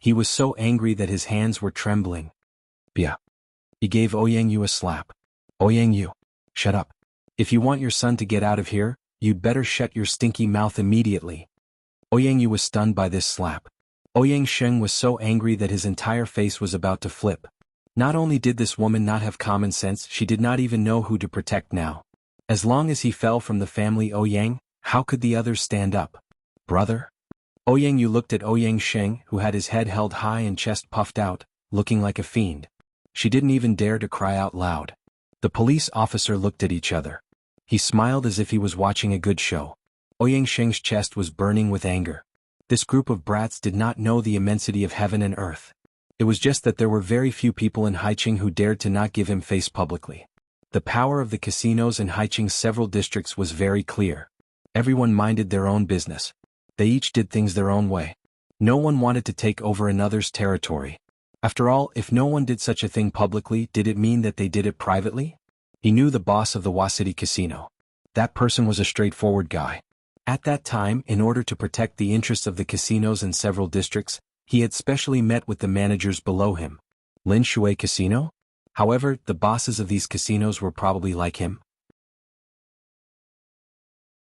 A: He was so angry that his hands were trembling. Bia. He gave Ouyang Yu a slap. Ouyang Yu, shut up. If you want your son to get out of here, you'd better shut your stinky mouth immediately. Ouyang Yu was stunned by this slap. Ouyang Sheng was so angry that his entire face was about to flip. Not only did this woman not have common sense, she did not even know who to protect now. As long as he fell from the family Ouyang, how could the others stand up? Brother? Ouyang Yu looked at Ouyang Sheng, who had his head held high and chest puffed out, looking like a fiend. She didn't even dare to cry out loud. The police officer looked at each other. He smiled as if he was watching a good show. Ouyang Sheng's chest was burning with anger. This group of brats did not know the immensity of heaven and earth. It was just that there were very few people in Haicheng who dared to not give him face publicly. The power of the casinos in Haicheng's several districts was very clear. Everyone minded their own business. They each did things their own way. No one wanted to take over another's territory. After all, if no one did such a thing publicly, did it mean that they did it privately? He knew the boss of the Wasity Casino. That person was a straightforward guy. At that time, in order to protect the interests of the casinos in several districts, he had specially met with the managers below him. Lin Shui Casino? However, the bosses of these casinos were probably like him.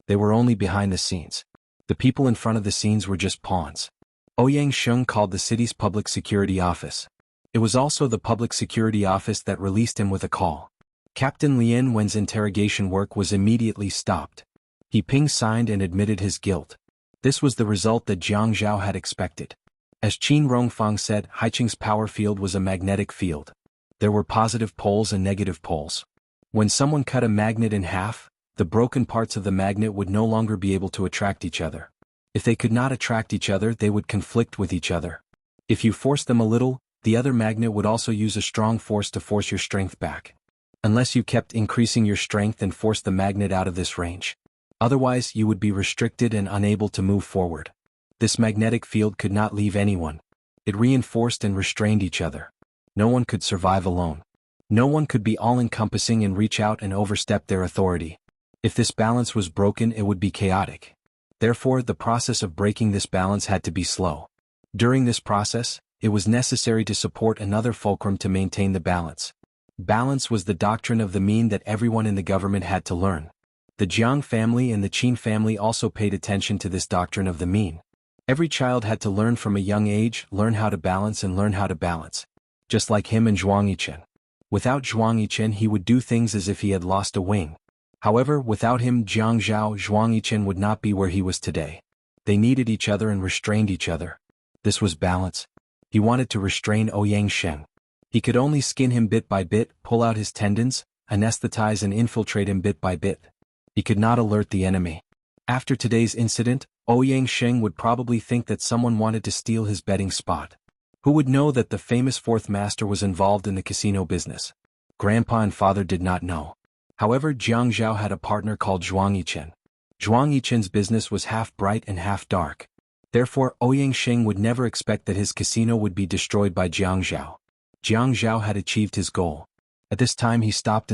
A: They were only behind the scenes. The people in front of the scenes were just pawns. Ouyang Sheng called the city's public security office. It was also the public security office that released him with a call. Captain Lien Wen's interrogation work was immediately stopped. He Ping signed and admitted his guilt. This was the result that Jiang Zhao had expected. As Qin Rongfang said, Haicheng's power field was a magnetic field. There were positive poles and negative poles. When someone cut a magnet in half, the broken parts of the magnet would no longer be able to attract each other. If they could not attract each other, they would conflict with each other. If you forced them a little, the other magnet would also use a strong force to force your strength back. Unless you kept increasing your strength and forced the magnet out of this range. Otherwise, you would be restricted and unable to move forward. This magnetic field could not leave anyone. It reinforced and restrained each other. No one could survive alone. No one could be all-encompassing and reach out and overstep their authority. If this balance was broken, it would be chaotic. Therefore, the process of breaking this balance had to be slow. During this process, it was necessary to support another fulcrum to maintain the balance. Balance was the doctrine of the mean that everyone in the government had to learn. The Jiang family and the Qin family also paid attention to this doctrine of the mean. Every child had to learn from a young age, learn how to balance. Just like him and Zhuang Yichen. Without Zhuang Yichen he would do things as if he had lost a wing. However, without him Zhuang Yichen would not be where he was today. They needed each other and restrained each other. This was balance. He wanted to restrain Ouyang Sheng. He could only skin him bit by bit, pull out his tendons, anesthetize and infiltrate him bit by bit. He could not alert the enemy. After today's incident, Ouyang Sheng would probably think that someone wanted to steal his betting spot. Who would know that the famous fourth master was involved in the casino business? Grandpa and father did not know. However, Jiang Zhao had a partner called Zhuang Yichen. Zhuang Yichen's business was half bright and half dark. Therefore, Ouyang Sheng would never expect that his casino would be destroyed by Jiang Zhao. Jiang Zhao had achieved his goal. At this time he stopped.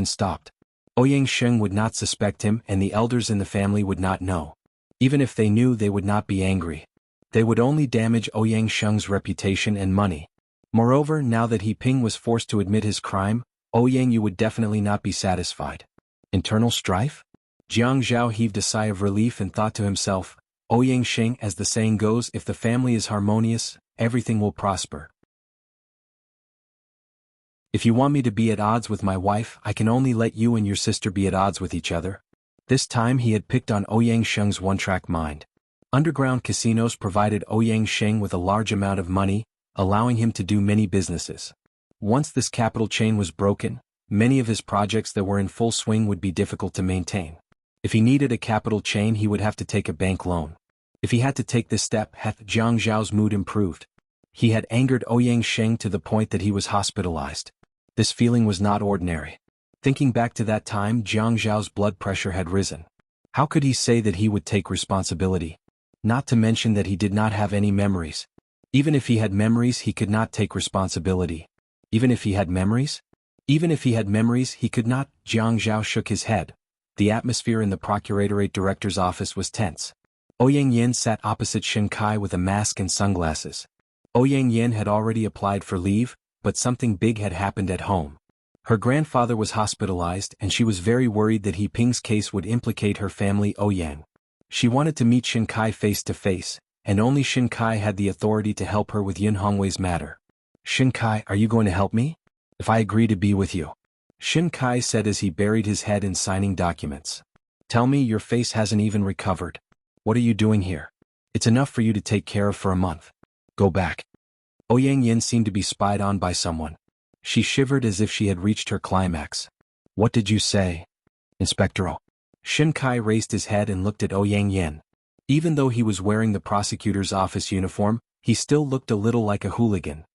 A: Ouyang Sheng would not suspect him and the elders in the family would not know. Even if they knew they would not be angry. They would only damage Ouyang Sheng's reputation and money. Moreover, now that He Ping was forced to admit his crime, Ouyang Yu would definitely not be satisfied. Internal strife? Jiang Zhao heaved a sigh of relief and thought to himself, Ouyang Sheng, as the saying goes, if the family is harmonious, everything will prosper. If you want me to be at odds with my wife, I can only let you and your sister be at odds with each other. This time he had picked on Ouyang Sheng's one-track mind. Underground casinos provided Ouyang Sheng with a large amount of money, allowing him to do many businesses. Once this capital chain was broken, many of his projects that were in full swing would be difficult to maintain. If he needed a capital chain he would have to take a bank loan. If he had to take this step, Jiang Zhao's mood improved. He had angered Ouyang Sheng to the point that he was hospitalized. This feeling was not ordinary. Thinking back to that time, Jiang Zhao's blood pressure had risen. How could he say that he would take responsibility? Not to mention that he did not have any memories. Even if he had memories he could not take responsibility. Even if he had memories? Even if he had memories he could not. Jiang Zhao shook his head. The atmosphere in the Procuratorate Director's office was tense. Ouyang Yin sat opposite Shen Kai with a mask and sunglasses. Ouyang Yin had already applied for leave, but something big had happened at home. Her grandfather was hospitalized and she was very worried that He Ping's case would implicate her family Ouyang. She wanted to meet Shen Kai face to face, and only Shen Kai had the authority to help her with Yin Hongwei's matter. Shen Kai, are you going to help me? If I agree to be with you. Shen Kai said as he buried his head in signing documents. Tell me, your face hasn't even recovered. What are you doing here? It's enough for you to take care of for a month. Go back. Ouyang Yin seemed to be spied on by someone. She shivered as if she had reached her climax. What did you say? Inspector. Shen Kai raised his head and looked at Ouyang Yin. Even though he was wearing the prosecutor's office uniform, he still looked a little like a hooligan.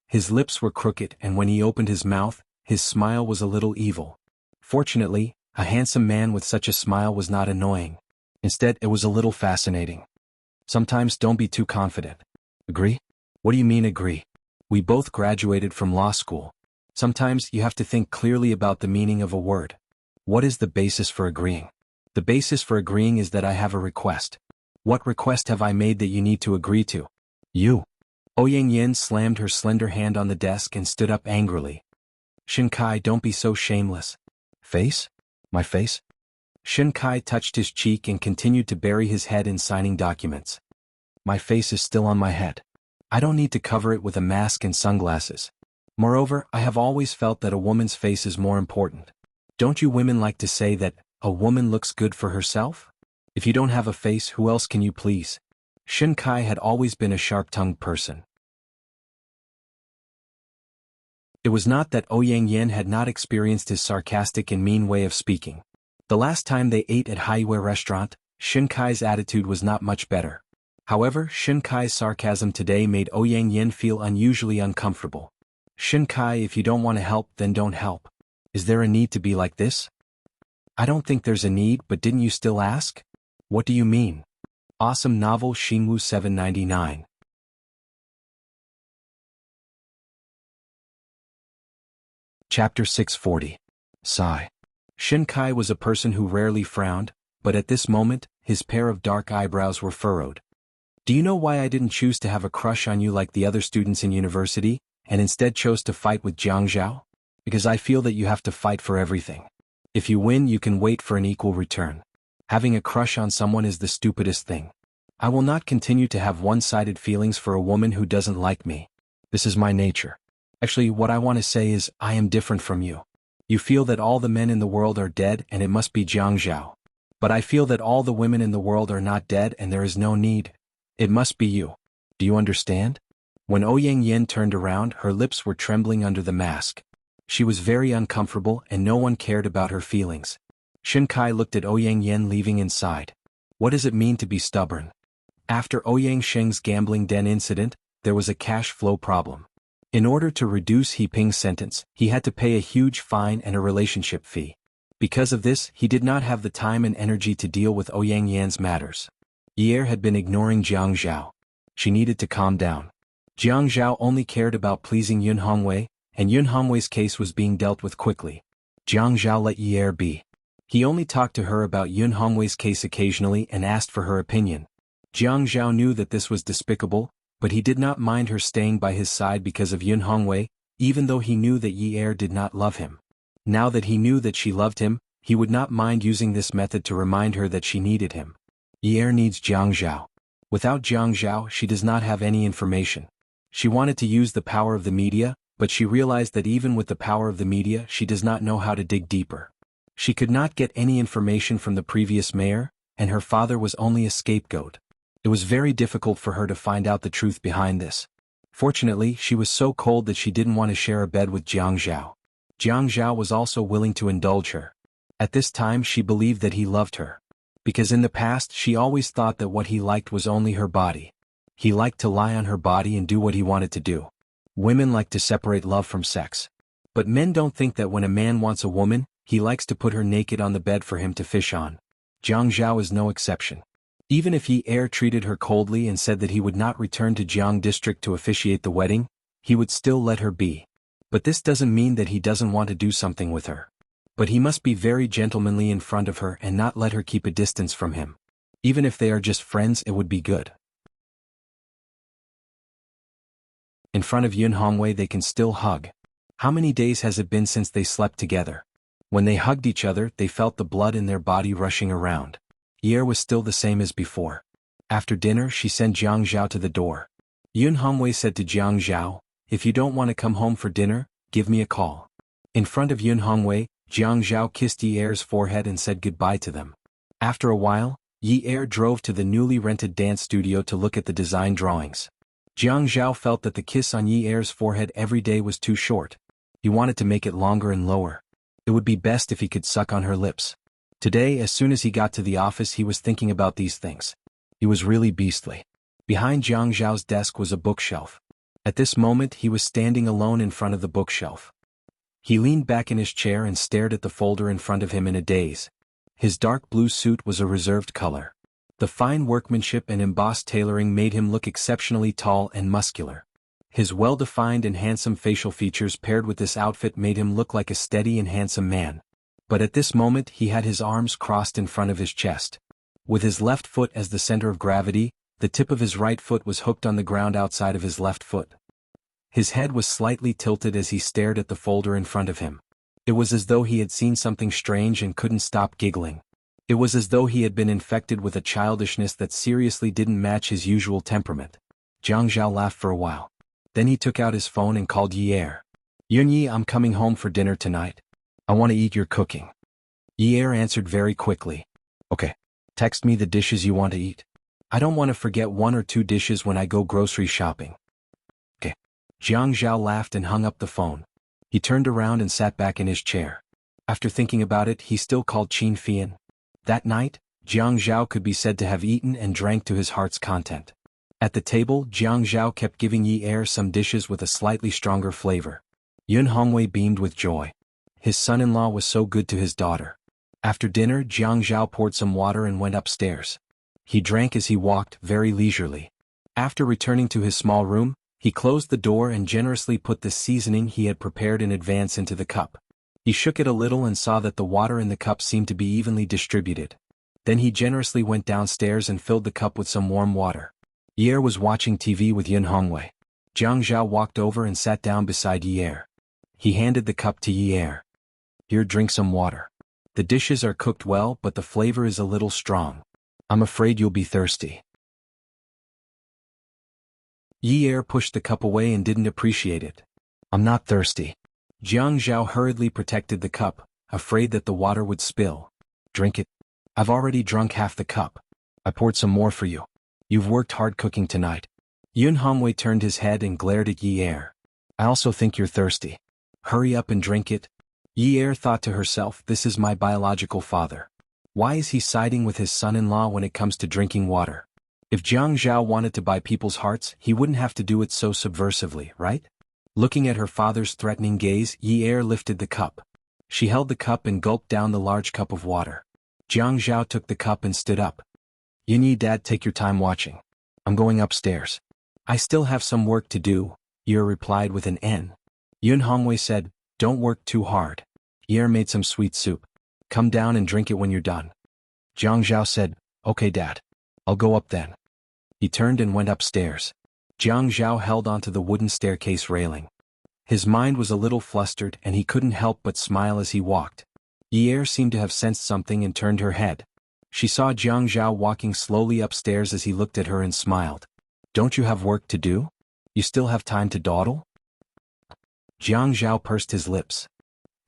A: His lips were crooked and when he opened his mouth, his smile was a little evil. Fortunately, a handsome man with such a smile was not annoying. Instead, it was a little fascinating. Sometimes don't be too confident. Agree? What do you mean agree? We both graduated from law school. Sometimes you have to think clearly about the meaning of a word. What is the basis for agreeing? The basis for agreeing is that I have a request. What request have I made that you need to agree to? You. Ouyang Yin slammed her slender hand on the desk and stood up angrily. Shen Kai, don't be so shameless. Face? My face? Shen Kai touched his cheek and continued to bury his head in signing documents. My face is still on my head. I don't need to cover it with a mask and sunglasses. Moreover, I have always felt that a woman's face is more important. Don't you women like to say that a woman looks good for herself? If you don't have a face, who else can you please? Shen Kai had always been a sharp-tongued person. It was not that Ouyang Yin had not experienced his sarcastic and mean way of speaking. The last time they ate at Haiyue restaurant, Shen Kai's attitude was not much better. However, Shen Kai's sarcasm today made Ouyang Yin feel unusually uncomfortable. Shen Kai, if you don't want to help, then don't help. Is there a need to be like this? I don't think there's a need, but didn't you still ask? What do you mean? Awesome novel Xingwu 799. Chapter 640. Sigh. Shen Kai was a person who rarely frowned, but at this moment, his pair of dark eyebrows were furrowed. Do you know why I didn't choose to have a crush on you like the other students in university, and instead chose to fight with Jiang Zhao? Because I feel that you have to fight for everything. If you win, you can wait for an equal return. Having a crush on someone is the stupidest thing. I will not continue to have one-sided feelings for a woman who doesn't like me. This is my nature. Actually, what I want to say is, I am different from you. You feel that all the men in the world are dead and it must be Jianghu. But I feel that all the women in the world are not dead and there is no need. It must be you. Do you understand? When Ouyang Yin turned around, her lips were trembling under the mask. She was very uncomfortable and no one cared about her feelings. Shen Kai looked at Ouyang Yin leaving inside. What does it mean to be stubborn? After Ouyang Sheng's gambling den incident, there was a cash flow problem. In order to reduce He Ping's sentence, he had to pay a huge fine and a relationship fee. Because of this, he did not have the time and energy to deal with Ouyang Yan's matters. Ye had been ignoring Jiang Zhao. She needed to calm down. Jiang Zhao only cared about pleasing Yun Hongwei, and Yun Hongwei's case was being dealt with quickly. Jiang Zhao let Ye be. He only talked to her about Yun Hongwei's case occasionally and asked for her opinion. Jiang Zhao knew that this was despicable, but he did not mind her staying by his side because of Yun Hongwei, even though he knew that Ye did not love him. Now that he knew that she loved him, he would not mind using this method to remind her that she needed him. Ye needs Jiang Zhao. Without Jiang Zhao, she does not have any information. She wanted to use the power of the media, but she realized that even with the power of the media, she does not know how to dig deeper. She could not get any information from the previous mayor, and her father was only a scapegoat. It was very difficult for her to find out the truth behind this. Fortunately, she was so cold that she didn't want to share a bed with Jiang Zhao. Jiang Zhao was also willing to indulge her. At this time she believed that he loved her. Because in the past she always thought that what he liked was only her body. He liked to lie on her body and do what he wanted to do. Women like to separate love from sex. But men don't think that when a man wants a woman, he likes to put her naked on the bed for him to fish on. Jiang Zhao is no exception. Even if Ye treated her coldly and said that he would not return to Jiang district to officiate the wedding, he would still let her be. But this doesn't mean that he doesn't want to do something with her. But he must be very gentlemanly in front of her and not let her keep a distance from him. Even if they are just friends, it would be good. In front of Yun Hongwei they can still hug. How many days has it been since they slept together? When they hugged each other, they felt the blood in their body rushing around. Ye was still the same as before. After dinner she sent Jiang Zhao to the door. Yun Hongwei said to Jiang Zhao, "If you don't want to come home for dinner, give me a call." In front of Yun Hongwei, Jiang Zhao kissed Ye's forehead and said goodbye to them. After a while, Ye drove to the newly rented dance studio to look at the design drawings. Jiang Zhao felt that the kiss on Ye's forehead every day was too short. He wanted to make it longer and lower. It would be best if he could suck on her lips. Today, as soon as he got to the office, he was thinking about these things. He was really beastly. Behind Jiang Zhao's desk was a bookshelf. At this moment he was standing alone in front of the bookshelf. He leaned back in his chair and stared at the folder in front of him in a daze. His dark blue suit was a reserved color. The fine workmanship and embossed tailoring made him look exceptionally tall and muscular. His well-defined and handsome facial features paired with this outfit made him look like a steady and handsome man. But at this moment he had his arms crossed in front of his chest. With his left foot as the center of gravity, the tip of his right foot was hooked on the ground outside of his left foot. His head was slightly tilted as he stared at the folder in front of him. It was as though he had seen something strange and couldn't stop giggling. It was as though he had been infected with a childishness that seriously didn't match his usual temperament. Jiang Zhao laughed for a while. Then he took out his phone and called Ye. "Yunyi, I'm coming home for dinner tonight. I want to eat your cooking." Ye answered very quickly. "Okay. Text me the dishes you want to eat. I don't want to forget 1 or 2 dishes when I go grocery shopping." "Okay." Jiang Zhao laughed and hung up the phone. He turned around and sat back in his chair. After thinking about it, he still called Qin Fian. That night, Jiang Zhao could be said to have eaten and drank to his heart's content. At the table, Jiang Zhao kept giving Ye some dishes with a slightly stronger flavor. Yun Hongwei beamed with joy. His son-in-law was so good to his daughter. After dinner, Jiang Zhao poured some water and went upstairs. He drank as he walked, very leisurely. After returning to his small room, he closed the door and generously put the seasoning he had prepared in advance into the cup. He shook it a little and saw that the water in the cup seemed to be evenly distributed. Then he generously went downstairs and filled the cup with some warm water. Ye was watching TV with Yun Hongwei. Jiang Zhao walked over and sat down beside Ye. He handed the cup to Ye. "Here, drink some water." The dishes are cooked well but the flavor is a little strong. I'm afraid you'll be thirsty. Yi Er pushed the cup away and didn't appreciate it. I'm not thirsty. Jiang Zhao hurriedly protected the cup, afraid that the water would spill. Drink it. I've already drunk half the cup. I poured some more for you. You've worked hard cooking tonight. Yun Hongwei turned his head and glared at Yi Er. I also think you're thirsty. Hurry up and drink it. Yi Er thought to herself, this is my biological father. Why is he siding with his son-in-law when it comes to drinking water? If Jiang Zhao wanted to buy people's hearts, he wouldn't have to do it so subversively, right? Looking at her father's threatening gaze, Yi Er lifted the cup. She held the cup and gulped down the large cup of water. Jiang Zhao took the cup and stood up. Yin Yi, Dad, take your time watching. I'm going upstairs. I still have some work to do, Yi Er replied with an N. Yun Hongwei said, don't work too hard. Yi Er made some sweet soup. Come down and drink it when you're done. Jiang Zhao said, okay, Dad. I'll go up then. He turned and went upstairs. Jiang Zhao held onto the wooden staircase railing. His mind was a little flustered and he couldn't help but smile as he walked. Yi Er seemed to have sensed something and turned her head. She saw Jiang Zhao walking slowly upstairs as he looked at her and smiled. Don't you have work to do? You still have time to dawdle? Jiang Zhao pursed his lips.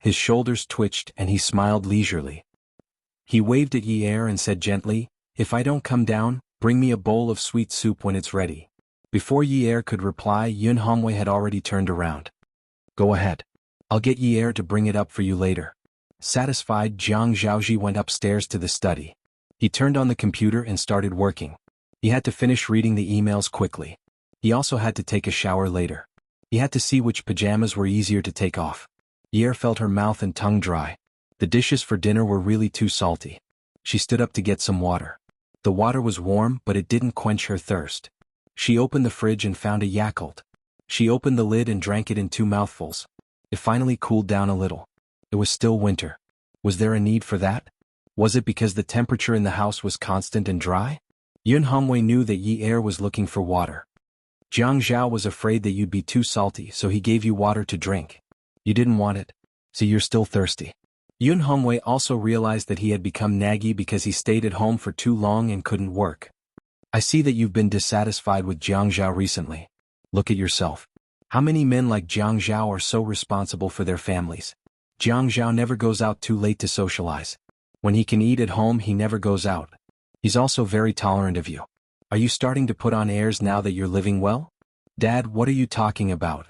A: His shoulders twitched and he smiled leisurely. He waved at Yi Er and said gently, if I don't come down, bring me a bowl of sweet soup when it's ready. Before Yi Er could reply, Yun Hongwei had already turned around. Go ahead. I'll get Yi Er to bring it up for you later. Satisfied, Jiang Zhaoji went upstairs to the study. He turned on the computer and started working. He had to finish reading the emails quickly. He also had to take a shower later. He had to see which pajamas were easier to take off. Yi Er felt her mouth and tongue dry. The dishes for dinner were really too salty. She stood up to get some water. The water was warm, but it didn't quench her thirst. She opened the fridge and found a Yakult. She opened the lid and drank it in 2 mouthfuls. It finally cooled down a little. It was still winter. Was there a need for that? Was it because the temperature in the house was constant and dry? Yun Hongwei knew that Yi Er was looking for water. Jiang Zhao was afraid that you'd be too salty, so he gave you water to drink. You didn't want it, so you're still thirsty. Yun Hongwei also realized that he had become naggy because he stayed at home for too long and couldn't work. I see that you've been dissatisfied with Jiang Zhao recently. Look at yourself. How many men like Jiang Zhao are so responsible for their families? Jiang Zhao never goes out too late to socialize. When he can eat at home, he never goes out. He's also very tolerant of you. Are you starting to put on airs now that you're living well? Dad, what are you talking about?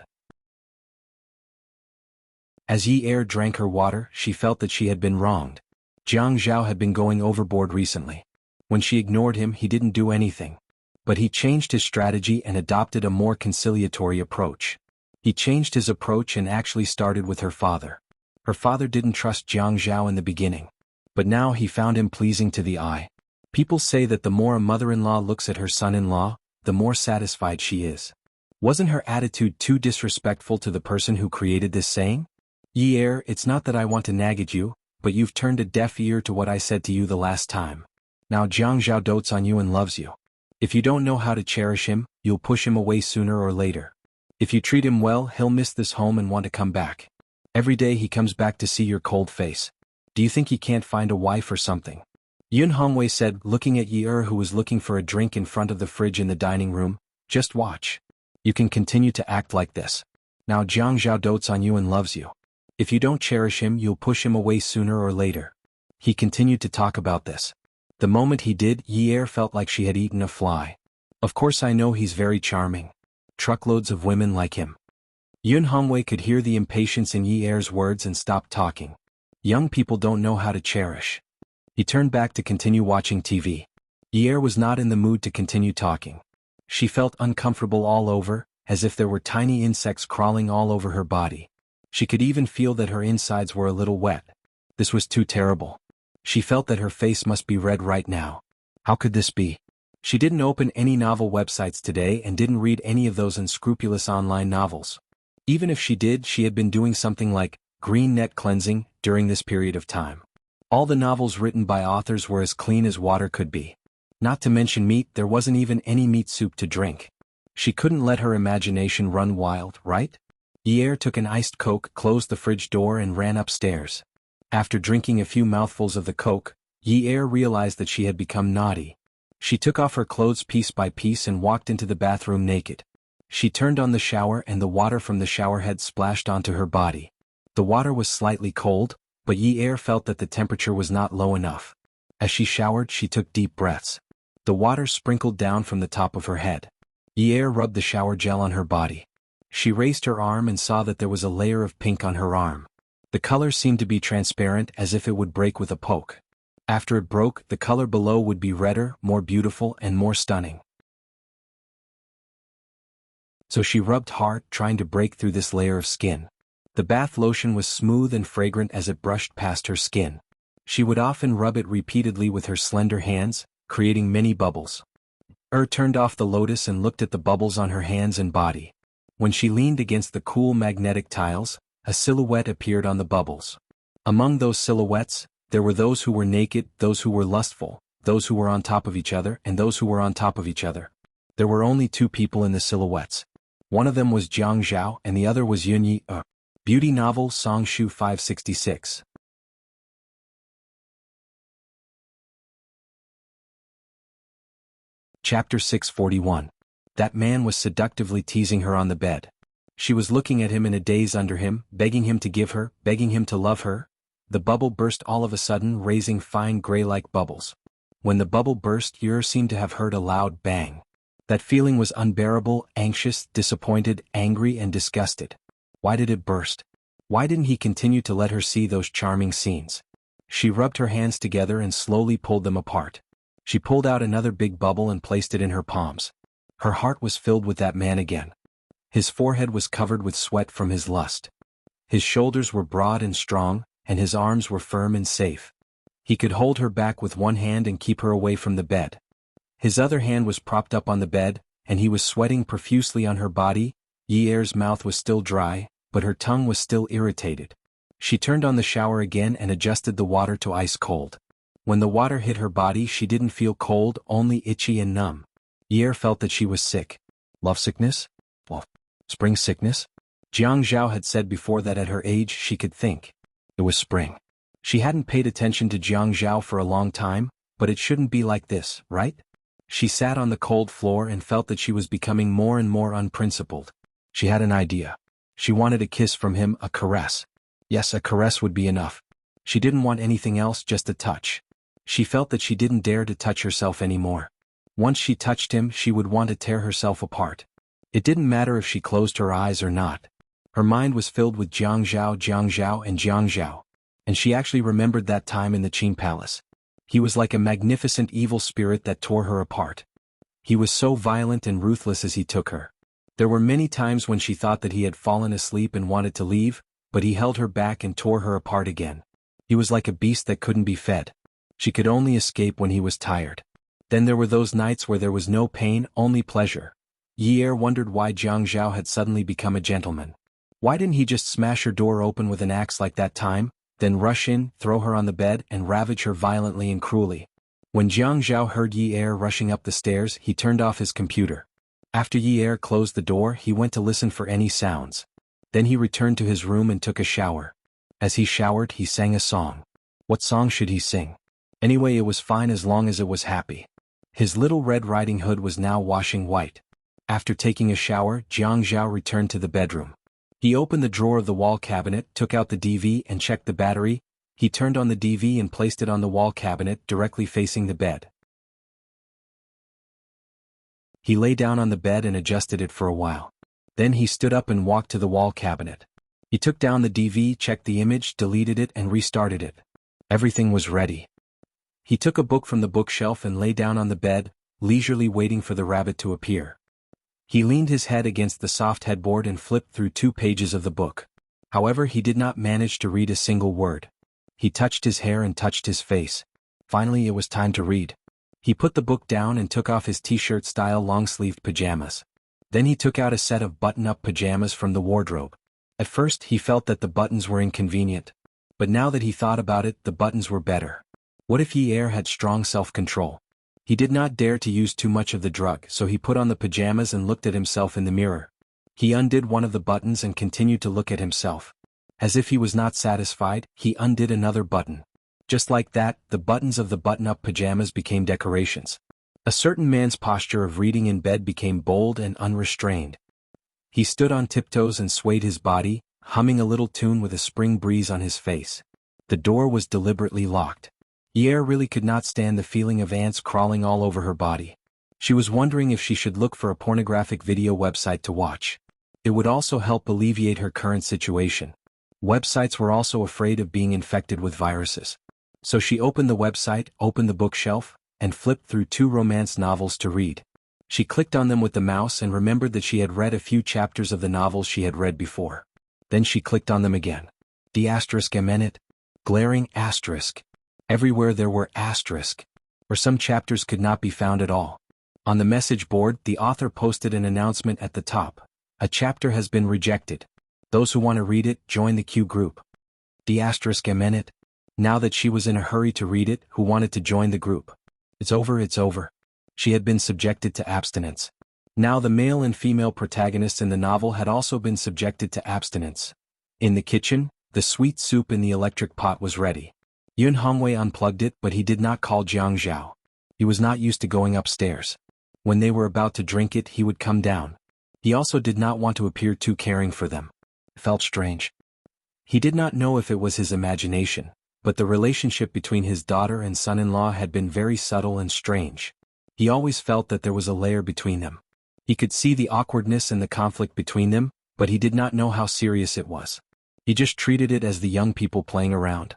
A: As Yi Er drank her water, she felt that she had been wronged. Jiang Zhao had been going overboard recently. When she ignored him, he didn't do anything. But he changed his strategy and adopted a more conciliatory approach. He changed his approach and actually started with her father. Her father didn't trust Jiang Zhao in the beginning. But now he found him pleasing to the eye. People say that the more a mother-in-law looks at her son-in-law, the more satisfied she is. Wasn't her attitude too disrespectful to the person who created this saying? Yi Er, it's not that I want to nag at you, but you've turned a deaf ear to what I said to you the last time. Now Jiang Zhao dotes on you and loves you. If you don't know how to cherish him, you'll push him away sooner or later. If you treat him well, he'll miss this home and want to come back. Every day he comes back to see your cold face. Do you think he can't find a wife or something? Yun Hongwei said, looking at Yi Er, who was looking for a drink in front of the fridge in the dining room. Just watch. You can continue to act like this. Now Jiang Zhao dotes on you and loves you. If you don't cherish him, you'll push him away sooner or later. He continued to talk about this. The moment he did, Yi Er felt like she had eaten a fly. Of course I know he's very charming. Truckloads of women like him. Yun Hongwei could hear the impatience in Yi Er's words and stopped talking. Young people don't know how to cherish. He turned back to continue watching TV. Yi Er was not in the mood to continue talking. She felt uncomfortable all over, as if there were tiny insects crawling all over her body. She could even feel that her insides were a little wet. This was too terrible. She felt that her face must be red right now. How could this be? She didn't open any novel websites today and didn't read any of those unscrupulous online novels. Even if she did, she had been doing something like green net cleansing during this period of time. All the novels written by authors were as clean as water could be. Not to mention meat, there wasn't even any meat soup to drink. She couldn't let her imagination run wild, right? Yi Er took an iced Coke, closed the fridge door and ran upstairs. After drinking a few mouthfuls of the coke, Yi Er realized that she had become naughty. She took off her clothes piece by piece and walked into the bathroom naked. She turned on the shower and the water from the shower head splashed onto her body. The water was slightly cold, but Yi Er felt that the temperature was not low enough. As she showered, she took deep breaths. The water sprinkled down from the top of her head. Yi Er rubbed the shower gel on her body. She raised her arm and saw that there was a layer of pink on her arm. The color seemed to be transparent, as if it would break with a poke. After it broke, the color below would be redder, more beautiful, and more stunning. So she rubbed hard, trying to break through this layer of skin. The bath lotion was smooth and fragrant as it brushed past her skin. She would often rub it repeatedly with her slender hands, creating many bubbles. Turned off the lotus and looked at the bubbles on her hands and body. When she leaned against the cool magnetic tiles, a silhouette appeared on the bubbles. Among those silhouettes, there were those who were naked, those who were lustful, those who were on top of each other, and those who were on top of each other. There were only two people in the silhouettes. One of them was Jianghu and the other was Yunyi. Beauty novel Songshu 566. Chapter 641. That man was seductively teasing her on the bed. She was looking at him in a daze under him, begging him to give her, begging him to love her. The bubble burst all of a sudden, raising fine gray-like bubbles. When the bubble burst, Yer seemed to have heard a loud bang. That feeling was unbearable, anxious, disappointed, angry, and disgusted. Why did it burst? Why didn't he continue to let her see those charming scenes? She rubbed her hands together and slowly pulled them apart. She pulled out another big bubble and placed it in her palms. Her heart was filled with that man again. His forehead was covered with sweat from his lust. His shoulders were broad and strong, and his arms were firm and safe. He could hold her back with one hand and keep her away from the bed. His other hand was propped up on the bed, and he was sweating profusely on her body. Yi Er's mouth was still dry, but her tongue was still irritated. She turned on the shower again and adjusted the water to ice cold. When the water hit her body, she didn't feel cold, only itchy and numb. Yi Er felt that she was sick. Lovesickness? Well, spring sickness? Jianghu had said before that at her age she could think. It was spring. She hadn't paid attention to Jianghu for a long time, but it shouldn't be like this, right? She sat on the cold floor and felt that she was becoming more and more unprincipled. She had an idea. She wanted a kiss from him, a caress. Yes, a caress would be enough. She didn't want anything else, just a touch. She felt that she didn't dare to touch herself anymore. Once she touched him, she would want to tear herself apart. It didn't matter if she closed her eyes or not. Her mind was filled with Jianghu, and she actually remembered that time in the Qin Palace. He was like a magnificent evil spirit that tore her apart. He was so violent and ruthless as he took her. There were many times when she thought that he had fallen asleep and wanted to leave, but he held her back and tore her apart again. He was like a beast that couldn't be fed. She could only escape when he was tired. Then there were those nights where there was no pain, only pleasure. Yi Er wondered why Jianghu had suddenly become a gentleman. Why didn't he just smash her door open with an axe like that time, then rush in, throw her on the bed, and ravage her violently and cruelly? When Jianghu heard Yi Er rushing up the stairs, he turned off his computer. After Yi Er closed the door, he went to listen for any sounds. Then he returned to his room and took a shower. As he showered, he sang a song. What song should he sing? Anyway, it was fine as long as it was happy. His little Red Riding Hood was now washing white. After taking a shower, Jianghu returned to the bedroom. He opened the drawer of the wall cabinet, took out the DV and checked the battery. He turned on the DV and placed it on the wall cabinet directly facing the bed. He lay down on the bed and adjusted it for a while. Then he stood up and walked to the wall cabinet. He took down the DV, checked the image, deleted it and restarted it. Everything was ready. He took a book from the bookshelf and lay down on the bed, leisurely waiting for the rabbit to appear. He leaned his head against the soft headboard and flipped through 2 pages of the book. However, he did not manage to read a single word. He touched his hair and touched his face. Finally, it was time to read. He put the book down and took off his t-shirt-style long-sleeved pajamas. Then he took out a set of button-up pajamas from the wardrobe. At first, he felt that the buttons were inconvenient. But now that he thought about it, the buttons were better. What if Yi Er had strong self-control? He did not dare to use too much of the drug, so he put on the pajamas and looked at himself in the mirror. He undid one of the buttons and continued to look at himself. As if he was not satisfied, he undid another button. Just like that, the buttons of the button-up pajamas became decorations. A certain man's posture of reading in bed became bold and unrestrained. He stood on tiptoes and swayed his body, humming a little tune with a spring breeze on his face. The door was deliberately locked. Ye really could not stand the feeling of ants crawling all over her body. She was wondering if she should look for a pornographic video website to watch. It would also help alleviate her current situation. Websites were also afraid of being infected with viruses. So she opened the website, opened the bookshelf, and flipped through 2 romance novels to read. She clicked on them with the mouse and remembered that she had read a few chapters of the novels she had read before. Then she clicked on them again. The asterisk eminent. Glaring asterisk. Everywhere there were asterisk. Or some chapters could not be found at all. On the message board, the author posted an announcement at the top. A chapter has been rejected. Those who want to read it, join the Q group. The asterisk eminent. Now that she was in a hurry to read it, who wanted to join the group? It's over, it's over. She had been subjected to abstinence. Now the male and female protagonists in the novel had also been subjected to abstinence. In the kitchen, the sweet soup in the electric pot was ready. Yun Hongwei unplugged it, but he did not call Jianghu. He was not used to going upstairs. When they were about to drink it, he would come down. He also did not want to appear too caring for them. It felt strange. He did not know if it was his imagination, but the relationship between his daughter and son-in-law had been very subtle and strange. He always felt that there was a layer between them. He could see the awkwardness and the conflict between them, but he did not know how serious it was. He just treated it as the young people playing around.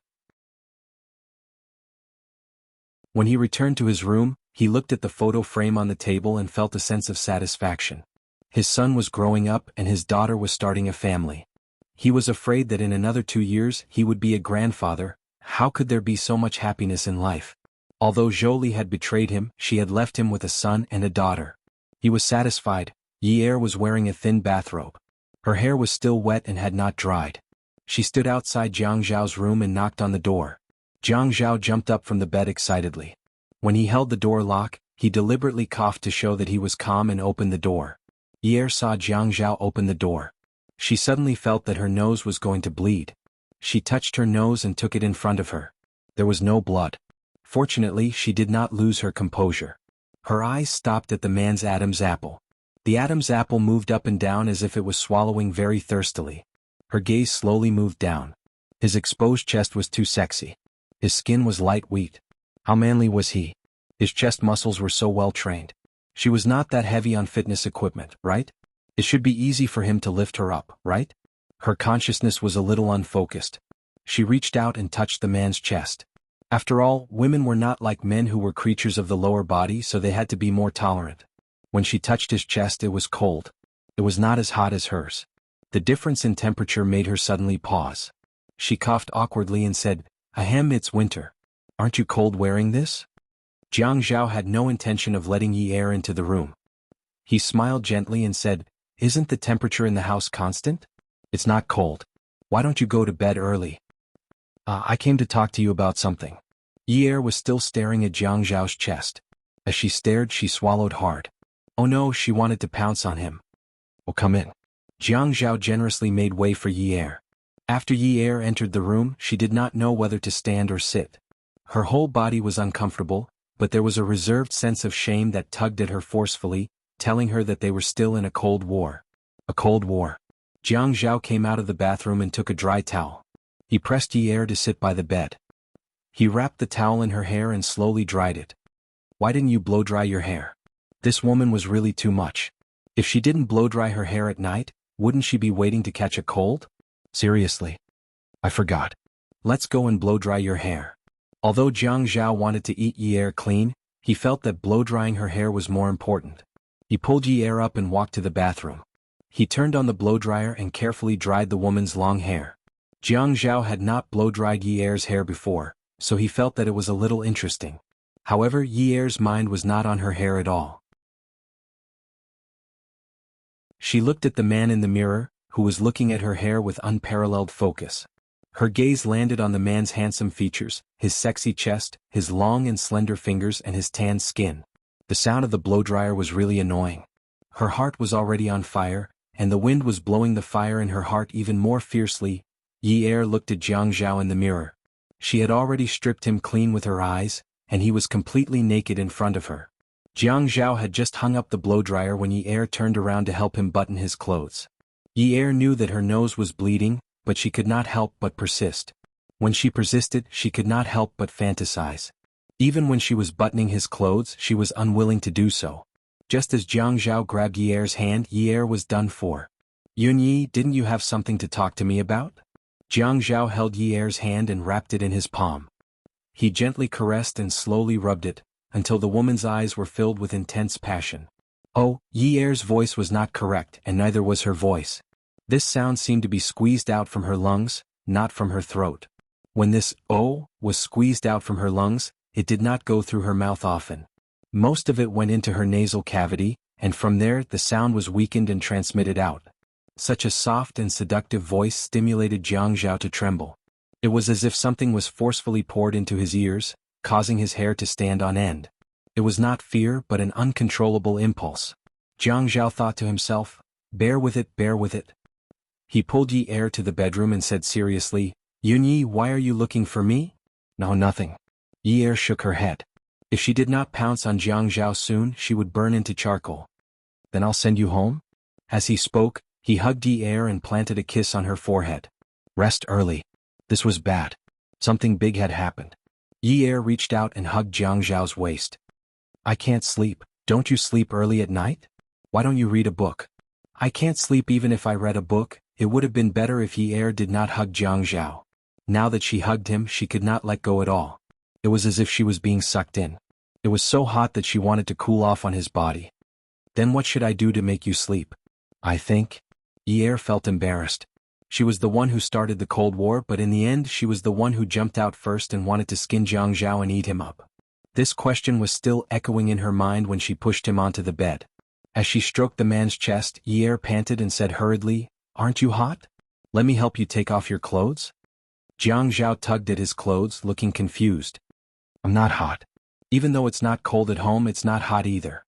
A: When he returned to his room, he looked at the photo frame on the table and felt a sense of satisfaction. His son was growing up and his daughter was starting a family. He was afraid that in another 2 years he would be a grandfather. How could there be so much happiness in life? Although Jolie had betrayed him, she had left him with a son and a daughter. He was satisfied. Ye was wearing a thin bathrobe. Her hair was still wet and had not dried. She stood outside Jiang Zhao's room and knocked on the door. Jiang Zhao jumped up from the bed excitedly. When he held the door lock, he deliberately coughed to show that he was calm and opened the door. Ye saw Jiang Zhao open the door. She suddenly felt that her nose was going to bleed. She touched her nose and took it in front of her. There was no blood. Fortunately, she did not lose her composure. Her eyes stopped at the man's Adam's apple. The Adam's apple moved up and down as if it was swallowing very thirstily. Her gaze slowly moved down. His exposed chest was too sexy. His skin was lightweight. How manly was he? His chest muscles were so well trained. She was not that heavy on fitness equipment, right? It should be easy for him to lift her up, right? Her consciousness was a little unfocused. She reached out and touched the man's chest. After all, women were not like men who were creatures of the lower body, so they had to be more tolerant. When she touched his chest, it was cold. It was not as hot as hers. The difference in temperature made her suddenly pause. She coughed awkwardly and said, "Ahem, it's winter. Aren't you cold wearing this?" Jiang Zhao had no intention of letting Ye into the room. He smiled gently and said, "Isn't the temperature in the house constant? It's not cold. Why don't you go to bed early?" I came to talk to you about something." Ye was still staring at Jiang Zhao's chest. As she stared, she swallowed hard. Oh no, she wanted to pounce on him. "Oh, come in." Jiang Zhao generously made way for Ye. After Ye entered the room, she did not know whether to stand or sit. Her whole body was uncomfortable, but there was a reserved sense of shame that tugged at her forcefully, telling her that they were still in a cold war. A cold war. Jiang Zhao came out of the bathroom and took a dry towel. He pressed Ye to sit by the bed. He wrapped the towel in her hair and slowly dried it. "Why didn't you blow dry your hair?" This woman was really too much. If she didn't blow dry her hair at night, wouldn't she be waiting to catch a cold? Seriously. I forgot. Let's go and blow dry your hair. Although Jiang Zhao wanted to eat Ye clean, he felt that blow drying her hair was more important. He pulled Ye up and walked to the bathroom. He turned on the blow dryer and carefully dried the woman's long hair. Jiang Zhao had not blow-dried Ye's hair before, so he felt that it was a little interesting. However, Ye's mind was not on her hair at all. She looked at the man in the mirror, who was looking at her hair with unparalleled focus. Her gaze landed on the man's handsome features, his sexy chest, his long and slender fingers and his tanned skin. The sound of the blow-dryer was really annoying. Her heart was already on fire, and the wind was blowing the fire in her heart even more fiercely. Yi Er looked at Jiang Zhao in the mirror. She had already stripped him clean with her eyes, and he was completely naked in front of her. Jiang Zhao had just hung up the blow-dryer when Yi Er turned around to help him button his clothes. Yi Er knew that her nose was bleeding, but she could not help but persist. When she persisted, she could not help but fantasize. Even when she was buttoning his clothes, she was unwilling to do so. Just as Jiang Zhao grabbed Yi Er's hand, Yi Er was done for. Yunyi, didn't you have something to talk to me about? Jiang Zhao held Yi Er's hand and wrapped it in his palm. He gently caressed and slowly rubbed it, until the woman's eyes were filled with intense passion. Oh, Yi Er's voice was not correct, and neither was her voice. This sound seemed to be squeezed out from her lungs, not from her throat. When this "oh" was squeezed out from her lungs, it did not go through her mouth often. Most of it went into her nasal cavity, and from there the sound was weakened and transmitted out. Such a soft and seductive voice stimulated Jiang Zhao to tremble. It was as if something was forcefully poured into his ears, causing his hair to stand on end. It was not fear but an uncontrollable impulse. Jiang Zhao thought to himself, bear with it, bear with it. He pulled Yi Er to the bedroom and said seriously, Yunyi, why are you looking for me? No, nothing. Yi Er shook her head. If she did not pounce on Jiang Zhao soon, she would burn into charcoal. Then I'll send you home? As he spoke, he hugged Yi Er and planted a kiss on her forehead. Rest early. This was bad. Something big had happened. Yi Er reached out and hugged Jiang Zhao's waist. I can't sleep. Don't you sleep early at night? Why don't you read a book? I can't sleep even if I read a book. It would have been better if Yi Er did not hug Jiang Zhao. Now that she hugged him, she could not let go at all. It was as if she was being sucked in. It was so hot that she wanted to cool off on his body. Then what should I do to make you sleep? I think. Yi Er felt embarrassed. She was the one who started the Cold War, but in the end she was the one who jumped out first and wanted to skin Jiang Zhao and eat him up. This question was still echoing in her mind when she pushed him onto the bed. As she stroked the man's chest, Yi Er panted and said hurriedly, Aren't you hot? Let me help you take off your clothes? Jiang Zhao tugged at his clothes, looking confused. I'm not hot. Even though it's not cold at home, it's not hot either.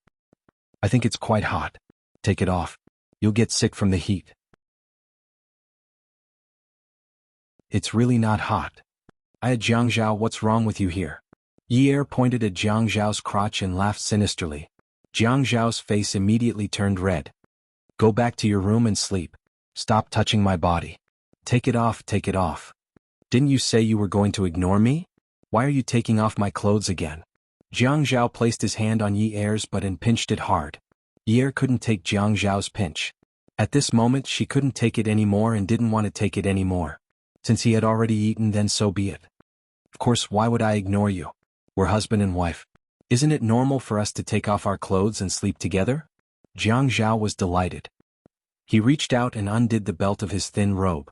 A: I think it's quite hot. Take it off. You'll get sick from the heat. It's really not hot. Jiang Zhao, what's wrong with you here? Yi Er pointed at Jiang Zhao's crotch and laughed sinisterly. Jiang Zhao's face immediately turned red. Go back to your room and sleep. Stop touching my body. Take it off, take it off. Didn't you say you were going to ignore me? Why are you taking off my clothes again? Jiang Zhao placed his hand on Yi Er's butt and pinched it hard. Yi Er couldn't take Jiang Zhao's pinch. At this moment she couldn't take it anymore and didn't want to take it anymore. Since he had already eaten, then so be it. Of course, why would I ignore you? We're husband and wife. Isn't it normal for us to take off our clothes and sleep together? Jiang Zhao was delighted. He reached out and undid the belt of his thin robe.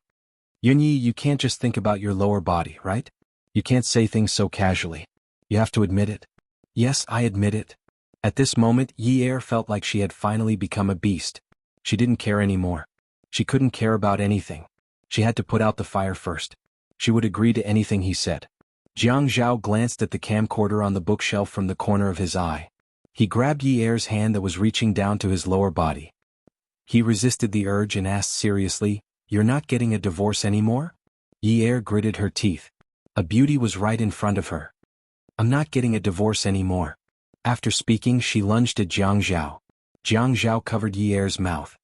A: Yunyi, you can't just think about your lower body, right? You can't say things so casually. You have to admit it. Yes, I admit it. At this moment, Yi Er felt like she had finally become a beast. She didn't care anymore. She couldn't care about anything. She had to put out the fire first. She would agree to anything he said. Jiang Zhao glanced at the camcorder on the bookshelf from the corner of his eye. He grabbed Yi Er's hand that was reaching down to his lower body. He resisted the urge and asked seriously, You're not getting a divorce anymore? Yi Er gritted her teeth. A beauty was right in front of her. I'm not getting a divorce anymore. After speaking, she lunged at Jiang Zhao. Jiang Zhao covered Yi Er's mouth.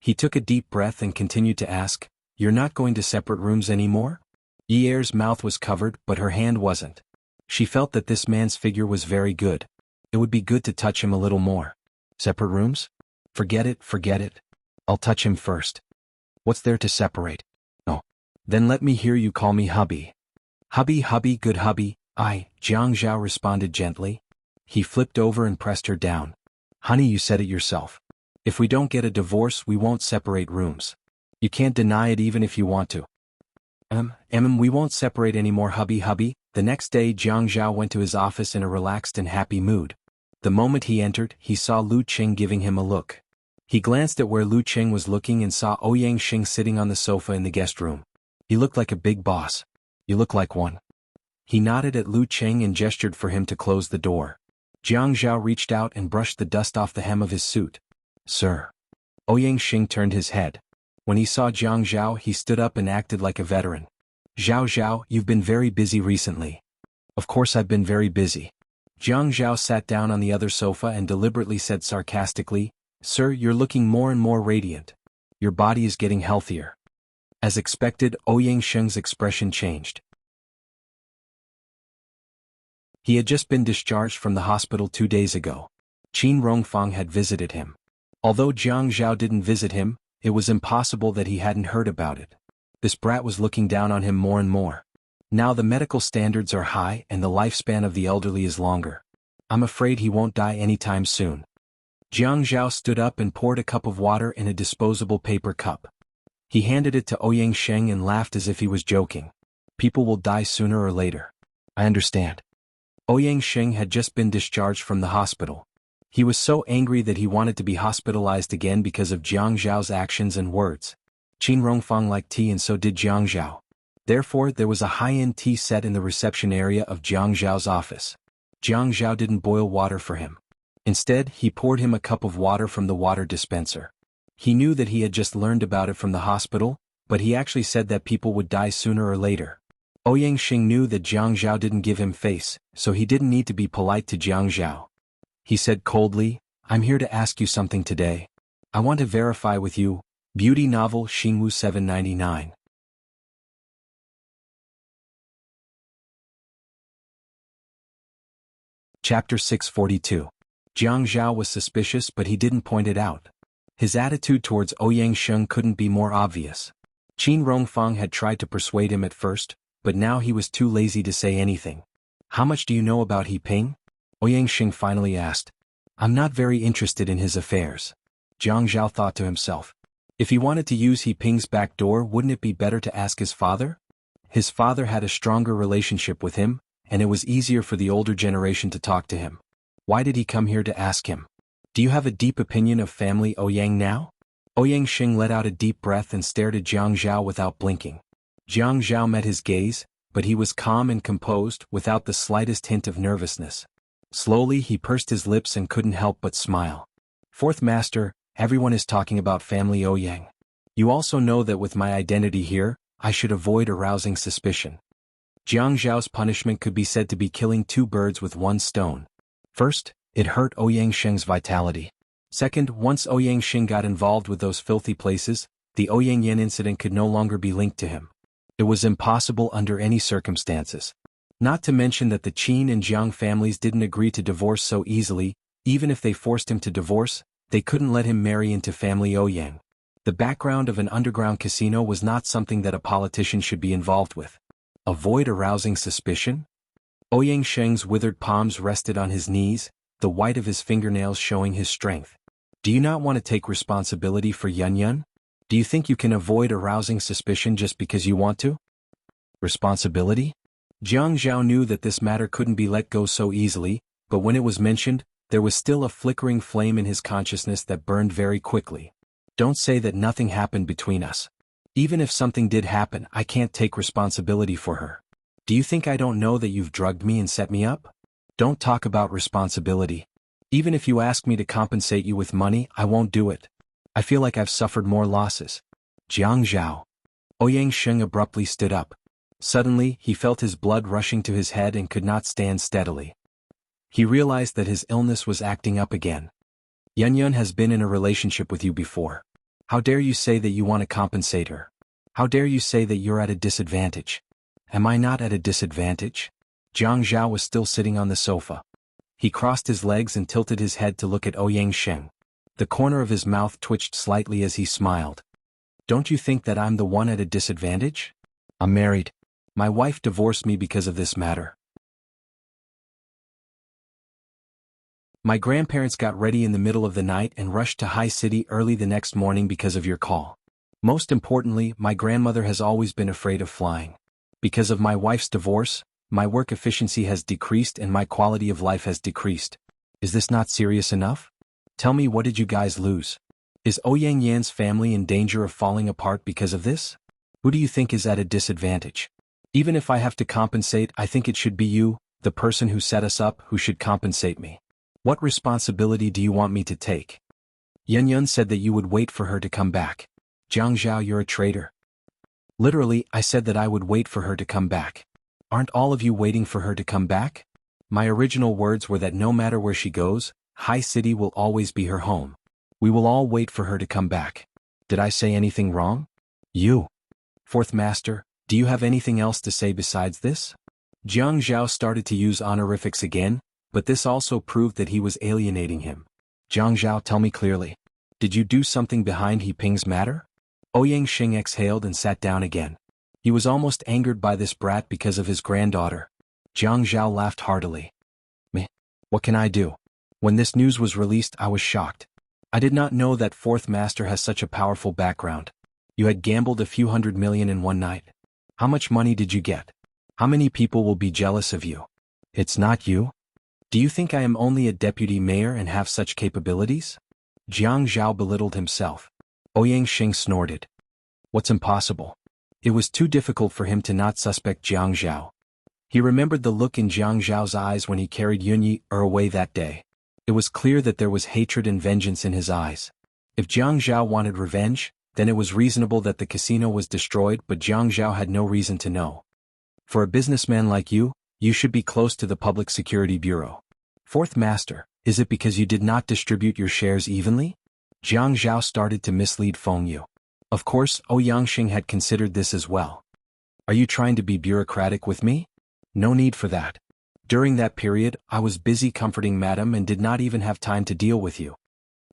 A: He took a deep breath and continued to ask, You're not going to separate rooms anymore? Yi Er's mouth was covered, but her hand wasn't. She felt that this man's figure was very good. It would be good to touch him a little more. Separate rooms? Forget it, forget it. I'll touch him first. What's there to separate? Oh. Then let me hear you call me hubby. Hubby, hubby, good hubby. Jiang Zhao responded gently. He flipped over and pressed her down. Honey, you said it yourself. If we don't get a divorce, we won't separate rooms. You can't deny it even if you want to. We won't separate anymore, hubby, hubby. The next day, Jiang Zhao went to his office in a relaxed and happy mood. The moment he entered, he saw Lu Qing giving him a look. He glanced at where Lu Qing was looking and saw Ouyang Xing sitting on the sofa in the guest room. He looked like a big boss. You look like one. He nodded at Lu Qing and gestured for him to close the door. Jiang Zhao reached out and brushed the dust off the hem of his suit. Sir. Ouyang Xing turned his head. When he saw Jiang Zhao, he stood up and acted like a veteran. Zhao Zhao, you've been very busy recently. Of course I've been very busy. Jiang Zhao sat down on the other sofa and deliberately said sarcastically, Sir, you're looking more and more radiant. Your body is getting healthier. As expected, Ouyang Sheng's expression changed. He had just been discharged from the hospital 2 days ago. Qin Rongfang had visited him. Although Jiang Zhao didn't visit him, it was impossible that he hadn't heard about it. This brat was looking down on him more and more. Now the medical standards are high and the lifespan of the elderly is longer. I'm afraid he won't die anytime soon. Jiang Zhao stood up and poured a cup of water in a disposable paper cup. He handed it to Ouyang Sheng and laughed as if he was joking. People will die sooner or later. I understand. Ouyang Sheng had just been discharged from the hospital. He was so angry that he wanted to be hospitalized again because of Jiang Zhao's actions and words. Qin Rongfang liked tea and so did Jiang Zhao. Therefore, there was a high-end tea set in the reception area of Jiang Zhao's office. Jiang Zhao didn't boil water for him. Instead, he poured him a cup of water from the water dispenser. He knew that he had just learned about it from the hospital, but he actually said that people would die sooner or later. Ouyang Sheng knew that Jiang Zhao didn't give him face, so he didn't need to be polite to Jiang Zhao. He said coldly, I'm here to ask you something today. I want to verify with you. Beauty novel Xingwu 799. Chapter 642. Jiang Zhao was suspicious but he didn't point it out. His attitude towards Ouyang Sheng couldn't be more obvious. Qin Rongfang had tried to persuade him at first, but now he was too lazy to say anything. How much do you know about He Ping? Ouyang Sheng finally asked. I'm not very interested in his affairs. Jiang Zhao thought to himself. If he wanted to use He Ping's back door, wouldn't it be better to ask his father? His father had a stronger relationship with him, and it was easier for the older generation to talk to him. Why did he come here to ask him? Do you have a deep opinion of family Ouyang now? Ouyang Sheng let out a deep breath and stared at Jiang Zhao without blinking. Jiang Zhao met his gaze, but he was calm and composed without the slightest hint of nervousness. Slowly he pursed his lips and couldn't help but smile. Fourth Master, everyone is talking about family Ouyang. You also know that with my identity here, I should avoid arousing suspicion. Jiang Zhao's punishment could be said to be killing 2 birds with 1 stone. First, it hurt Ouyang Sheng's vitality. Second, once Ouyang Sheng got involved with those filthy places, the Ouyang Yan incident could no longer be linked to him. It was impossible under any circumstances. Not to mention that the Qin and Jiang families didn't agree to divorce so easily. Even if they forced him to divorce, they couldn't let him marry into family Ouyang. The background of an underground casino was not something that a politician should be involved with. Avoid arousing suspicion? Ouyang Sheng's withered palms rested on his knees, the white of his fingernails showing his strength. Do you not want to take responsibility for Yun? Do you think you can avoid arousing suspicion just because you want to? Responsibility? Jiang Zhao knew that this matter couldn't be let go so easily, but when it was mentioned, there was still a flickering flame in his consciousness that burned very quickly. Don't say that nothing happened between us. Even if something did happen, I can't take responsibility for her. Do you think I don't know that you've drugged me and set me up? Don't talk about responsibility. Even if you ask me to compensate you with money, I won't do it. I feel like I've suffered more losses. Jiang Zhao. Ouyang Sheng abruptly stood up. Suddenly, he felt his blood rushing to his head and could not stand steadily. He realized that his illness was acting up again. Yun has been in a relationship with you before. How dare you say that you want to compensate her? How dare you say that you're at a disadvantage? Am I not at a disadvantage? Jiang Zhao was still sitting on the sofa. He crossed his legs and tilted his head to look at Ouyang Sheng. The corner of his mouth twitched slightly as he smiled. Don't you think that I'm the one at a disadvantage? I'm married. My wife divorced me because of this matter. My grandparents got ready in the middle of the night and rushed to High City early the next morning because of your call. Most importantly, my grandmother has always been afraid of flying. Because of my wife's divorce, my work efficiency has decreased and my quality of life has decreased. Is this not serious enough? Tell me, what did you guys lose? Is Ouyang Yan's family in danger of falling apart because of this? Who do you think is at a disadvantage? Even if I have to compensate, I think it should be you, the person who set us up, who should compensate me. What responsibility do you want me to take? Yun said that you would wait for her to come back. Jiang Zhao, you're a traitor. Literally, I said that I would wait for her to come back. Aren't all of you waiting for her to come back? My original words were that no matter where she goes, High City will always be her home. We will all wait for her to come back. Did I say anything wrong? You. Fourth Master, do you have anything else to say besides this? Jiang Zhao started to use honorifics again, but this also proved that he was alienating him. Jiang Zhao, tell me clearly. Did you do something behind He Ping's matter? Ouyang Xing exhaled and sat down again. He was almost angered by this brat because of his granddaughter. Jiang Zhao laughed heartily. Meh. What can I do? When this news was released, I was shocked. I did not know that Fourth Master has such a powerful background. You had gambled a few $100 million in one night. How much money did you get? How many people will be jealous of you? It's not you? Do you think I am only a deputy mayor and have such capabilities? Jiang Zhao belittled himself. Ouyang Xing snorted. What's impossible? It was too difficult for him to not suspect Jiang Zhao. He remembered the look in Jiang Zhao's eyes when he carried Yunyi away that day. It was clear that there was hatred and vengeance in his eyes. If Jiang Zhao wanted revenge, then it was reasonable that the casino was destroyed, but Jiang Zhao had no reason to know. For a businessman like you, you should be close to the Public Security Bureau. Fourth Master, is it because you did not distribute your shares evenly? Jiang Zhao started to mislead Feng Yu. Of course, Ouyang Xing had considered this as well. Are you trying to be bureaucratic with me? No need for that. During that period, I was busy comforting Madam and did not even have time to deal with you.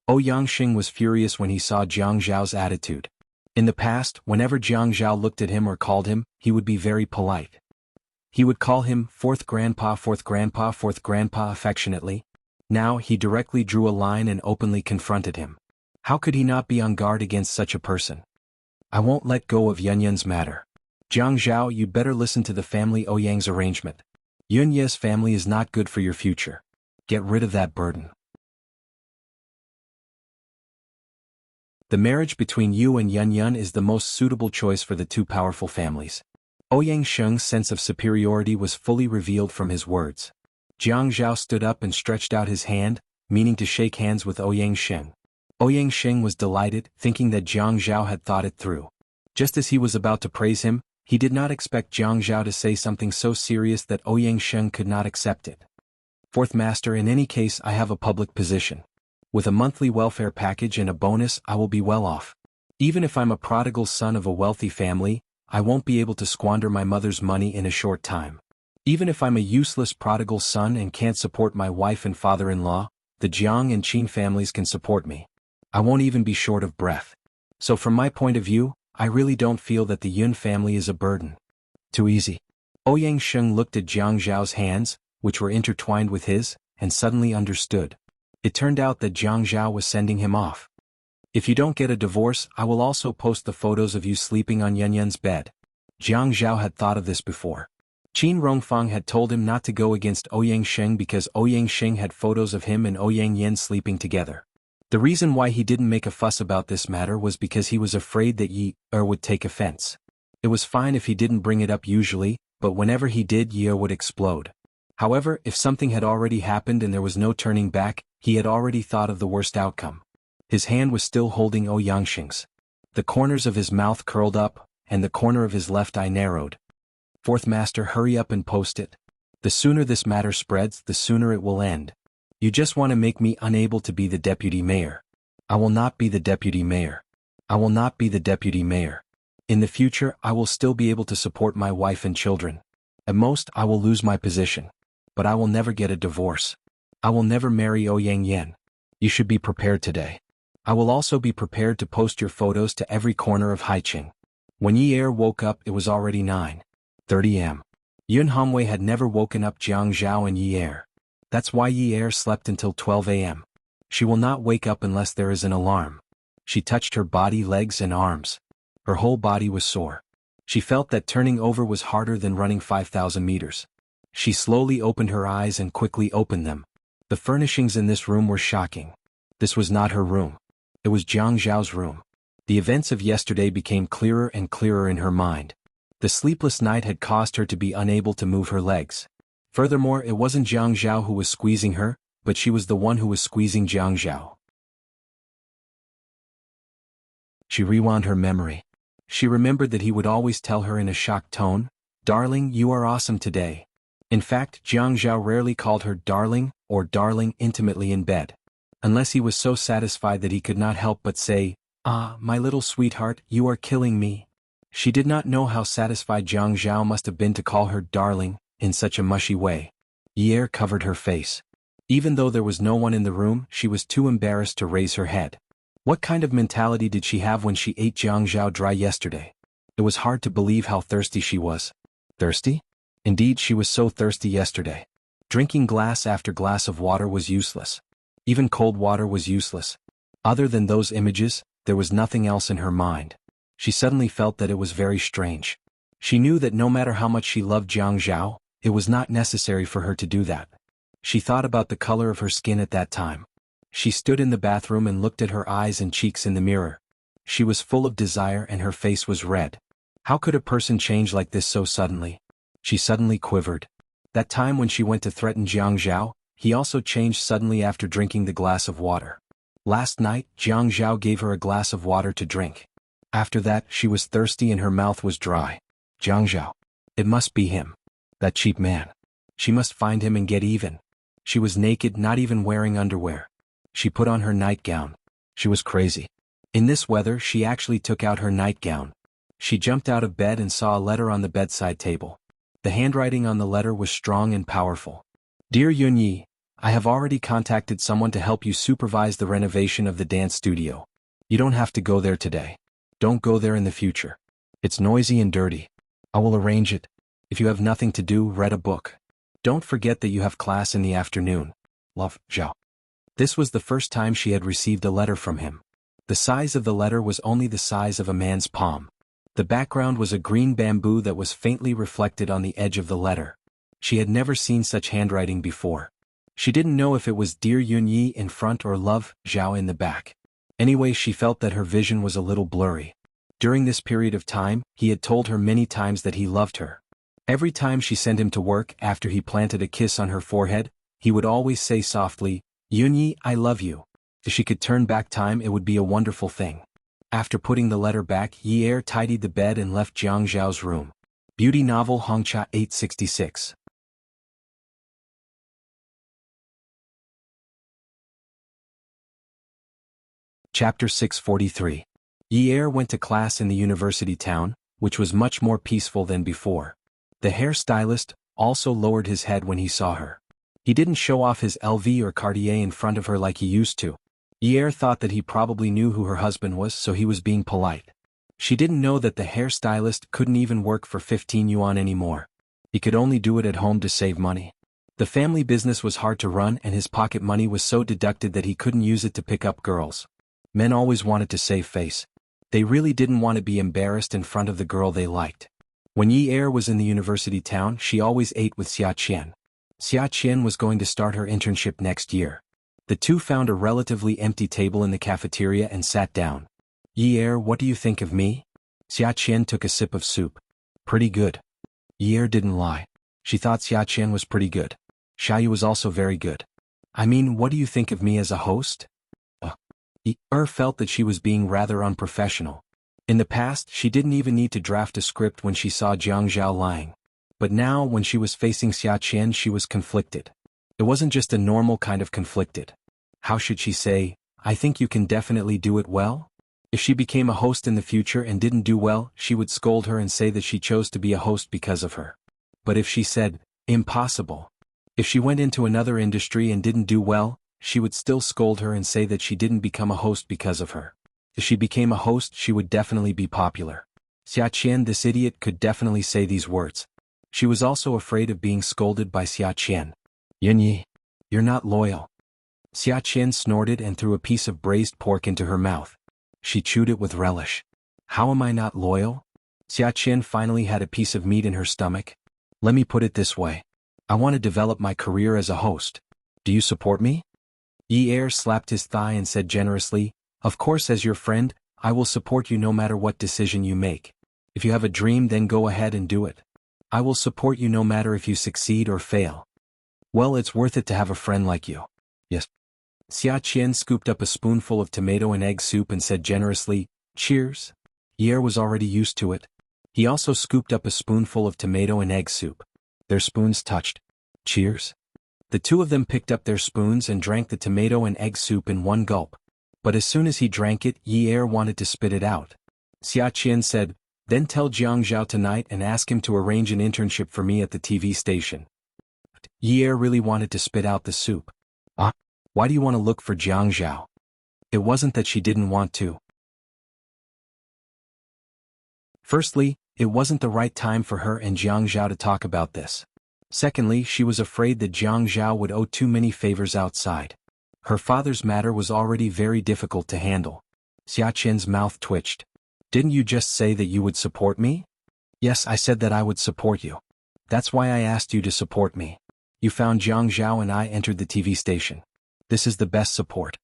A: Ouyang Xing was furious when he saw Jiang Zhao's attitude. In the past, whenever Jiang Zhao looked at him or called him, he would be very polite. He would call him fourth grandpa affectionately. Now he directly drew a line and openly confronted him. How could he not be on guard against such a person? I won't let go of Yunyun's matter. Jiang Zhao, you'd better listen to the family Ouyang's arrangement. Yunye's family is not good for your future. Get rid of that burden. The marriage between you and Yunyun is the most suitable choice for the two powerful families. Ouyang Xing's sense of superiority was fully revealed from his words. Jiang Zhao stood up and stretched out his hand, meaning to shake hands with Ouyang Xing. Ouyang Xing was delighted, thinking that Jiang Zhao had thought it through. Just as he was about to praise him, he did not expect Jiang Zhao to say something so serious that Ouyang Xing could not accept it. Fourth Master, in any case, I have a public position. With a monthly welfare package and a bonus, I will be well off. Even if I'm a prodigal son of a wealthy family, I won't be able to squander my mother's money in a short time. Even if I'm a useless prodigal son and can't support my wife and father-in-law, the Jiang and Qin families can support me. I won't even be short of breath. So from my point of view, I really don't feel that the Yun family is a burden. Too easy. Ouyang Xing looked at Jiang Zhao's hands, which were intertwined with his, and suddenly understood. It turned out that Jiang Zhao was sending him off. If you don't get a divorce, I will also post the photos of you sleeping on Yunyun's bed. Jiang Zhao had thought of this before. Qin Rongfang had told him not to go against Ouyang Xing because Ouyang Xing had photos of him and Ouyang Yin sleeping together. The reason why he didn't make a fuss about this matter was because he was afraid that Yi would take offense. It was fine if he didn't bring it up usually, but whenever he did, Yi would explode. However, if something had already happened and there was no turning back, he had already thought of the worst outcome. His hand was still holding Ouyang Xing's. The corners of his mouth curled up, and the corner of his left eye narrowed. Fourth Master, hurry up and post it. The sooner this matter spreads, the sooner it will end. You just want to make me unable to be the deputy mayor. I will not be the deputy mayor. I will not be the deputy mayor. In the future, I will still be able to support my wife and children. At most, I will lose my position. But I will never get a divorce. I will never marry Ouyang Yin. You should be prepared today. I will also be prepared to post your photos to every corner of Haiqing. When Yi woke up, it was already 9:30 am. Yun Hongwei had never woken up Jiang Zhao and Yi. That's why Yi slept until 12 am. She will not wake up unless there is an alarm. She touched her body, legs and arms. Her whole body was sore. She felt that turning over was harder than running 5,000 meters. She slowly opened her eyes and quickly opened them. The furnishings in this room were shocking. This was not her room. It was Jiang Zhao's room. The events of yesterday became clearer and clearer in her mind. The sleepless night had caused her to be unable to move her legs. Furthermore, it wasn't Jiang Zhao who was squeezing her, but she was the one who was squeezing Jiang Zhao. She rewound her memory. She remembered that he would always tell her in a shocked tone, "Darling, you are awesome today." In fact, Jianghu rarely called her darling or darling intimately in bed. Unless he was so satisfied that he could not help but say, "Ah, my little sweetheart, you are killing me." She did not know how satisfied Jianghu must have been to call her darling in such a mushy way. Ye covered her face. Even though there was no one in the room, she was too embarrassed to raise her head. What kind of mentality did she have when she ate Jianghu dry yesterday? It was hard to believe how thirsty she was. Thirsty? Indeed, she was so thirsty yesterday. Drinking glass after glass of water was useless. Even cold water was useless. Other than those images, there was nothing else in her mind. She suddenly felt that it was very strange. She knew that no matter how much she loved Jianghu, it was not necessary for her to do that. She thought about the color of her skin at that time. She stood in the bathroom and looked at her eyes and cheeks in the mirror. She was full of desire and her face was red. How could a person change like this so suddenly? She suddenly quivered. That time when she went to threaten Jianghu, he also changed suddenly after drinking the glass of water. Last night, Jianghu gave her a glass of water to drink. After that, she was thirsty and her mouth was dry. Jianghu. It must be him. That cheap man. She must find him and get even. She was naked, not even wearing underwear. She put on her nightgown. She was crazy. In this weather, she actually took out her nightgown. She jumped out of bed and saw a letter on the bedside table. The handwriting on the letter was strong and powerful. Dear Yunyi, I have already contacted someone to help you supervise the renovation of the dance studio. You don't have to go there today. Don't go there in the future. It's noisy and dirty. I will arrange it. If you have nothing to do, read a book. Don't forget that you have class in the afternoon. Love, Zhao. This was the first time she had received a letter from him. The size of the letter was only the size of a man's palm. The background was a green bamboo that was faintly reflected on the edge of the letter. She had never seen such handwriting before. She didn't know if it was Dear Yunyi in front or Love, Zhao in the back. Anyway, she felt that her vision was a little blurry. During this period of time, he had told her many times that he loved her. Every time she sent him to work after he planted a kiss on her forehead, he would always say softly, "Yunyi, I love you." If she could turn back time, it would be a wonderful thing. After putting the letter back, Ye tidied the bed and left Jianghu's room. Beauty novel Hongcha 866. Chapter 643. Ye went to class in the university town, which was much more peaceful than before. The hairstylist also lowered his head when he saw her. He didn't show off his LV or Cartier in front of her like he used to. Ye thought that he probably knew who her husband was, so he was being polite. She didn't know that the hairstylist couldn't even work for 15 yuan anymore. He could only do it at home to save money. The family business was hard to run and his pocket money was so deducted that he couldn't use it to pick up girls. Men always wanted to save face. They really didn't want to be embarrassed in front of the girl they liked. When Ye was in the university town, she always ate with Xia Qian. Xia Qian was going to start her internship next year. The two found a relatively empty table in the cafeteria and sat down. Ye, what do you think of me? Xia Qian took a sip of soup. Pretty good. Ye didn't lie. She thought Xia Qian was pretty good. Xiaoyu was also very good. I mean, what do you think of me as a host? Ye felt that she was being rather unprofessional. In the past, she didn't even need to draft a script when she saw Jianghu lying. But now, when she was facing Xia Qian, she was conflicted. It wasn't just a normal kind of conflicted. How should she say, I think you can definitely do it well? If she became a host in the future and didn't do well, she would scold her and say that she chose to be a host because of her. But if she said, impossible. If she went into another industry and didn't do well, she would still scold her and say that she didn't become a host because of her. If she became a host, she would definitely be popular. Xia Qian, this idiot, could definitely say these words. She was also afraid of being scolded by Xia Qian. Yunyi, you're not loyal. Xia Qian snorted and threw a piece of braised pork into her mouth. She chewed it with relish. How am I not loyal? Xia Qian finally had a piece of meat in her stomach. Let me put it this way. I want to develop my career as a host. Do you support me? Ye slapped his thigh and said generously, of course, as your friend, I will support you no matter what decision you make. If you have a dream, then go ahead and do it. I will support you no matter if you succeed or fail. Well, it's worth it to have a friend like you. Yes. Xia Qian scooped up a spoonful of tomato and egg soup and said generously, Cheers. Ye was already used to it. He also scooped up a spoonful of tomato and egg soup. Their spoons touched. Cheers. The two of them picked up their spoons and drank the tomato and egg soup in one gulp. But as soon as he drank it, Ye wanted to spit it out. Xia Qian said, "Then tell Jianghu tonight and ask him to arrange an internship for me at the TV station." Ye really wanted to spit out the soup. Why do you want to look for Jianghu? It wasn't that she didn't want to. Firstly, it wasn't the right time for her and Jianghu to talk about this. Secondly, she was afraid that Jianghu would owe too many favors outside. Her father's matter was already very difficult to handle. Xia Qian's mouth twitched. "Didn't you just say that you would support me?" "Yes, I said that I would support you. That's why I asked you to support me. You found Jianghu and I entered the TV station. This is the best support."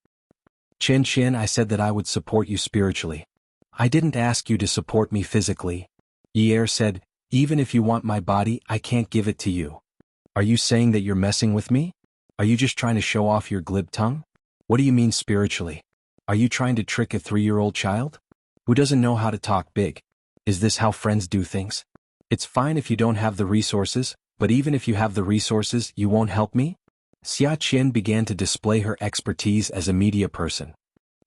A: "Qian, I said that I would support you spiritually. I didn't ask you to support me physically." Ye said, "Even if you want my body, I can't give it to you." "Are you saying that you're messing with me? Are you just trying to show off your glib tongue? What do you mean spiritually? Are you trying to trick a 3-year-old child? Who doesn't know how to talk big? Is this how friends do things? It's fine if you don't have the resources, but even if you have the resources, you won't help me?" Xia Qian began to display her expertise as a media person.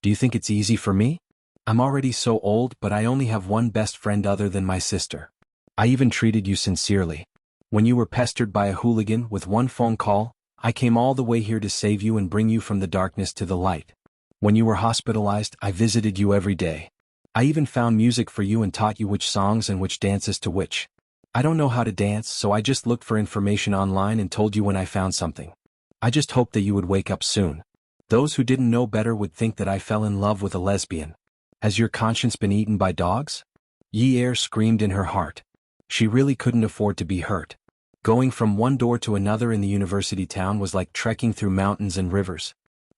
A: "Do you think it's easy for me? I'm already so old, but I only have one best friend other than my sister. I even treated you sincerely. When you were pestered by a hooligan with one phone call, I came all the way here to save you and bring you from the darkness to the light. When you were hospitalized, I visited you every day. I even found music for you and taught you which songs and which dances to which. I don't know how to dance, so I just looked for information online and told you when I found something. I just hoped that you would wake up soon. Those who didn't know better would think that I fell in love with a lesbian. Has your conscience been eaten by dogs?" Ye screamed in her heart. She really couldn't afford to be hurt. Going from one door to another in the university town was like trekking through mountains and rivers.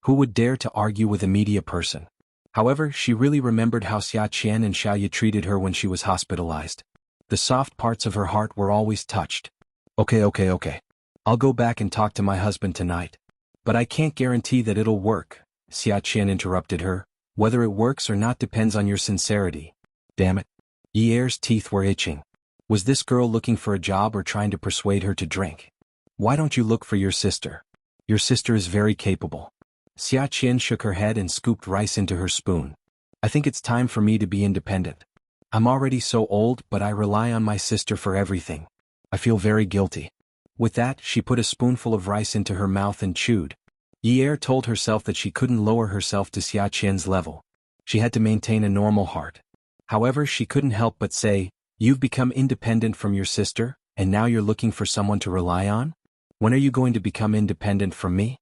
A: Who would dare to argue with a media person? However, she really remembered how Xia Qian and Xiaoye treated her when she was hospitalized. The soft parts of her heart were always touched. Okay. I'll go back and talk to my husband tonight. But I can't guarantee that it'll work," Xia Qian interrupted her. "Whether it works or not depends on your sincerity." Damn it. Ye's teeth were itching. Was this girl looking for a job or trying to persuade her to drink? "Why don't you look for your sister? Your sister is very capable." Xia Qian shook her head and scooped rice into her spoon. "I think it's time for me to be independent. I'm already so old, but I rely on my sister for everything. I feel very guilty." With that, she put a spoonful of rice into her mouth and chewed. Ye told herself that she couldn't lower herself to Xia Qian's level. She had to maintain a normal heart. However, she couldn't help but say, "You've become independent from your sister, and now you're looking for someone to rely on? When are you going to become independent from me?"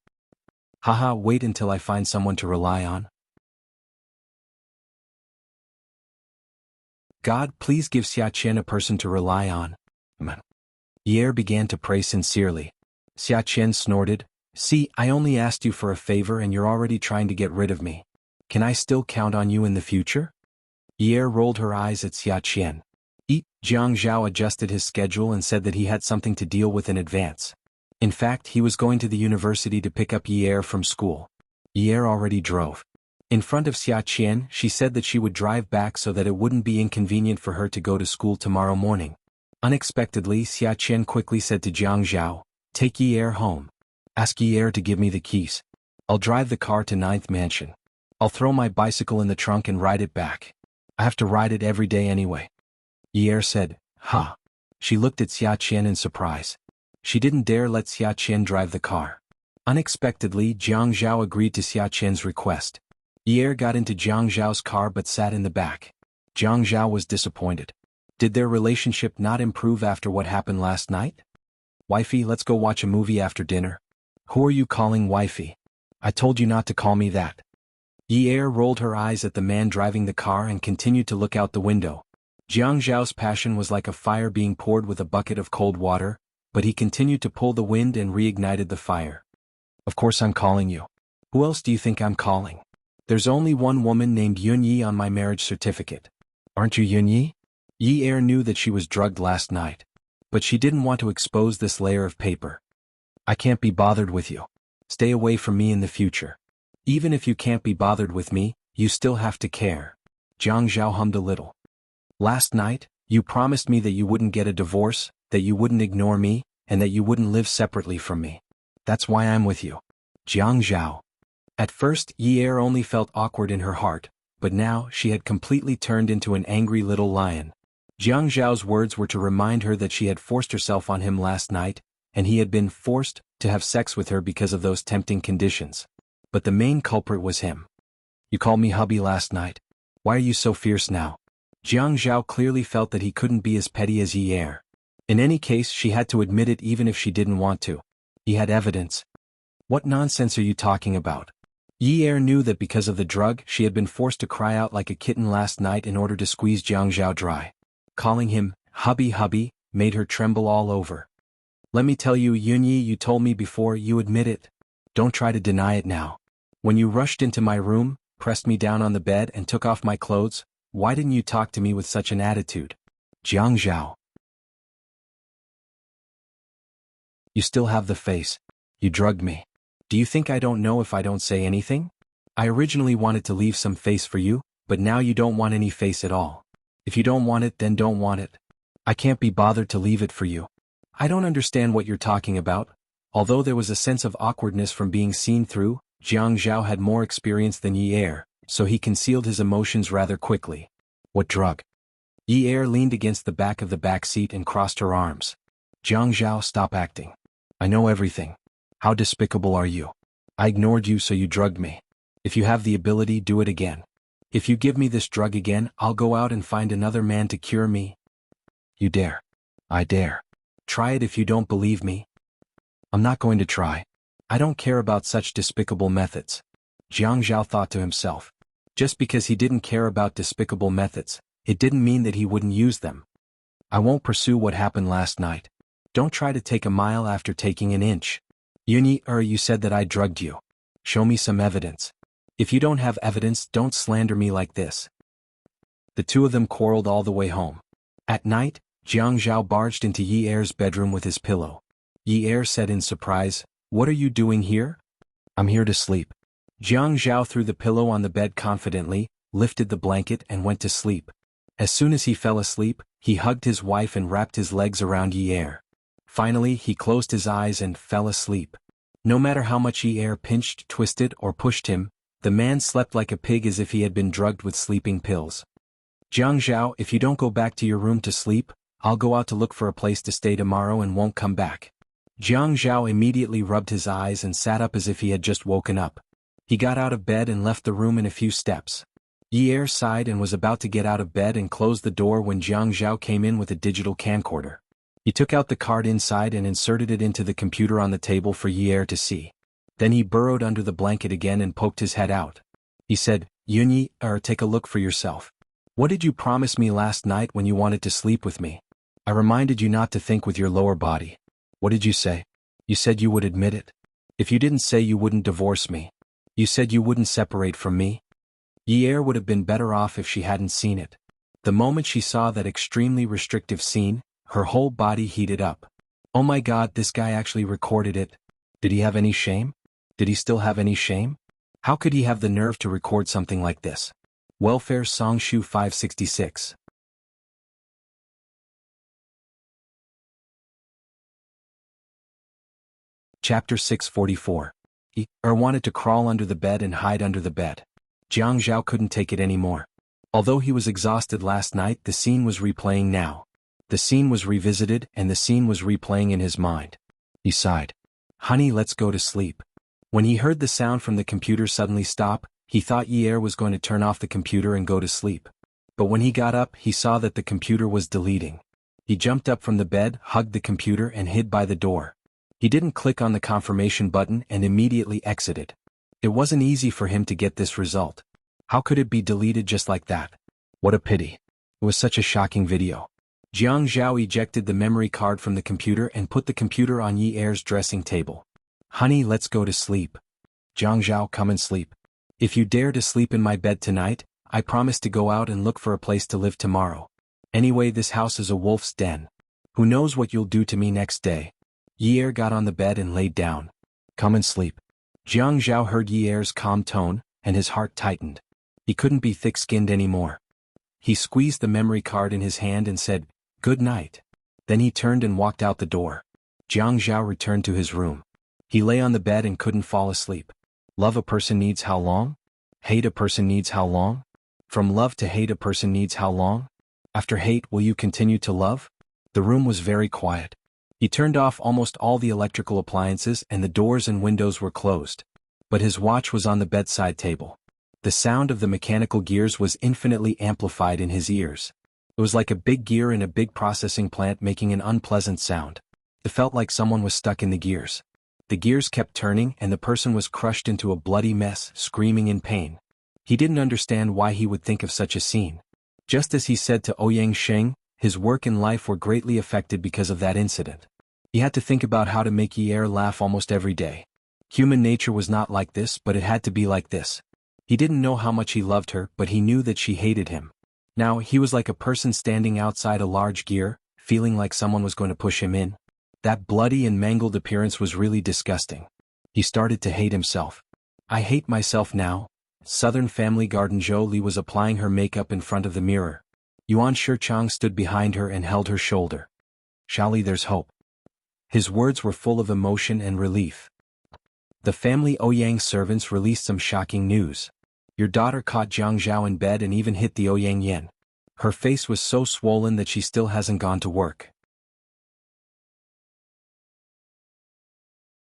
A: "Haha, wait until I find someone to rely on." "God, please give Xia Qian a person to rely on." Ye began to pray sincerely. Xia Qian snorted, "See, I only asked you for a favor and you're already trying to get rid of me. Can I still count on you in the future?" Ye rolled her eyes at Xia Qian. Jianghu adjusted his schedule and said that he had something to deal with in advance. In fact, he was going to the university to pick up Ye from school. Ye already drove. In front of Xia Qian, she said that she would drive back so that it wouldn't be inconvenient for her to go to school tomorrow morning. Unexpectedly, Xia Qian quickly said to Jianghu, "Take Ye home. Ask Ye to give me the keys. I'll drive the car to 9th Mansion. I'll throw my bicycle in the trunk and ride it back. I have to ride it every day anyway." Ye said, "Huh." She looked at Xia Qian in surprise. She didn't dare let Xia Qian drive the car. Unexpectedly, Jianghu agreed to Xia Qian's request. Ye got into Jianghu's car but sat in the back. Jianghu was disappointed. Did their relationship not improve after what happened last night? "Wifey, let's go watch a movie after dinner." "Who are you calling wifey? I told you not to call me that." Ye rolled her eyes at the man driving the car and continued to look out the window. Jianghu's passion was like a fire being poured with a bucket of cold water, but he continued to pull the wind and reignited the fire. "Of course I'm calling you. Who else do you think I'm calling? There's only one woman named Yunyi on my marriage certificate. Aren't you Yunyi?" Ye knew that she was drugged last night. But she didn't want to expose this layer of paper. "I can't be bothered with you. Stay away from me in the future. Even if you can't be bothered with me, you still have to care." Jiang Zhao hummed a little. Last night, you promised me that you wouldn't get a divorce, that you wouldn't ignore me, and that you wouldn't live separately from me. That's why I'm with you. Jiang Zhao. At first, Yi Er only felt awkward in her heart, but now she had completely turned into an angry little lion. Jiang Zhao's words were to remind her that she had forced herself on him last night, and he had been forced to have sex with her because of those tempting conditions. But the main culprit was him. You called me hubby last night. Why are you so fierce now? Jiang Zhao clearly felt that he couldn't be as petty as Yi Er. In any case, she had to admit it even if she didn't want to. He had evidence. What nonsense are you talking about? Yi Er knew that because of the drug, she had been forced to cry out like a kitten last night in order to squeeze Jiang Zhao dry. Calling him hubby made her tremble all over. Let me tell you, Yunyi, you told me before, you admit it. Don't try to deny it now. When you rushed into my room, pressed me down on the bed and took off my clothes, why didn't you talk to me with such an attitude? Jiang Zhao. You still have the face. You drugged me. Do you think I don't know if I don't say anything? I originally wanted to leave some face for you, but now you don't want any face at all. If you don't want it, then don't want it. I can't be bothered to leave it for you. I don't understand what you're talking about. Although there was a sense of awkwardness from being seen through, Jiang Zhao had more experience than Yi Er, so he concealed his emotions rather quickly. What drug? Yi Er leaned against the back of the back seat and crossed her arms. Jiang Zhao, stop acting. I know everything. How despicable are you? I ignored you, so you drugged me. If you have the ability, do it again. If you give me this drug again, I'll go out and find another man to cure me. You dare. I dare. Try it if you don't believe me. I'm not going to try. I don't care about such despicable methods. Jiang Zhao thought to himself. Just because he didn't care about despicable methods, it didn't mean that he wouldn't use them. I won't pursue what happened last night. Don't try to take a mile after taking an inch. Yunyi, you said that I drugged you. Show me some evidence. If you don't have evidence, don't slander me like this. The two of them quarreled all the way home. At night, Jiang Zhao barged into Yi Er's bedroom with his pillow. Yi Er said in surprise, "What are you doing here?" "I'm here to sleep." Jiang Zhao threw the pillow on the bed confidently, lifted the blanket and went to sleep. As soon as he fell asleep, he hugged his wife and wrapped his legs around Yi Er. Finally, he closed his eyes and fell asleep. No matter how much Yi Er pinched, twisted, or pushed him, the man slept like a pig as if he had been drugged with sleeping pills. Jiang Zhao, if you don't go back to your room to sleep, I'll go out to look for a place to stay tomorrow and won't come back. Jiang Zhao immediately rubbed his eyes and sat up as if he had just woken up. He got out of bed and left the room in a few steps. Yi Er sighed and was about to get out of bed and close the door when Jiang Zhao came in with a digital camcorder. He took out the card inside and inserted it into the computer on the table for Yi Er to see. Then he burrowed under the blanket again and poked his head out. He said, "Yunyi, take a look for yourself. What did you promise me last night when you wanted to sleep with me? I reminded you not to think with your lower body. What did you say? You said you would admit it. If you didn't say you wouldn't divorce me. You said you wouldn't separate from me." Yi Er would have been better off if she hadn't seen it. The moment she saw that extremely restrictive scene, her whole body heated up. Oh my God, this guy actually recorded it. Did he have any shame? Did he still have any shame? How could he have the nerve to record something like this? Welfare Songshu 566. Chapter 644. Yi Er wanted to crawl under the bed and hide under the bed. Jiang Zhao couldn't take it anymore. Although he was exhausted last night, the scene was replaying now. The scene was revisited and the scene was replaying in his mind. He sighed. "Honey, let's go to sleep." When he heard the sound from the computer suddenly stop, he thought Yi Er was going to turn off the computer and go to sleep. But when he got up, he saw that the computer was deleting. He jumped up from the bed, hugged the computer and hid by the door. He didn't click on the confirmation button and immediately exited. It wasn't easy for him to get this result. How could it be deleted just like that? What a pity. It was such a shocking video. Jiang Zhao ejected the memory card from the computer and put the computer on Yi Er's dressing table. "Honey, let's go to sleep." "Jiang Zhao, come and sleep. If you dare to sleep in my bed tonight, I promise to go out and look for a place to live tomorrow. Anyway, this house is a wolf's den. Who knows what you'll do to me next day." Yi Er got on the bed and laid down. "Come and sleep." Jiang Zhao heard Yi Er's calm tone, and his heart tightened. He couldn't be thick-skinned anymore. He squeezed the memory card in his hand and said, "Good night." Then he turned and walked out the door. Jiang Zhao returned to his room. He lay on the bed and couldn't fall asleep. Love a person needs how long? Hate a person needs how long? From love to hate a person needs how long? After hate, will you continue to love? The room was very quiet. He turned off almost all the electrical appliances and the doors and windows were closed. But his watch was on the bedside table. The sound of the mechanical gears was infinitely amplified in his ears. It was like a big gear in a big processing plant making an unpleasant sound. It felt like someone was stuck in the gears. The gears kept turning and the person was crushed into a bloody mess, screaming in pain. He didn't understand why he would think of such a scene. Just as he said to Ouyang Sheng, his work and life were greatly affected because of that incident. He had to think about how to make Yi Er laugh almost every day. Human nature was not like this, but it had to be like this. He didn't know how much he loved her, but he knew that she hated him. Now, he was like a person standing outside a large gear, feeling like someone was going to push him in. That bloody and mangled appearance was really disgusting. He started to hate himself. "I hate myself now." Southern Family Garden Zhou Li was applying her makeup in front of the mirror. Yuan Shichang stood behind her and held her shoulder. "Xiaoli, there's hope." His words were full of emotion and relief. The family Ouyang servants released some shocking news. Your daughter caught Jiang Zhao in bed and even hit the Ouyang Yen. Her face was so swollen that she still hasn't gone to work.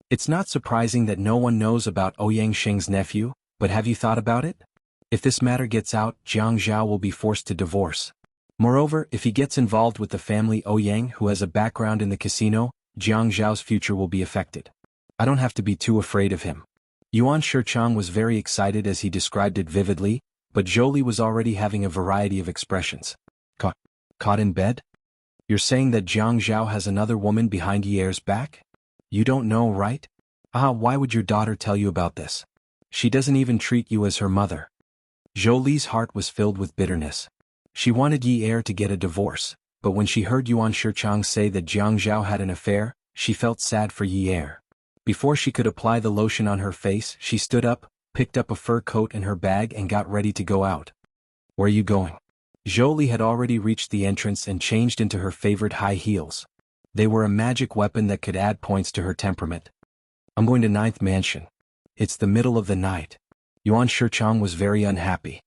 A: It's not surprising that no one knows about Ouyang Sheng's nephew, but have you thought about it? If this matter gets out, Jiang Zhao will be forced to divorce. Moreover, if he gets involved with the family Ouyang who has a background in the casino, Jiang Zhao's future will be affected. I don't have to be too afraid of him. Yuan Shichang was very excited as he described it vividly, but Zhou Li was already having a variety of expressions. Caught in bed? You're saying that Jiang Zhao has another woman behind Yi Er's back? You don't know, right? Why would your daughter tell you about this? She doesn't even treat you as her mother. Zhou Li's heart was filled with bitterness. She wanted Yi Er to get a divorce, but when she heard Yuan Shichang say that Jiang Zhao had an affair, she felt sad for Yi Er. Before she could apply the lotion on her face, she stood up, picked up a fur coat in her bag and got ready to go out. Where are you going? Zhou Li had already reached the entrance and changed into her favorite high heels. They were a magic weapon that could add points to her temperament. I'm going to Ninth Mansion. It's the middle of the night. Yuan Shichang was very unhappy.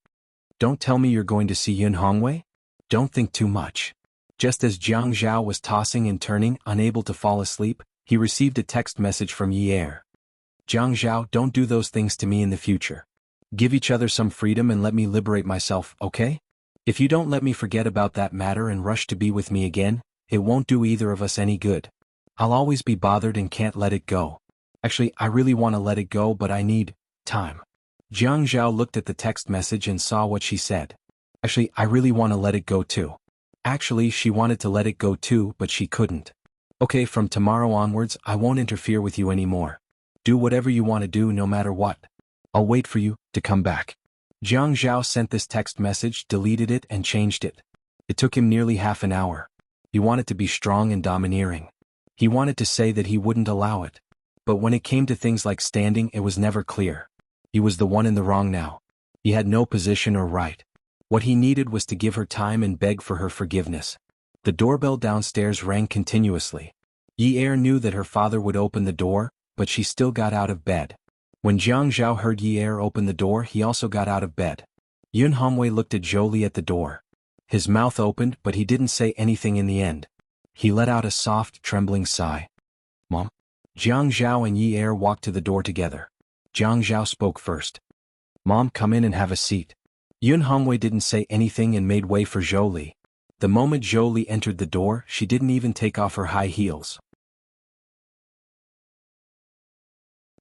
A: Don't tell me you're going to see Yun Hongwei? Don't think too much. Just as Jiang Zhao was tossing and turning, unable to fall asleep, he received a text message from Yi Er. Jiang Zhao, don't do those things to me in the future. Give each other some freedom and let me liberate myself, okay? If you don't let me forget about that matter and rush to be with me again, it won't do either of us any good. I'll always be bothered and can't let it go. Actually, I really want to let it go, but I need time. Jiang Zhao looked at the text message and saw what she said. Actually, I really want to let it go too. Actually, she wanted to let it go too, but she couldn't. Okay, from tomorrow onwards, I won't interfere with you anymore. Do whatever you want to do no matter what. I'll wait for you to come back. Jiang Zhao sent this text message, deleted it and changed it. It took him nearly half an hour. He wanted to be strong and domineering. He wanted to say that he wouldn't allow it. But when it came to things like standing, it was never clear. He was the one in the wrong now. He had no position or right. What he needed was to give her time and beg for her forgiveness. The doorbell downstairs rang continuously. Yi Er knew that her father would open the door, but she still got out of bed. When Jiang Zhao heard Yi Er open the door, he also got out of bed. Yun Hongwei looked at Zhou Li at the door. His mouth opened, but he didn't say anything in the end. He let out a soft, trembling sigh. Mom? Jiang Zhao and Yi Er walked to the door together. Jiang Zhao spoke first. Mom, come in and have a seat. Yun Hongwei didn't say anything and made way for Zhou Li. The moment Zhou Li entered the door, she didn't even take off her high heels.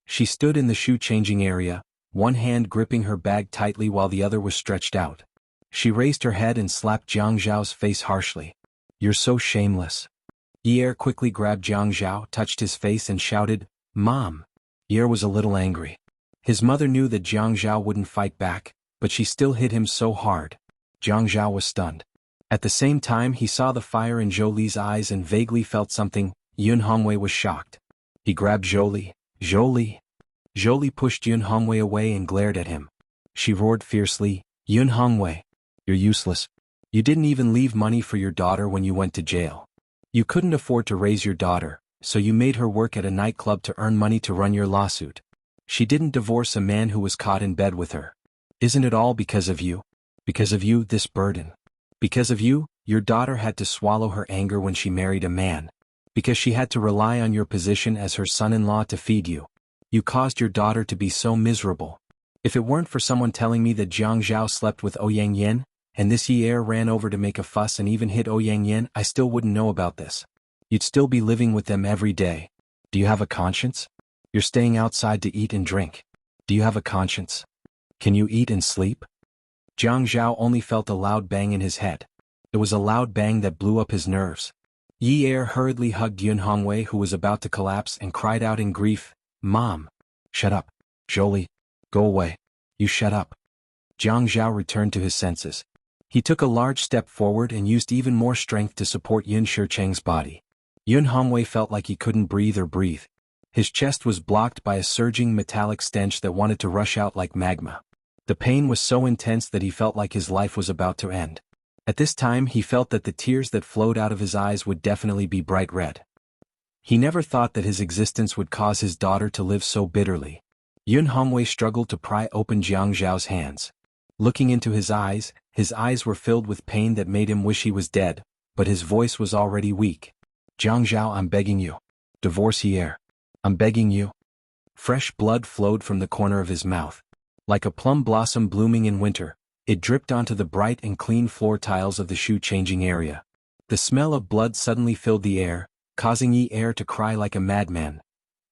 A: She stood in the shoe-changing area, one hand gripping her bag tightly while the other was stretched out. She raised her head and slapped Jiang Zhao's face harshly. You're so shameless. Yi Er quickly grabbed Jiang Zhao, touched his face and shouted, Mom! Yi Er was a little angry. His mother knew that Jiang Zhao wouldn't fight back, but she still hit him so hard. Jiang Zhao was stunned. At the same time he saw the fire in Zhou Li's eyes and vaguely felt something. Yun Hongwei was shocked. He grabbed Zhou Li. Zhou Li! Zhou Li pushed Yun Hongwei away and glared at him. She roared fiercely, Yun Hongwei! You're useless. You didn't even leave money for your daughter when you went to jail. You couldn't afford to raise your daughter, so you made her work at a nightclub to earn money to run your lawsuit. She didn't divorce a man who was caught in bed with her. Isn't it all because of you? Because of you, this burden. Because of you, your daughter had to swallow her anger when she married a man. Because she had to rely on your position as her son-in-law to feed you. You caused your daughter to be so miserable. If it weren't for someone telling me that Jiang Zhao slept with Ouyang Yan, and this Yi ran over to make a fuss and even hit Ouyang Yan, I still wouldn't know about this. You'd still be living with them every day. Do you have a conscience? You're staying outside to eat and drink. Do you have a conscience? Can you eat and sleep? Jiang Zhao only felt a loud bang in his head. It was a loud bang that blew up his nerves. Yi hurriedly hugged Yun Hongwei, who was about to collapse, and cried out in grief, "Mom! Shut up. Jolie. Go away. You shut up." Jiang Zhao returned to his senses. He took a large step forward and used even more strength to support Yun Shicheng's body. Yun Hongwei felt like he couldn't breathe or breathe. His chest was blocked by a surging metallic stench that wanted to rush out like magma. The pain was so intense that he felt like his life was about to end. At this time he felt that the tears that flowed out of his eyes would definitely be bright red. He never thought that his existence would cause his daughter to live so bitterly. Yun Hongwei struggled to pry open Jiang Zhao's hands. Looking into his eyes were filled with pain that made him wish he was dead, but his voice was already weak. "Jiang Zhao, I'm begging you. Divorce Yi. I'm begging you." Fresh blood flowed from the corner of his mouth. Like a plum blossom blooming in winter, it dripped onto the bright and clean floor tiles of the shoe-changing area. The smell of blood suddenly filled the air, causing Yi to cry like a madman.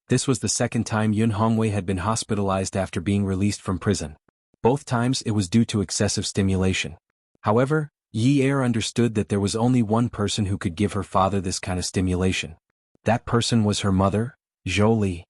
A: This was the second time Yun Hongwei had been hospitalized after being released from prison. Both times it was due to excessive stimulation. However, Yi understood that there was only one person who could give her father this kind of stimulation. That person was her mother, Jolie.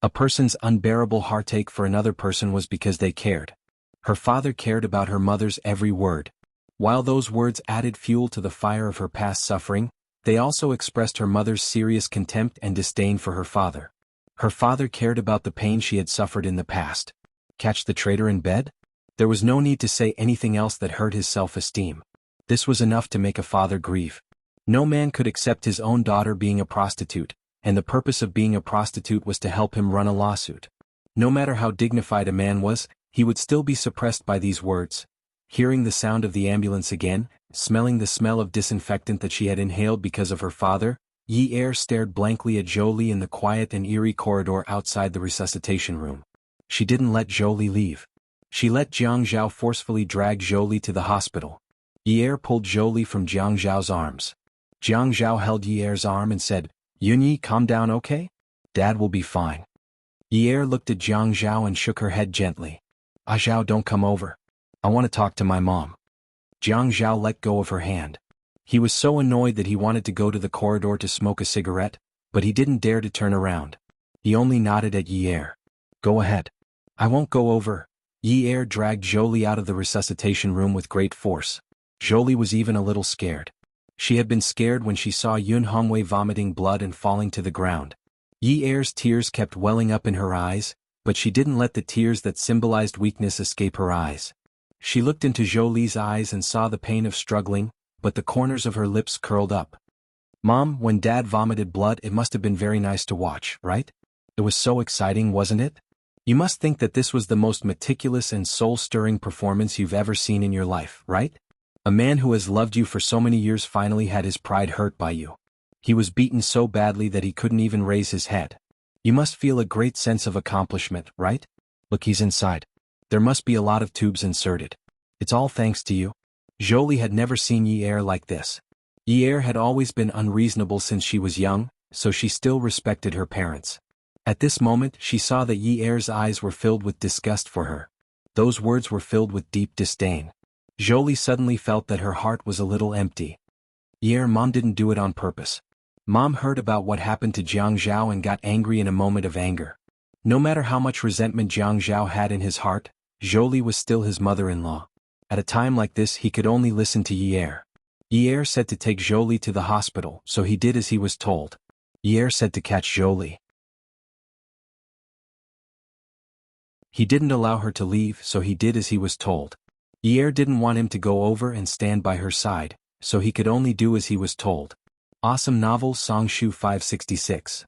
A: A person's unbearable heartache for another person was because they cared. Her father cared about her mother's every word. While those words added fuel to the fire of her past suffering, they also expressed her mother's serious contempt and disdain for her father. Her father cared about the pain she had suffered in the past. Catch the traitor in bed? There was no need to say anything else that hurt his self-esteem. This was enough to make a father grieve. No man could accept his own daughter being a prostitute, and the purpose of being a prostitute was to help him run a lawsuit. No matter how dignified a man was, he would still be suppressed by these words. Hearing the sound of the ambulance again, smelling the smell of disinfectant that she had inhaled because of her father, Yi stared blankly at Jolie in the quiet and eerie corridor outside the resuscitation room. She didn't let Jolie leave. She let Jiang Zhao forcefully drag Jolie to the hospital. Yi pulled Jolie from Jiang Zhao's arms. Jiang Zhao held Yi's arm and said, "Yunyi, calm down, okay? Dad will be fine." Yi looked at Jiang Zhao and shook her head gently. "Ah Zhao, don't come over. I want to talk to my mom." Jiang Zhao let go of her hand. He was so annoyed that he wanted to go to the corridor to smoke a cigarette, but he didn't dare to turn around. He only nodded at Yi. "Go ahead." "I won't go over." Yi dragged Jolie out of the resuscitation room with great force. Jolie was even a little scared. She had been scared when she saw Yun Hongwei vomiting blood and falling to the ground. Yi's tears kept welling up in her eyes, but she didn't let the tears that symbolized weakness escape her eyes. She looked into Jolie's eyes and saw the pain of struggling, but the corners of her lips curled up. "Mom, when Dad vomited blood, it must have been very nice to watch, right? It was so exciting, wasn't it? You must think that this was the most meticulous and soul-stirring performance you've ever seen in your life, right? A man who has loved you for so many years finally had his pride hurt by you. He was beaten so badly that he couldn't even raise his head. You must feel a great sense of accomplishment, right? Look, he's inside. There must be a lot of tubes inserted. It's all thanks to you." Jolie had never seen Yi like this. Yi had always been unreasonable since she was young, so she still respected her parents. At this moment she saw that Yi's eyes were filled with disgust for her. Those words were filled with deep disdain. Jolie suddenly felt that her heart was a little empty. Mom didn't do it on purpose. Mom heard about what happened to Jiang Zhao and got angry in a moment of anger. No matter how much resentment Jiang Zhao had in his heart, Jolie was still his mother-in-law. At a time like this he could only listen to Yi. Yi said to take Jolie to the hospital, so he did as he was told. Yi said to catch Jolie. He didn't allow her to leave, so he did as he was told. Ye didn't want him to go over and stand by her side, so he could only do as he was told. Awesome novel Songshu 566.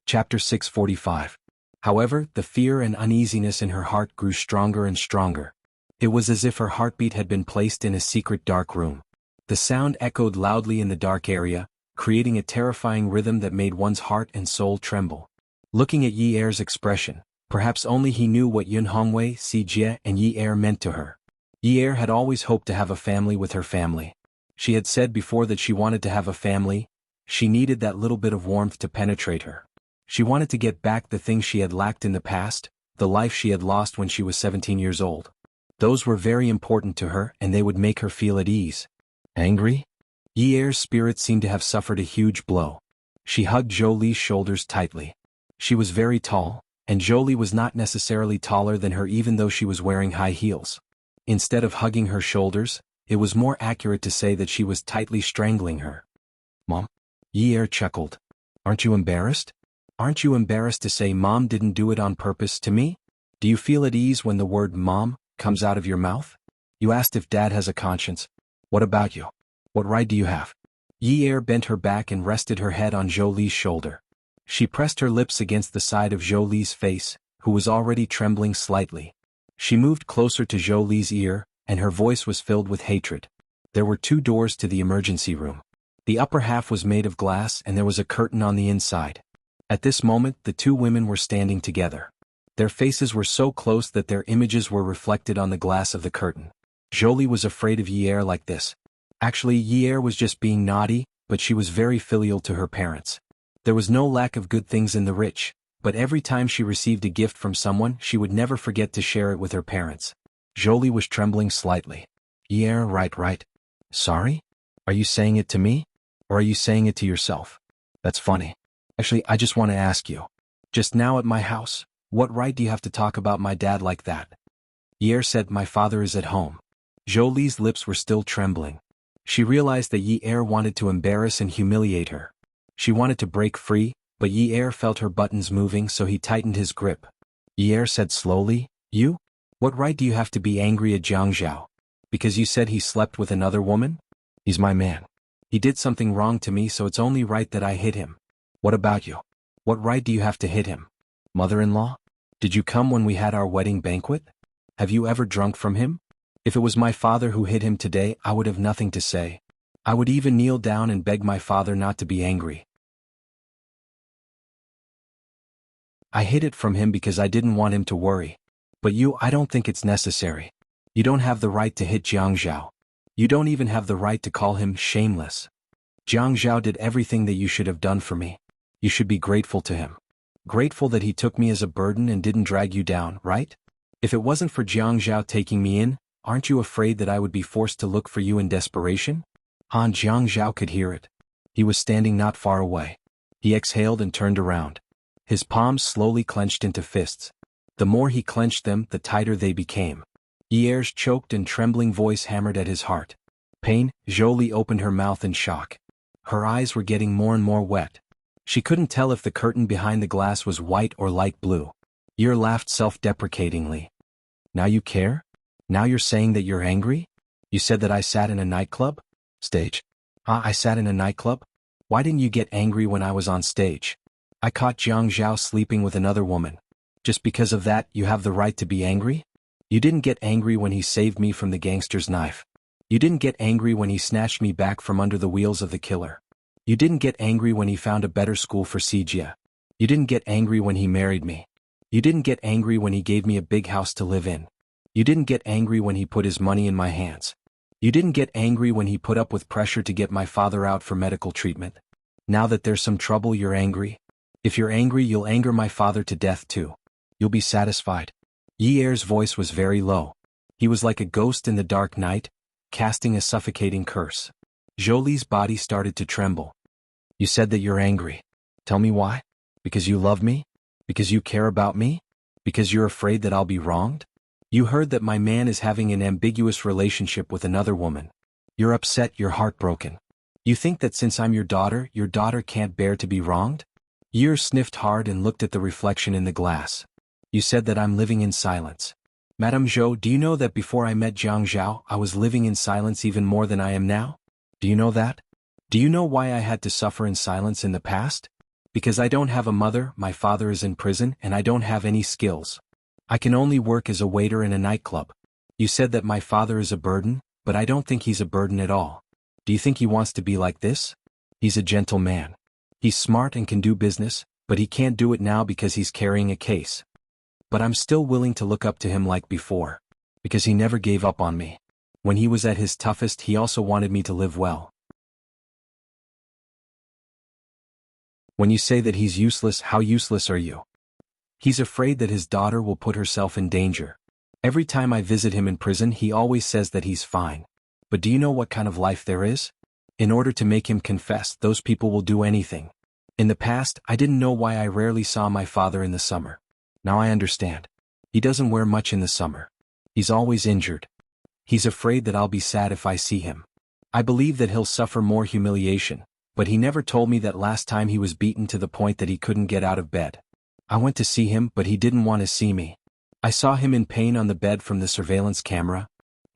A: Chapter 645. However, the fear and uneasiness in her heart grew stronger and stronger. It was as if her heartbeat had been placed in a secret dark room. The sound echoed loudly in the dark area, creating a terrifying rhythm that made one's heart and soul tremble. Looking at Yi Er's expression, perhaps only he knew what Yun Hongwei, Si Jie, and Yi Er meant to her. Yi Er had always hoped to have a family with her family. She had said before that she wanted to have a family. She needed that little bit of warmth to penetrate her. She wanted to get back the things she had lacked in the past, the life she had lost when she was 17 years old. Those were very important to her, and they would make her feel at ease. Angry? Yi Er's spirit seemed to have suffered a huge blow. She hugged Zhou Li's shoulders tightly. She was very tall, and Zhou Li was not necessarily taller than her even though she was wearing high heels. Instead of hugging her shoulders, it was more accurate to say that she was tightly strangling her. Mom? Yi Er chuckled. Aren't you embarrassed? Aren't you embarrassed to say Mom didn't do it on purpose to me? Do you feel at ease when the word Mom comes out of your mouth? You asked if Dad has a conscience. What about you? What right do you have? Yi Er bent her back and rested her head on Zhou Li's shoulder. She pressed her lips against the side of Zhou Li's face, who was already trembling slightly. She moved closer to Zhou Li's ear, and her voice was filled with hatred. There were 2 doors to the emergency room. The upper half was made of glass and there was a curtain on the inside. At this moment, the 2 women were standing together. Their faces were so close that their images were reflected on the glass of the curtain. Zhou Li was afraid of Yi Er like this. Actually, Yi Er was just being naughty, but she was very filial to her parents. There was no lack of good things in the rich, but every time she received a gift from someone she would never forget to share it with her parents. Zhou Li was trembling slightly. Yi Er, right. Sorry? Are you saying it to me? Or are you saying it to yourself? That's funny. Actually, I just want to ask you. Just now at my house, what right do you have to talk about my dad like that? Yi Er said, my father is at home. Zhou Li's lips were still trembling. She realized that Yi Er wanted to embarrass and humiliate her. She wanted to break free, but Yi Er felt her buttons moving so he tightened his grip. Yi Er said slowly, You? What right do you have to be angry at Jianghu? Because you said he slept with another woman? He's my man. He did something wrong to me, so it's only right that I hit him. What about you? What right do you have to hit him? Mother-in-law? Did you come when we had our wedding banquet? Have you ever drunk from him? If it was my father who hit him today, I would have nothing to say. I would even kneel down and beg my father not to be angry. I hid it from him because I didn't want him to worry. But you, I don't think it's necessary. You don't have the right to hit Jianghu. You don't even have the right to call him shameless. Jianghu did everything that you should have done for me. You should be grateful to him. Grateful that he took me as a burden and didn't drag you down, right? If it wasn't for Jianghu taking me in, aren't you afraid that I would be forced to look for you in desperation? Han Jianghu could hear it. He was standing not far away. He exhaled and turned around. His palms slowly clenched into fists. The more he clenched them, the tighter they became. Yi Er's choked and trembling voice hammered at his heart. Pain. Zhou Li opened her mouth in shock. Her eyes were getting more and more wet. She couldn't tell if the curtain behind the glass was white or light blue. Yi Er laughed self-deprecatingly. Now you care? Now you're saying that you're angry? You said that I sat in a nightclub? Stage. I sat in a nightclub? Why didn't you get angry when I was on stage? I caught Jianghu sleeping with another woman. Just because of that, you have the right to be angry? You didn't get angry when he saved me from the gangster's knife. You didn't get angry when he snatched me back from under the wheels of the killer. You didn't get angry when he found a better school for Si Jie. You didn't get angry when he married me. You didn't get angry when he gave me a big house to live in. You didn't get angry when he put his money in my hands. You didn't get angry when he put up with pressure to get my father out for medical treatment. Now that there's some trouble, you're angry? If you're angry, you'll anger my father to death too. You'll be satisfied. Yi Er's voice was very low. He was like a ghost in the dark night, casting a suffocating curse. Zhou Li's body started to tremble. You said that you're angry. Tell me why? Because you love me? Because you care about me? Because you're afraid that I'll be wronged? You heard that my man is having an ambiguous relationship with another woman. You're upset, you're heartbroken. You think that since I'm your daughter can't bear to be wronged? Ye sniffed hard and looked at the reflection in the glass. You said that I'm living in silence. Madame Zhou, do you know that before I met Jianghu, I was living in silence even more than I am now? Do you know that? Do you know why I had to suffer in silence in the past? Because I don't have a mother, my father is in prison, and I don't have any skills. I can only work as a waiter in a nightclub. You said that my father is a burden, but I don't think he's a burden at all. Do you think he wants to be like this? He's a gentle man. He's smart and can do business, but he can't do it now because he's carrying a case. But I'm still willing to look up to him like before. Because he never gave up on me. When he was at his toughest, he also wanted me to live well. When you say that he's useless, how useless are you? He's afraid that his daughter will put herself in danger. Every time I visit him in prison, he always says that he's fine. But do you know what kind of life there is? In order to make him confess, those people will do anything. In the past, I didn't know why I rarely saw my father in the summer. Now I understand. He doesn't wear much in the summer. He's always injured. He's afraid that I'll be sad if I see him. I believe that he'll suffer more humiliation, but he never told me that last time he was beaten to the point that he couldn't get out of bed. I went to see him, but he didn't want to see me. I saw him in pain on the bed from the surveillance camera.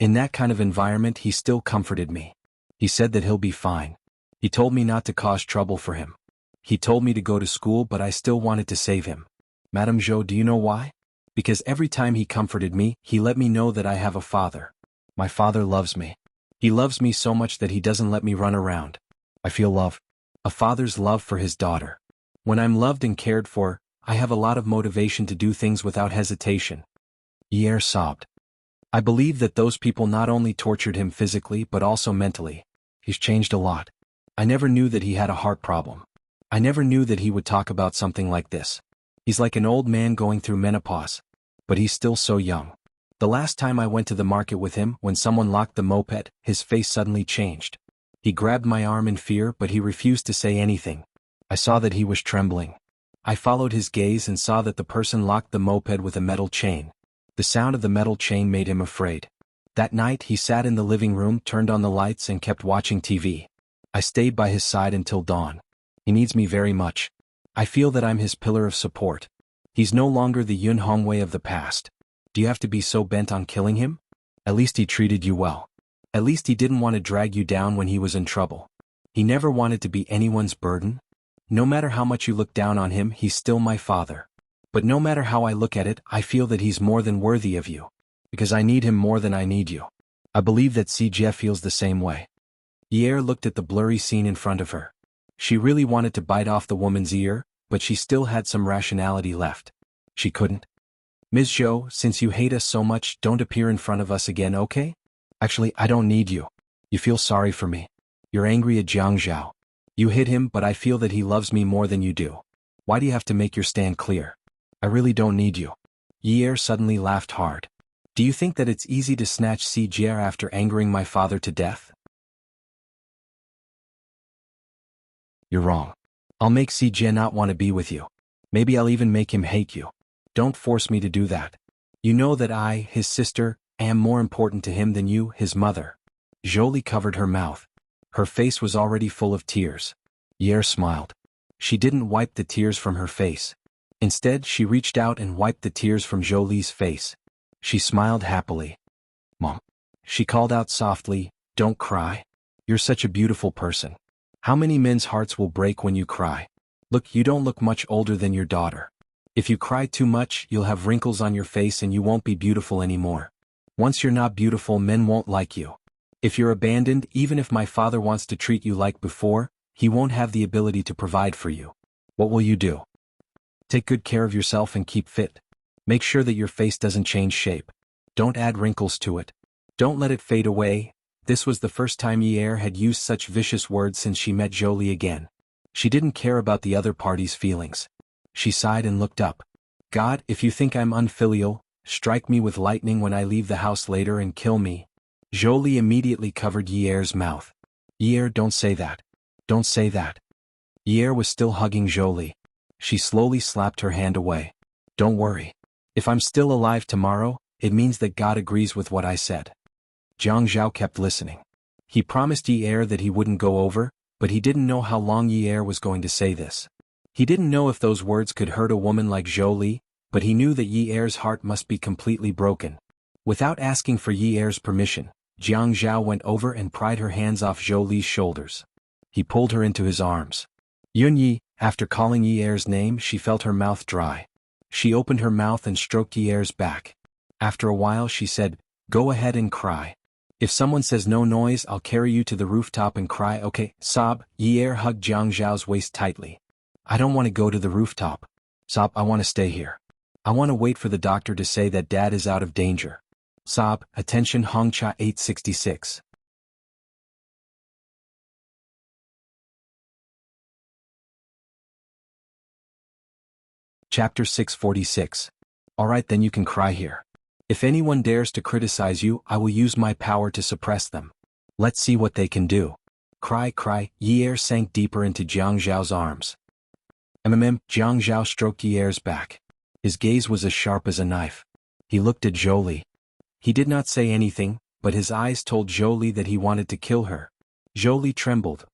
A: In that kind of environment, he still comforted me. He said that he'll be fine. He told me not to cause trouble for him. He told me to go to school, but I still wanted to save him. Madame Zhou, do you know why? Because every time he comforted me, he let me know that I have a father. My father loves me. He loves me so much that he doesn't let me run around. I feel love. A father's love for his daughter. When I'm loved and cared for, I have a lot of motivation to do things without hesitation. Ye sobbed. I believe that those people not only tortured him physically but also mentally. He's changed a lot. I never knew that he had a heart problem. I never knew that he would talk about something like this. He's like an old man going through menopause. But he's still so young. The last time I went to the market with him, when someone locked the moped, his face suddenly changed. He grabbed my arm in fear, but he refused to say anything. I saw that he was trembling. I followed his gaze and saw that the person locked the moped with a metal chain. The sound of the metal chain made him afraid. That night he sat in the living room, turned on the lights and kept watching TV. I stayed by his side until dawn. He needs me very much. I feel that I'm his pillar of support. He's no longer the Yun Hongwei of the past. Do you have to be so bent on killing him? At least he treated you well. At least he didn't want to drag you down when he was in trouble. He never wanted to be anyone's burden. No matter how much you look down on him, he's still my father. But no matter how I look at it, I feel that he's more than worthy of you. Because I need him more than I need you. I believe that Jeff feels the same way. Ye looked at the blurry scene in front of her. She really wanted to bite off the woman's ear, but she still had some rationality left. She couldn't. Ms. Zhou, since you hate us so much, don't appear in front of us again, okay? Actually, I don't need you. You feel sorry for me. You're angry at Jianghu. You hit him, but I feel that he loves me more than you do. Why do you have to make your stand clear? I really don't need you. Ye suddenly laughed hard. Do you think that it's easy to snatch Jie after angering my father to death? You're wrong. I'll make Jie not want to be with you. Maybe I'll even make him hate you. Don't force me to do that. You know that I, his sister, am more important to him than you, his mother. Jolie covered her mouth. Her face was already full of tears. Ye smiled. She didn't wipe the tears from her face. Instead, she reached out and wiped the tears from Jolie's face. She smiled happily. Mom. She called out softly, don't cry. You're such a beautiful person. How many men's hearts will break when you cry? Look, you don't look much older than your daughter. If you cry too much, you'll have wrinkles on your face and you won't be beautiful anymore. Once you're not beautiful, men won't like you. If you're abandoned, even if my father wants to treat you like before, he won't have the ability to provide for you. What will you do? Take good care of yourself and keep fit. Make sure that your face doesn't change shape. Don't add wrinkles to it. Don't let it fade away. This was the first time Ye had used such vicious words since she met Jolie again. She didn't care about the other party's feelings. She sighed and looked up. God, if you think I'm unfilial, strike me with lightning when I leave the house later and kill me. Jolie immediately covered Ye's mouth. Ye, don't say that. Don't say that. Ye was still hugging Jolie. She slowly slapped her hand away. Don't worry. If I'm still alive tomorrow, it means that God agrees with what I said. Jianghu kept listening. He promised Ye that he wouldn't go over, but he didn't know how long Yi Er was going to say this. He didn't know if those words could hurt a woman like Zhou Li, but he knew that Yi Er's heart must be completely broken. Without asking for Yi Er's permission, Jiang Zhao went over and pried her hands off Zhou Li's shoulders. He pulled her into his arms. Yun Yi, after calling Yi Er's name, she felt her mouth dry. She opened her mouth and stroked Yi Er's back. After a while she said, "Go ahead and cry. If someone says no noise, I'll carry you to the rooftop and cry, okay?" Sob. Yi Er hugged Jiang Zhao's waist tightly. "I don't want to go to the rooftop. Sob, I want to stay here. I want to wait for the doctor to say that Dad is out of danger." Sob. Attention Hongcha 866. Chapter 646. Alright, then you can cry here. If anyone dares to criticize you, I will use my power to suppress them. Let's see what they can do. Cry, cry. Yi Er sank deeper into Jiang Zhao's arms. Jiang Zhao stroked Yi Er's back. His gaze was as sharp as a knife. He looked at Zhou Li. He did not say anything, but his eyes told Zhou Li that he wanted to kill her. Zhou Li trembled.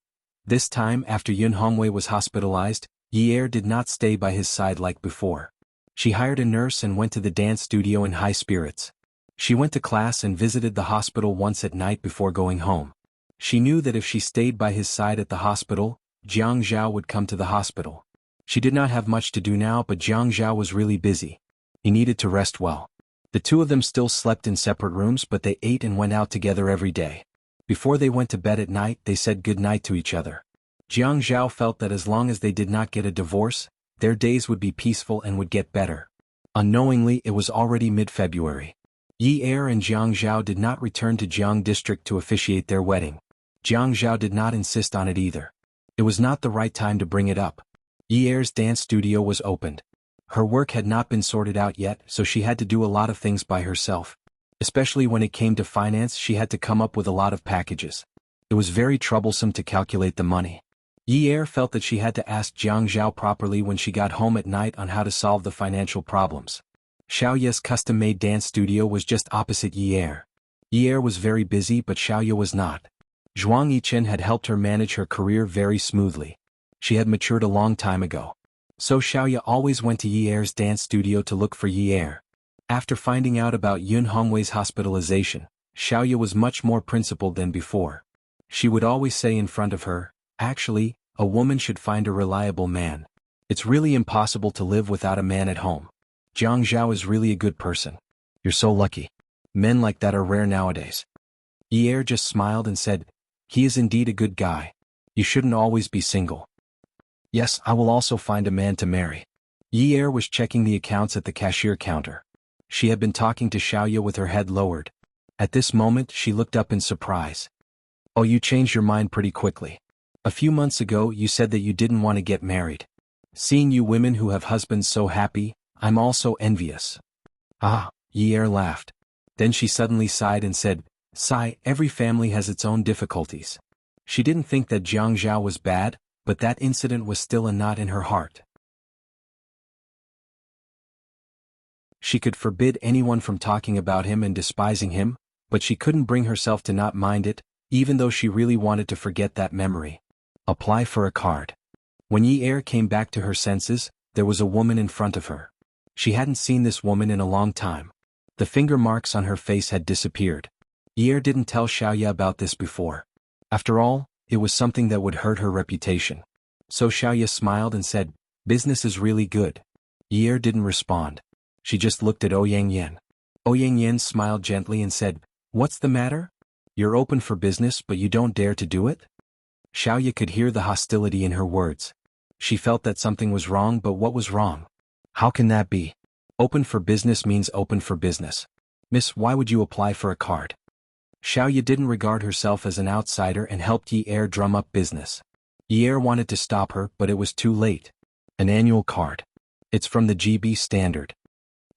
A: This time, after Yun Hongwei was hospitalized, Yi Er did not stay by his side like before. She hired a nurse and went to the dance studio in high spirits. She went to class and visited the hospital once at night before going home. She knew that if she stayed by his side at the hospital, Jiang Zhao would come to the hospital. She did not have much to do now, but Jiang Zhao was really busy. He needed to rest well. The two of them still slept in separate rooms, but they ate and went out together every day. Before they went to bed at night, they said good night to each other. Jiang Zhao felt that as long as they did not get a divorce, their days would be peaceful and would get better. Unknowingly, it was already mid-February. Yi Er and Jiang Zhao did not return to Jianghu district to officiate their wedding. Jiang Zhao did not insist on it either. It was not the right time to bring it up. Yi Er's dance studio was opened. Her work had not been sorted out yet, so she had to do a lot of things by herself. Especially when it came to finance, she had to come up with a lot of packages. It was very troublesome to calculate the money. Yi Er felt that she had to ask Jiang Zhao properly when she got home at night on how to solve the financial problems. Xiaoye's custom-made dance studio was just opposite Yi Er. Yi Er was very busy, but Xiaoye was not. Zhuang Yichen had helped her manage her career very smoothly. She had matured a long time ago. So Xiaoye always went to Yi Er's dance studio to look for Yi Er. After finding out about Yun Hongwei's hospitalization, Xiaoye was much more principled than before. She would always say in front of her, "Actually, a woman should find a reliable man. It's really impossible to live without a man at home. Jiang Zhao is really a good person. You're so lucky. Men like that are rare nowadays." Yi Er just smiled and said, "He is indeed a good guy. You shouldn't always be single." "Yes, I will also find a man to marry." Yi Er was checking the accounts at the cashier counter. She had been talking to Xiaoye with her head lowered. At this moment, she looked up in surprise. "Oh, you changed your mind pretty quickly. A few months ago, you said that you didn't want to get married. Seeing you women who have husbands so happy, I'm also envious." "Ah," Yi Er laughed. Then she suddenly sighed and said, "Sigh, every family has its own difficulties." She didn't think that Jiang Zhao was bad, but that incident was still a knot in her heart. She could forbid anyone from talking about him and despising him, but she couldn't bring herself to not mind it, even though she really wanted to forget that memory. Apply for a card. When Yi Er came back to her senses, there was a woman in front of her. She hadn't seen this woman in a long time. The finger marks on her face had disappeared. Yi Er didn't tell Xiaoye about this before. After all, it was something that would hurt her reputation. So Xiaoye smiled and said, "Business is really good." Yi Er didn't respond. She just looked at Ouyang Yan. Ouyang Yan smiled gently and said, "What's the matter? You're open for business but you don't dare to do it?" Xiaoye could hear the hostility in her words. She felt that something was wrong, but what was wrong? How can that be? Open for business means open for business. "Miss, why would you apply for a card?" Xiaoye didn't regard herself as an outsider and helped Yi Er drum up business. Yi Er wanted to stop her, but it was too late. "An annual card. It's from the GB Standard."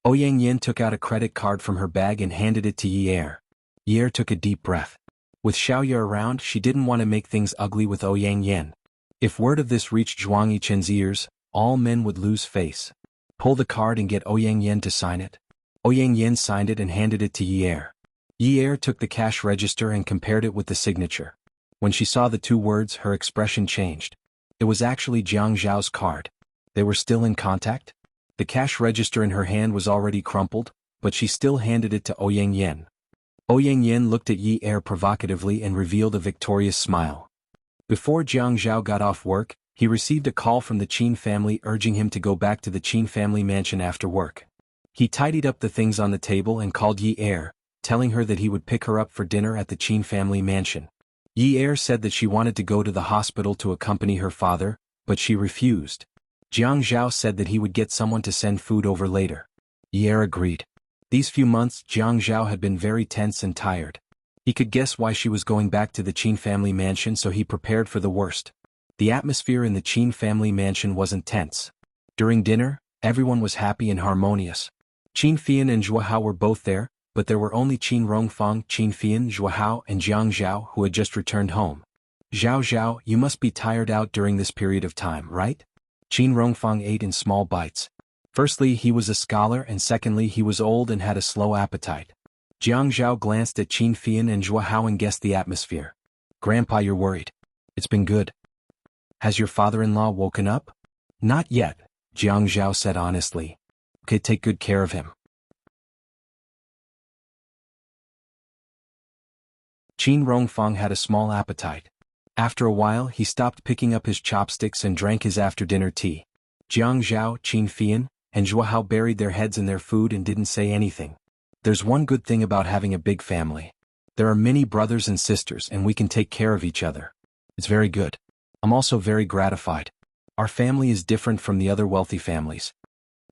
A: Ouyang Yin took out a credit card from her bag and handed it to Yi Er. Yi Er took a deep breath. With Xiaoye around, she didn't want to make things ugly with Ouyang Yin. If word of this reached Zhuang Yichen's ears, all men would lose face. "Pull the card and get Ouyang Yin to sign it." Ouyang Yin signed it and handed it to Yi Er. Yi Er took the cash register and compared it with the signature. When she saw the two words, her expression changed. It was actually Jiang Zhao's card. They were still in contact? The cash register in her hand was already crumpled, but she still handed it to Ouyang Yen. Ouyang Yen looked at Yi Er provocatively and revealed a victorious smile. Before Jiang Zhao got off work, he received a call from the Qin family urging him to go back to the Qin family mansion after work. He tidied up the things on the table and called Yi Er, telling her that he would pick her up for dinner at the Qin family mansion. Yi Er said that she wanted to go to the hospital to accompany her father, but she refused. Jiang Zhao said that he would get someone to send food over later. Yi Er agreed. These few months Jiang Zhao had been very tense and tired. He could guess why she was going back to the Qin family mansion, so he prepared for the worst. The atmosphere in the Qin family mansion wasn't tense. During dinner, everyone was happy and harmonious. Qin Fian and Zhuo Hao were both there, but there were only Qin Rongfang, Qin Fian, Zhuo Hao and Jiang Zhao who had just returned home. Zhao Zhao, you must be tired out during this period of time, right? Qin Rongfang ate in small bites. Firstly, he was a scholar, and secondly, he was old and had a slow appetite. Jiang Zhao glanced at Qin Fian and Zhuo Hao and guessed the atmosphere. Grandpa, you're worried. It's been good. Has your father-in-law woken up? Not yet, Jiang Zhao said honestly. Okay, take good care of him. Qin Rongfang had a small appetite. After a while, he stopped picking up his chopsticks and drank his after-dinner tea. Jiang Zhao, Qin Fian, and Zhuo Hao buried their heads in their food and didn't say anything. There's one good thing about having a big family. There are many brothers and sisters and we can take care of each other. It's very good. I'm also very gratified. Our family is different from the other wealthy families.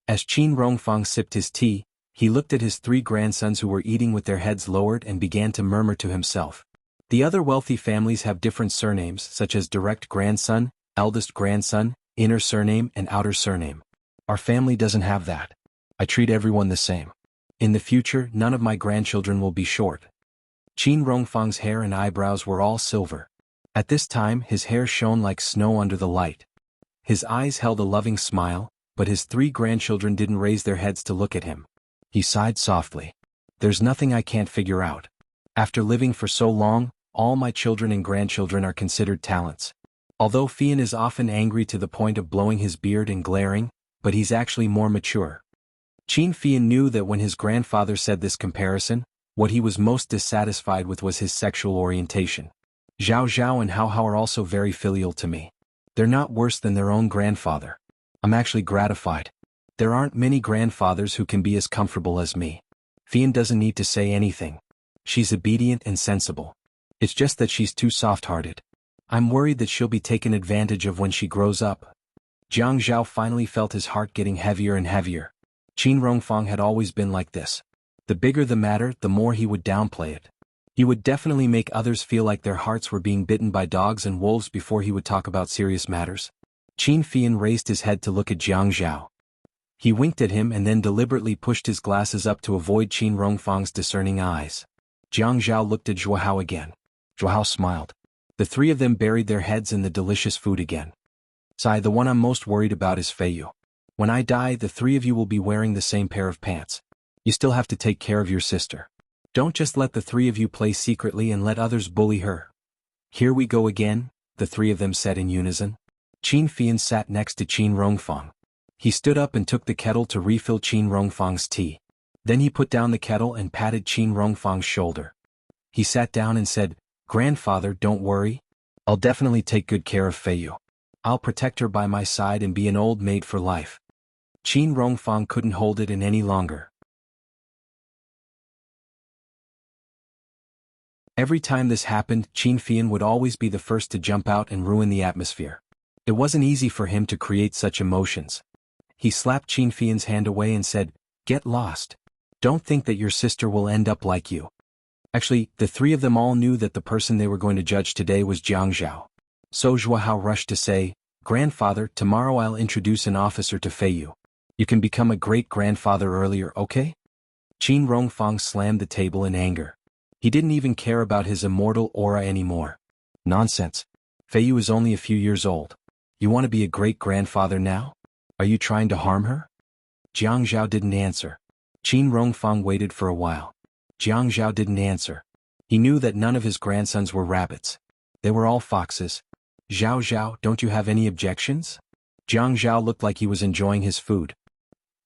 A: As Qin Rongfang sipped his tea, he looked at his three grandsons who were eating with their heads lowered and began to murmur to himself. The other wealthy families have different surnames such as direct grandson, eldest grandson, inner surname and outer surname. Our family doesn't have that. I treat everyone the same. In the future, none of my grandchildren will be short. Qin Rongfang's hair and eyebrows were all silver. At this time, his hair shone like snow under the light. His eyes held a loving smile, but his three grandchildren didn't raise their heads to look at him. He sighed softly. There's nothing I can't figure out. After living for so long, all my children and grandchildren are considered talents. Although Fian is often angry to the point of blowing his beard and glaring, but he's actually more mature. Qin Fian knew that when his grandfather said this comparison, what he was most dissatisfied with was his sexual orientation. Zhao Zhao and Hao Hao are also very filial to me. They're not worse than their own grandfather. I'm actually gratified. There aren't many grandfathers who can be as comfortable as me. Fian doesn't need to say anything. She's obedient and sensible. It's just that she's too soft-hearted. I'm worried that she'll be taken advantage of when she grows up. Jiang Zhao finally felt his heart getting heavier and heavier. Qin Rongfang had always been like this. The bigger the matter, the more he would downplay it. He would definitely make others feel like their hearts were being bitten by dogs and wolves before he would talk about serious matters. Qin Fian raised his head to look at Jiang Zhao. He winked at him and then deliberately pushed his glasses up to avoid Qin Rongfang's discerning eyes. Jiang Zhao looked at Zhuo Hao again. Zhuo Hao smiled. The three of them buried their heads in the delicious food again. Sai, the one I'm most worried about is Feiyu. When I die, the three of you will be wearing the same pair of pants. You still have to take care of your sister. Don't just let the three of you play secretly and let others bully her. Here we go again, the three of them said in unison. Qin Fian sat next to Qin Rongfang. He stood up and took the kettle to refill Qin Rongfang's tea. Then he put down the kettle and patted Qin Rongfang's shoulder. He sat down and said, Grandfather, don't worry. I'll definitely take good care of Feiyu. I'll protect her by my side and be an old maid for life. Qin Rongfang couldn't hold it in any longer. Every time this happened, Qin Fian would always be the first to jump out and ruin the atmosphere. It wasn't easy for him to create such emotions. He slapped Qin Fian's hand away and said, Get lost. Don't think that your sister will end up like you. Actually, the three of them all knew that the person they were going to judge today was Jiang Zhao. So Zhuo Hao rushed to say, Grandfather, tomorrow I'll introduce an officer to Feiyu. You can become a great-grandfather earlier, okay? Qin Rongfang slammed the table in anger. He didn't even care about his immortal aura anymore. Nonsense. Feiyu is only a few years old. You want to be a great-grandfather now? Are you trying to harm her? Jiang Zhao didn't answer. Qin Rongfang waited for a while. Jiang Zhao didn't answer. He knew that none of his grandsons were rabbits. They were all foxes. Zhao Zhao, don't you have any objections? Jiang Zhao looked like he was enjoying his food.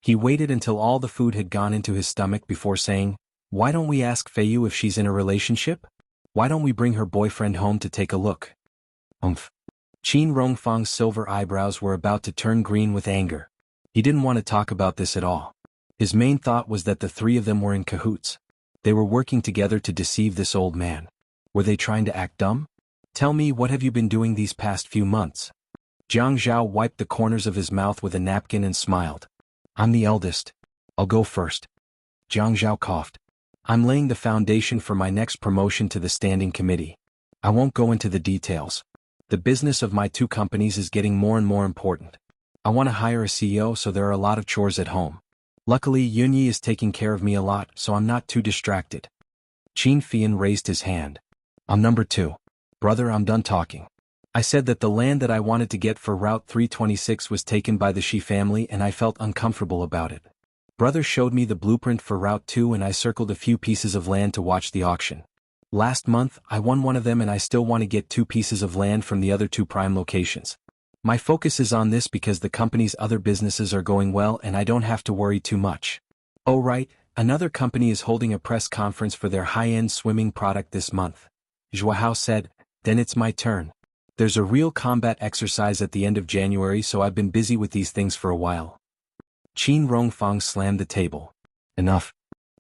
A: He waited until all the food had gone into his stomach before saying, "Why don't we ask Feiyu if she's in a relationship? Why don't we bring her boyfriend home to take a look?" Umph. Qin Rongfang's silver eyebrows were about to turn green with anger. He didn't want to talk about this at all. His main thought was that the three of them were in cahoots. They were working together to deceive this old man. Were they trying to act dumb? "Tell me, what have you been doing these past few months?" Jiang Zhao wiped the corners of his mouth with a napkin and smiled. "I'm the eldest. I'll go first." Jiang Zhao coughed. "I'm laying the foundation for my next promotion to the standing committee. I won't go into the details. The business of my two companies is getting more and more important. I want to hire a CEO, so there are a lot of chores at home. Luckily, Yunyi is taking care of me a lot, so I'm not too distracted." Qin Fian raised his hand. "I'm number 2. Brother, I'm done talking. I said that the land that I wanted to get for Route 326 was taken by the Shi family and I felt uncomfortable about it. Brother showed me the blueprint for Route 2 and I circled a few pieces of land to watch the auction. Last month, I won one of them and I still want to get 2 pieces of land from the other 2 prime locations. My focus is on this because the company's other businesses are going well and I don't have to worry too much." "Oh right, another company is holding a press conference for their high-end swimming product this month," Zhuahao said. "Then it's my turn. There's a real combat exercise at the end of January, so I've been busy with these things for a while." Qin Rongfang slammed the table. "Enough.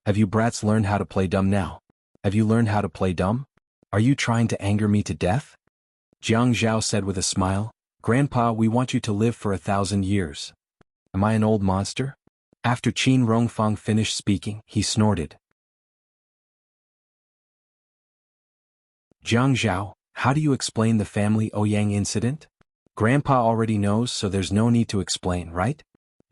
A: Have you brats learned how to play dumb now? Have you learned how to play dumb? Are you trying to anger me to death?" Jiang Zhao said with a smile, "Grandpa, we want you to live for 1,000 years. Am I an old monster?" After Qin Rongfang finished speaking, he snorted. "Jiang Zhao, how do you explain the family Ouyang incident? Grandpa already knows, so there's no need to explain, right?"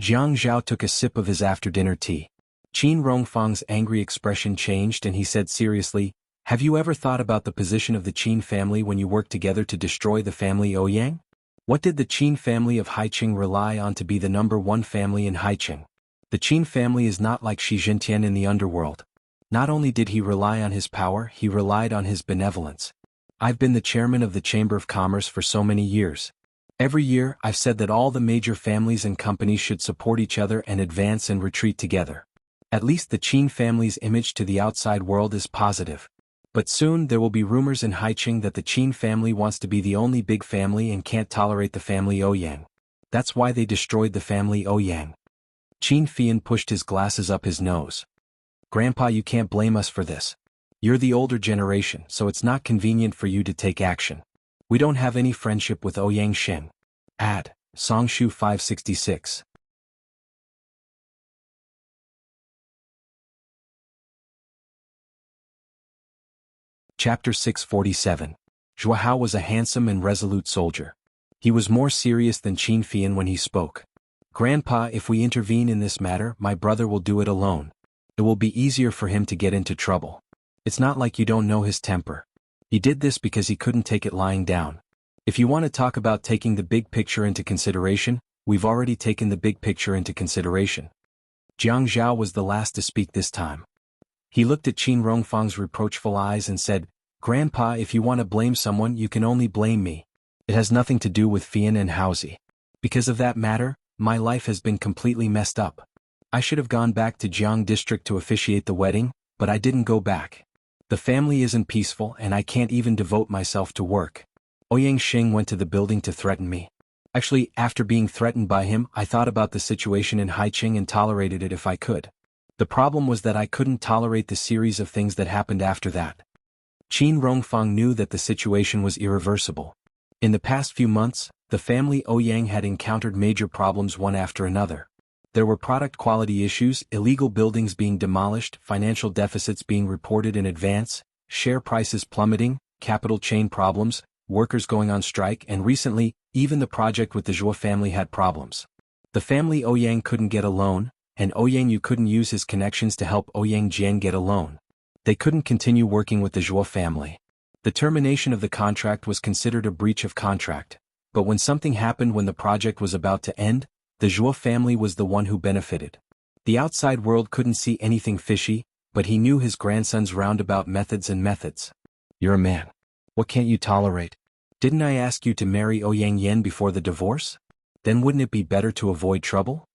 A: Jiang Zhao took a sip of his after-dinner tea. Qin Rongfang's angry expression changed and he said seriously, "Have you ever thought about the position of the Qin family when you worked together to destroy the family Ouyang? What did the Qin family of Haiqing rely on to be the number 1 family in Haiqing? The Qin family is not like Shi Jintian in the underworld. Not only did he rely on his power, he relied on his benevolence. I've been the chairman of the Chamber of Commerce for so many years. Every year, I've said that all the major families and companies should support each other and advance and retreat together. At least the Qin family's image to the outside world is positive. But soon there will be rumors in Haiqing that the Qin family wants to be the only big family and can't tolerate the family Ouyang. That's why they destroyed the family Ouyang." Qin Fian pushed his glasses up his nose. "Grandpa, you can't blame us for this. You're the older generation, so it's not convenient for you to take action. We don't have any friendship with Ouyang Shen." Ad. Songshu 566. Chapter 647. Zhuahao was a handsome and resolute soldier. He was more serious than Qin Fian when he spoke. "Grandpa, if we intervene in this matter, my brother will do it alone. It will be easier for him to get into trouble. It's not like you don't know his temper. He did this because he couldn't take it lying down. If you want to talk about taking the big picture into consideration, we've already taken the big picture into consideration." Jiang Zhao was the last to speak this time. He looked at Qin Rongfang's reproachful eyes and said, "Grandpa, if you want to blame someone, you can only blame me. It has nothing to do with Fian and Haozi. Because of that matter, my life has been completely messed up. I should have gone back to Jiang district to officiate the wedding, but I didn't go back. The family isn't peaceful and I can't even devote myself to work. Ouyang Xing went to the building to threaten me. Actually, after being threatened by him, I thought about the situation in Haiqing and tolerated it if I could. The problem was that I couldn't tolerate the series of things that happened after that." Qin Rongfang knew that the situation was irreversible. In the past few months, the family Ouyang had encountered major problems one after another. There were product quality issues, illegal buildings being demolished, financial deficits being reported in advance, share prices plummeting, capital chain problems, workers going on strike, and recently, even the project with the Zhuo family had problems. The family Ouyang couldn't get a loan, and Ouyang Yu couldn't use his connections to help Ouyang Jian get a loan. They couldn't continue working with the Zhuo family. The termination of the contract was considered a breach of contract, but when something happened when the project was about to end, the Zhuo family was the one who benefited. The outside world couldn't see anything fishy, but he knew his grandson's roundabout methods and methods. "You're a man. What can't you tolerate? Didn't I ask you to marry Ouyang Yen before the divorce? Then wouldn't it be better to avoid trouble?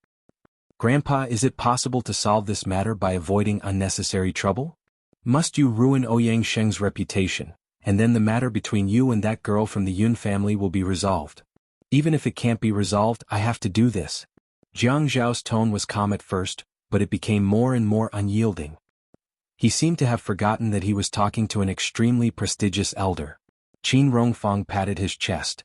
A: Grandpa, is it possible to solve this matter by avoiding unnecessary trouble? Must you ruin Ouyang Sheng's reputation, and then the matter between you and that girl from the Yun family will be resolved. Even if it can't be resolved, I have to do this. Jiang Zhao's tone was calm at first, but it became more and more unyielding. He seemed to have forgotten that he was talking to an extremely prestigious elder. Qin Rongfang patted his chest.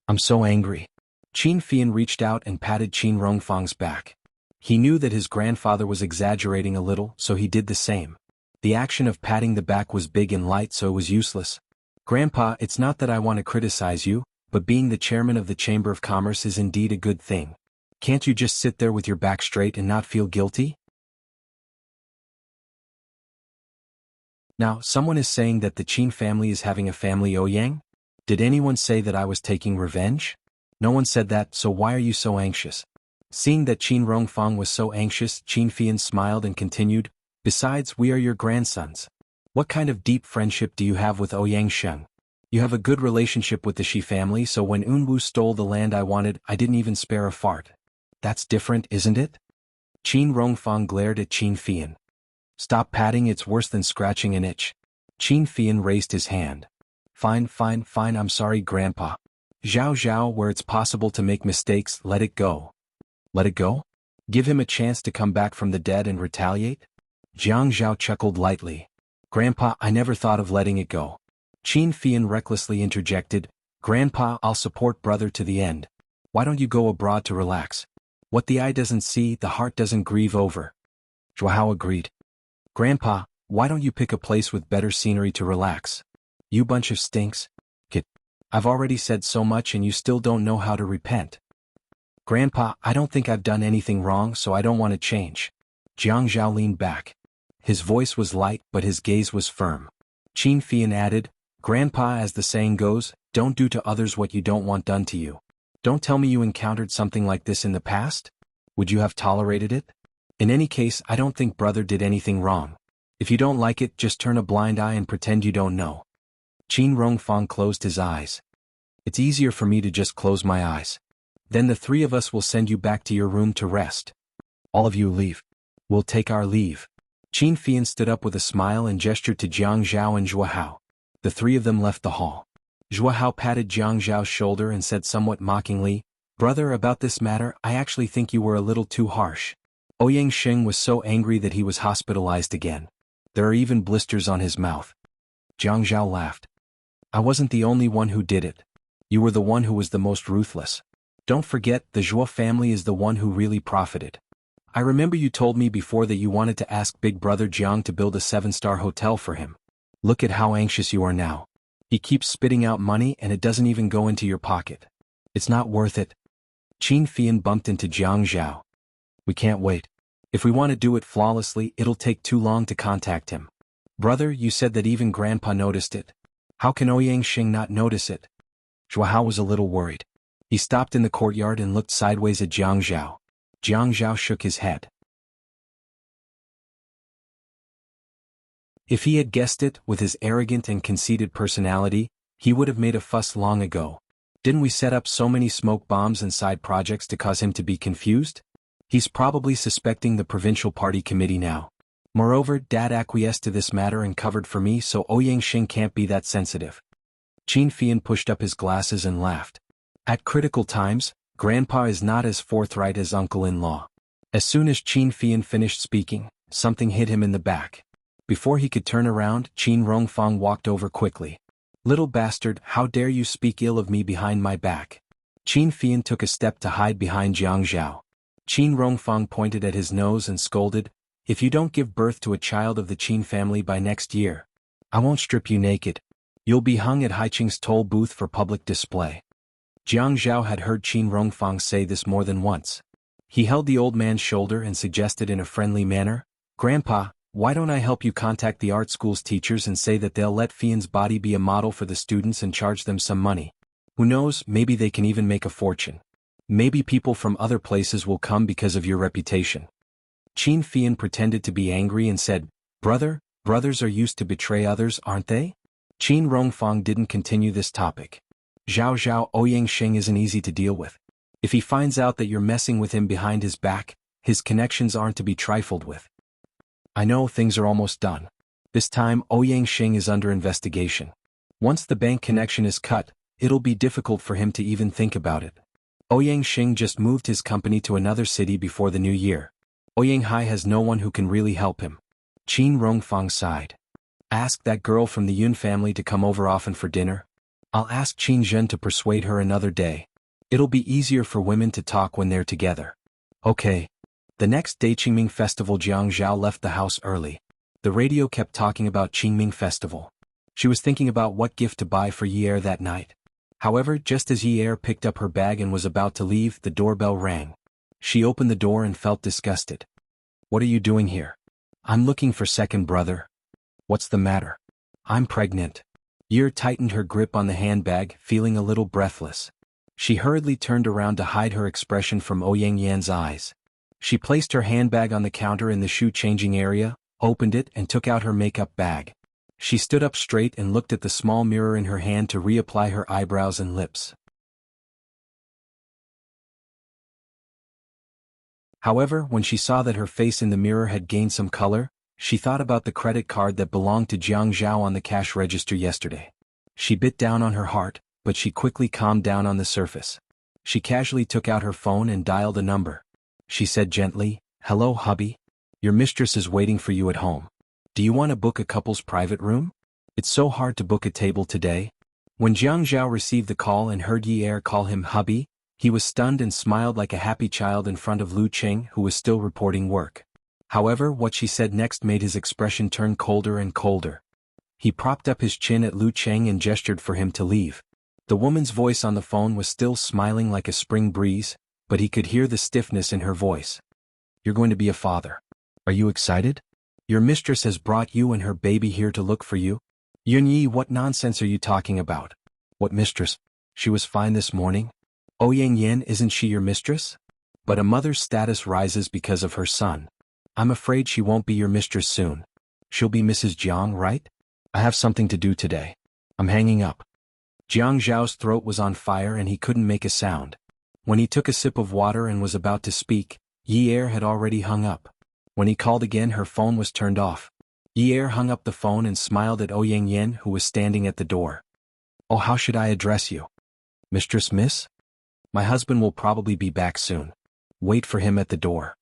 A: I'm so angry. Qin Fian reached out and patted Qin Rongfang's back. He knew that his grandfather was exaggerating a little, so he did the same. The action of patting the back was big and light, so it was useless. Grandpa, it's not that I want to criticize you, but being the chairman of the Chamber of Commerce is indeed a good thing. Can't you just sit there with your back straight and not feel guilty? Now, someone is saying that the Qin family is having a family Ouyang? Did anyone say that I was taking revenge? No one said that, so why are you so anxious? Seeing that Qin Rongfang was so anxious, Qin Fian smiled and continued, besides, we are your grandsons. What kind of deep friendship do you have with Ouyang Sheng? You have a good relationship with the Shi family, so when Unwu stole the land I wanted, I didn't even spare a fart. That's different, isn't it? Qin Rongfang glared at Qin Fian. Stop patting, it's worse than scratching an itch. Qin Fian raised his hand. Fine, I'm sorry, Grandpa. Zhao, where it's possible to make mistakes, let it go. Let it go? Give him a chance to come back from the dead and retaliate? Jiang Zhao chuckled lightly. Grandpa, I never thought of letting it go. Qin Fian recklessly interjected, Grandpa, I'll support brother to the end. Why don't you go abroad to relax? What the eye doesn't see, the heart doesn't grieve over. Zhuahao agreed. Grandpa, why don't you pick a place with better scenery to relax? You bunch of stinks. Kid. I've already said so much and you still don't know how to repent. Grandpa, I don't think I've done anything wrong, so I don't want to change. Jiang Zhao leaned back. His voice was light, but his gaze was firm. Qin Fian added, Grandpa, as the saying goes, don't do to others what you don't want done to you. Don't tell me you encountered something like this in the past? Would you have tolerated it? In any case, I don't think brother did anything wrong. If you don't like it, just turn a blind eye and pretend you don't know. Qin Rongfang closed his eyes. It's easier for me to just close my eyes. Then the three of us will send you back to your room to rest. All of you leave. We'll take our leave. Qin Fian stood up with a smile and gestured to Jiang Zhao and Zhuahao. The three of them left the hall. Zhuahao patted Jiang Zhao's shoulder and said somewhat mockingly, Brother, about this matter, I actually think you were a little too harsh. Ouyang Sheng was so angry that he was hospitalized again. There are even blisters on his mouth. Jiang Zhao laughed. I wasn't the only one who did it. You were the one who was the most ruthless. Don't forget, the Zhuo family is the one who really profited. I remember you told me before that you wanted to ask Big Brother Jiang to build a 7-star hotel for him. Look at how anxious you are now. He keeps spitting out money and it doesn't even go into your pocket. It's not worth it. Qin Fian bumped into Jiang Zhao. We can't wait. If we want to do it flawlessly, it'll take too long to contact him. Brother, you said that even Grandpa noticed it. How can Ouyang Sheng not notice it? Zhuahao was a little worried. He stopped in the courtyard and looked sideways at Jiang Zhao. Jiang Zhao shook his head. If he had guessed it, with his arrogant and conceited personality, he would have made a fuss long ago. Didn't we set up so many smoke bombs and side projects to cause him to be confused? He's probably suspecting the provincial party committee now. Moreover, Dad acquiesced to this matter and covered for me, so Ouyang Sheng can't be that sensitive. Qin Fian pushed up his glasses and laughed. At critical times, Grandpa is not as forthright as uncle-in-law. As soon as Qin Fian finished speaking, something hit him in the back. Before he could turn around, Qin Rongfang walked over quickly. Little bastard, how dare you speak ill of me behind my back? Qin Fian took a step to hide behind Jiang Zhao. Qin Rongfang pointed at his nose and scolded, If you don't give birth to a child of the Qin family by next year, I won't strip you naked. You'll be hung at Haiqing's toll booth for public display. Jiang Zhao had heard Qin Rongfang say this more than once. He held the old man's shoulder and suggested in a friendly manner, Grandpa, why don't I help you contact the art school's teachers and say that they'll let Fian's body be a model for the students and charge them some money? Who knows, maybe they can even make a fortune. Maybe people from other places will come because of your reputation. Qin Fian pretended to be angry and said, Brother, brothers are used to betray others, aren't they? Qin Rongfang didn't continue this topic. Zhao Zhao Ouyang Xing isn't easy to deal with. If he finds out that you're messing with him behind his back, his connections aren't to be trifled with. I know things are almost done. This time Ouyang Xing is under investigation. Once the bank connection is cut, it'll be difficult for him to even think about it. Ouyang Xing just moved his company to another city before the new year. Ouyang Hai has no one who can really help him. Qin Rongfang sighed. Ask that girl from the Yun family to come over often for dinner. I'll ask Qin Zhen to persuade her another day. It'll be easier for women to talk when they're together. Okay. The next day Qingming Festival. Jiang Zhao left the house early. The radio kept talking about Qingming Festival. She was thinking about what gift to buy for Yi Er that night. However, just as Yi Er picked up her bag and was about to leave, the doorbell rang. She opened the door and felt disgusted. What are you doing here? I'm looking for second brother. What's the matter? I'm pregnant. Yi Er tightened her grip on the handbag, feeling a little breathless. She hurriedly turned around to hide her expression from Ouyang Yan's eyes. She placed her handbag on the counter in the shoe-changing area, opened it and took out her makeup bag. She stood up straight and looked at the small mirror in her hand to reapply her eyebrows and lips. However, when she saw that her face in the mirror had gained some color, she thought about the credit card that belonged to Jiang Zhao on the cash register yesterday. She bit down on her heart, but she quickly calmed down on the surface. She casually took out her phone and dialed a number. She said gently, "Hello, hubby. Your mistress is waiting for you at home. Do you want to book a couple's private room? It's so hard to book a table today." When Jiang Zhao received the call and heard Yi Er call him hubby, he was stunned and smiled like a happy child in front of Lu Cheng, who was still reporting work. However, what she said next made his expression turn colder and colder. He propped up his chin at Lu Cheng and gestured for him to leave. The woman's voice on the phone was still smiling like a spring breeze, but he could hear the stiffness in her voice. "You're going to be a father. Are you excited? Your mistress has brought you and her baby here to look for you." "Yunyi, what nonsense are you talking about?" "What mistress? She was fine this morning." "Ouyang Yan, isn't she your mistress?" "But a mother's status rises because of her son. I'm afraid she won't be your mistress soon. She'll be Mrs. Jiang, right? I have something to do today. I'm hanging up." Jiang Zhao's throat was on fire and he couldn't make a sound. When he took a sip of water and was about to speak, Yi Er had already hung up. When he called again, her phone was turned off. Yi Er hung up the phone and smiled at Ouyang Yan, who was standing at the door. "Oh, how should I address you? Mistress, miss? My husband will probably be back soon. Wait for him at the door."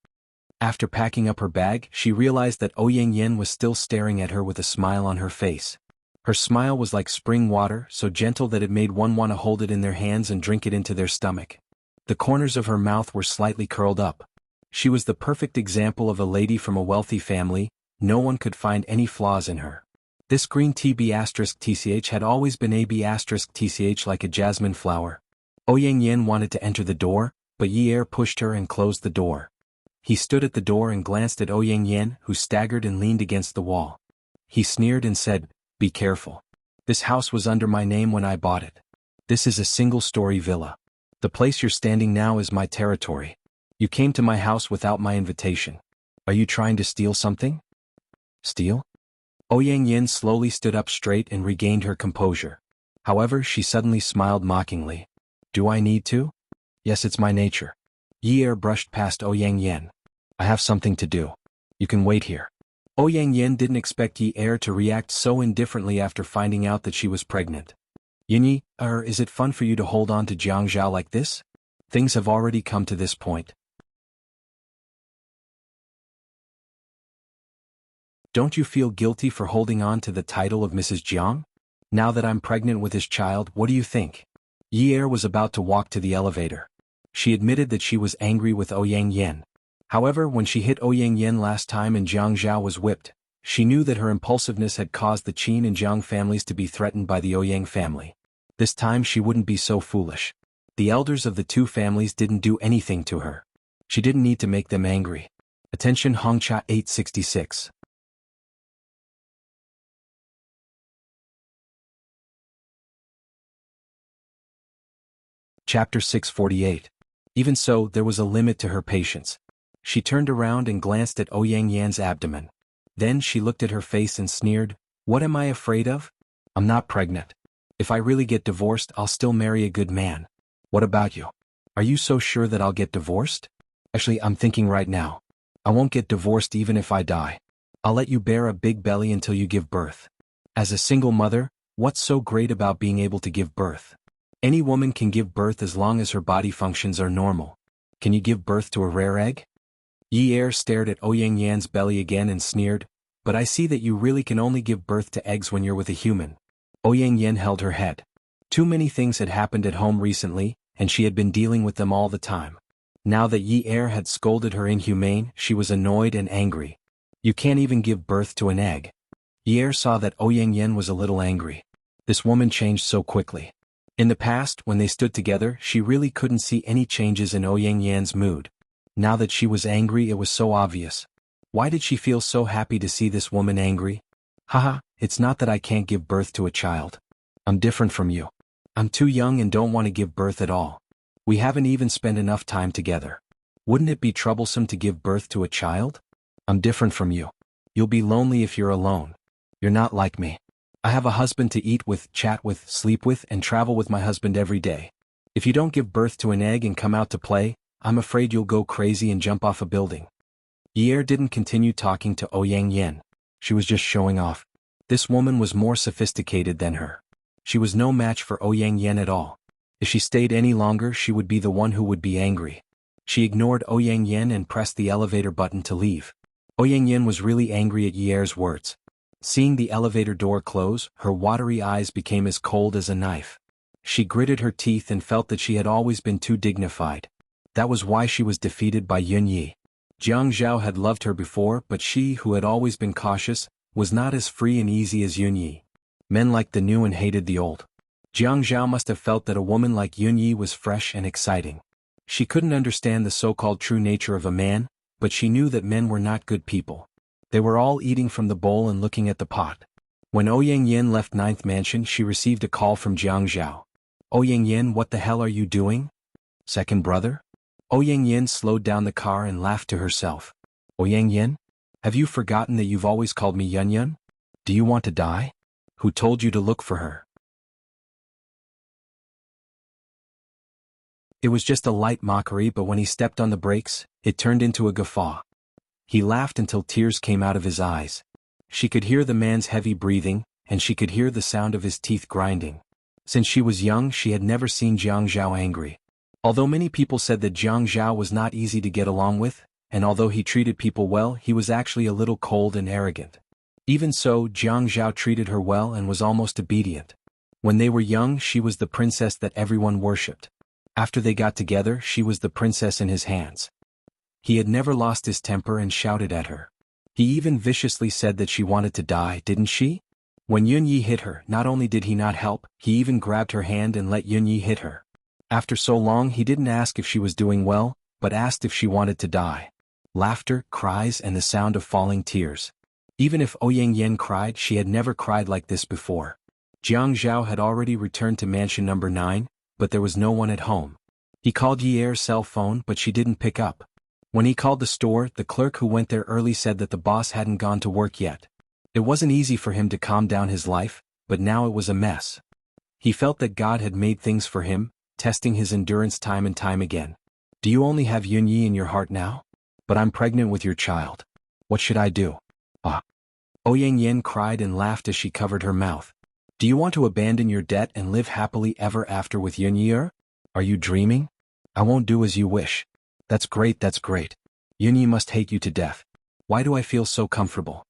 A: After packing up her bag, she realized that Ouyang Yan was still staring at her with a smile on her face. Her smile was like spring water, so gentle that it made one want to hold it in their hands and drink it into their stomach. The corners of her mouth were slightly curled up. She was the perfect example of a lady from a wealthy family. No one could find any flaws in her. This green TB*TCH had always been AB*TCH like a jasmine flower. Ouyang Yan wanted to enter the door, but Yi Er pushed her and closed the door. He stood at the door and glanced at Ouyang Yan, who staggered and leaned against the wall. He sneered and said, "Be careful. This house was under my name when I bought it. This is a single-story villa. The place you're standing now is my territory. You came to my house without my invitation. Are you trying to steal something?" "Steal?" Ouyang Yan slowly stood up straight and regained her composure. However, she suddenly smiled mockingly. "Do I need to?" "Yes, it's my nature." Yi Er brushed past Ouyang Yan. "I have something to do. You can wait here." Ouyang Yan didn't expect Yi Er to react so indifferently after finding out that she was pregnant. "Yinyi, is it fun for you to hold on to Jiang Zhao like this? Things have already come to this point. Don't you feel guilty for holding on to the title of Mrs. Jiang? Now that I'm pregnant with his child, what do you think?" Yi Er was about to walk to the elevator. She admitted that she was angry with Ouyang Yan. However, when she hit Ouyang Yan last time and Jiang Zhao was whipped, she knew that her impulsiveness had caused the Qin and Jiang families to be threatened by the Ouyang family. This time she wouldn't be so foolish. The elders of the two families didn't do anything to her. She didn't need to make them angry. Attention Hongcha 866. Chapter 648. Even so, there was a limit to her patience. She turned around and glanced at Ouyang Yan's abdomen. Then she looked at her face and sneered, "What am I afraid of? I'm not pregnant. If I really get divorced, I'll still marry a good man. What about you? Are you so sure that I'll get divorced? Actually, I'm thinking right now. I won't get divorced even if I die. I'll let you bear a big belly until you give birth. As a single mother, what's so great about being able to give birth? Any woman can give birth as long as her body functions are normal. Can you give birth to a rare egg? Yi Er stared at Ouyang Yan's belly again and sneered, but I see that you really can only give birth to eggs when you're with a human. Ouyang Yan held her head. Too many things had happened at home recently, and she had been dealing with them all the time. Now that Yi Er had scolded her inhumane, she was annoyed and angry. You can't even give birth to an egg. Yi Er saw that Ouyang Yan was a little angry. This woman changed so quickly. In the past, when they stood together, she really couldn't see any changes in Ouyang Yan's mood. Now that she was angry, it was so obvious. Why did she feel so happy to see this woman angry? Haha, it's not that I can't give birth to a child. I'm different from you. I'm too young and don't want to give birth at all. We haven't even spent enough time together. Wouldn't it be troublesome to give birth to a child? I'm different from you. You'll be lonely if you're alone. You're not like me. I have a husband to eat with, chat with, sleep with, and travel with my husband every day. If you don't give birth to an egg and come out to play, I'm afraid you'll go crazy and jump off a building. Yi Er didn't continue talking to Ouyang Yan. She was just showing off. This woman was more sophisticated than her. She was no match for Ouyang Yan at all. If she stayed any longer, she would be the one who would be angry. She ignored Ouyang Yan and pressed the elevator button to leave. Ouyang Yan was really angry at Yi Er's words. Seeing the elevator door close, her watery eyes became as cold as a knife. She gritted her teeth and felt that she had always been too dignified. That was why she was defeated by Yun Yi. Jianghu had loved her before, but she, who had always been cautious, was not as free and easy as Yun Yi. Men liked the new and hated the old. Jianghu must have felt that a woman like Yun Yi was fresh and exciting. She couldn't understand the so-called true nature of a man, but she knew that men were not good people. They were all eating from the bowl and looking at the pot. When Ouyang Yan left Ninth Mansion, she received a call from Jianghu. Ouyang Yan, what the hell are you doing? Second brother? Ouyang Yan slowed down the car and laughed to herself. Ouyang Yan? Have you forgotten that you've always called me Yun Yun? Do you want to die? Who told you to look for her? It was just a light mockery, but when he stepped on the brakes, it turned into a guffaw. He laughed until tears came out of his eyes. She could hear the man's heavy breathing, and she could hear the sound of his teeth grinding. Since she was young, she had never seen Jianghu angry. Although many people said that Jianghu was not easy to get along with, and although he treated people well, he was actually a little cold and arrogant. Even so, Jianghu treated her well and was almost obedient. When they were young, she was the princess that everyone worshipped. After they got together, she was the princess in his hands. He had never lost his temper and shouted at her. He even viciously said that she wanted to die, didn't she? When Yun Yi hit her, not only did he not help, he even grabbed her hand and let Yun Yi hit her. After so long, he didn't ask if she was doing well, but asked if she wanted to die. Laughter, cries, and the sound of falling tears. Even if Ouyang Yan cried, she had never cried like this before. Jianghu had already returned to mansion number 9, but there was no one at home. He called Yi Er's cell phone, but she didn't pick up. When he called the store, the clerk who went there early said that the boss hadn't gone to work yet. It wasn't easy for him to calm down his life, but now it was a mess. He felt that God had made things for him, testing his endurance time and time again. Do you only have Yun Yi in your heart now? But I'm pregnant with your child. What should I do? Ouyang Yan cried and laughed as she covered her mouth. Do you want to abandon your debt and live happily ever after with Yun Yi? Are you dreaming? I won't do as you wish. That's great, that's great. Yun Yi must hate you to death. Why do I feel so comfortable?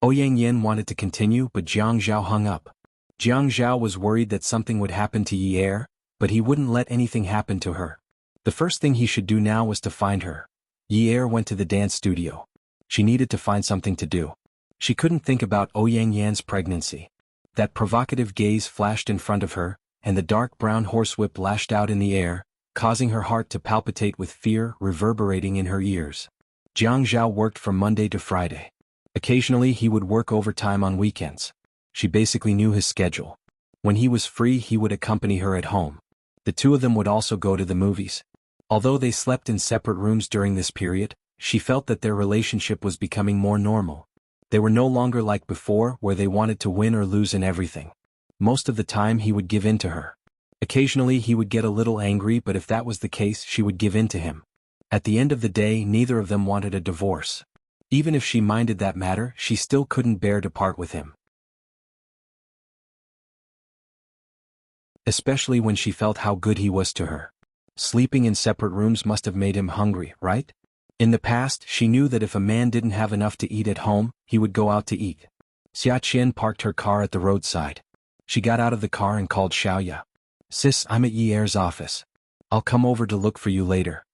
A: Ouyang Yan wanted to continue, but Jianghu hung up. Jianghu was worried that something would happen to Yi Er, but he wouldn't let anything happen to her. The first thing he should do now was to find her. Yi Er went to the dance studio. She needed to find something to do. She couldn't think about Ouyang Yan's pregnancy. That provocative gaze flashed in front of her, and the dark brown horsewhip lashed out in the air, causing her heart to palpitate with fear reverberating in her ears. Jianghu worked from Monday to Friday. Occasionally he would work overtime on weekends. She basically knew his schedule. When he was free, he would accompany her at home. The two of them would also go to the movies. Although they slept in separate rooms during this period, she felt that their relationship was becoming more normal. They were no longer like before, where they wanted to win or lose in everything. Most of the time he would give in to her. Occasionally he would get a little angry, but if that was the case she would give in to him. At the end of the day neither of them wanted a divorce. Even if she minded that matter, she still couldn't bear to part with him. Especially when she felt how good he was to her. Sleeping in separate rooms must have made him hungry, right? In the past, she knew that if a man didn't have enough to eat at home, he would go out to eat. Xia Qian parked her car at the roadside. She got out of the car and called Xiaoya. "Sis, I'm at Yi Er's office. I'll come over to look for you later."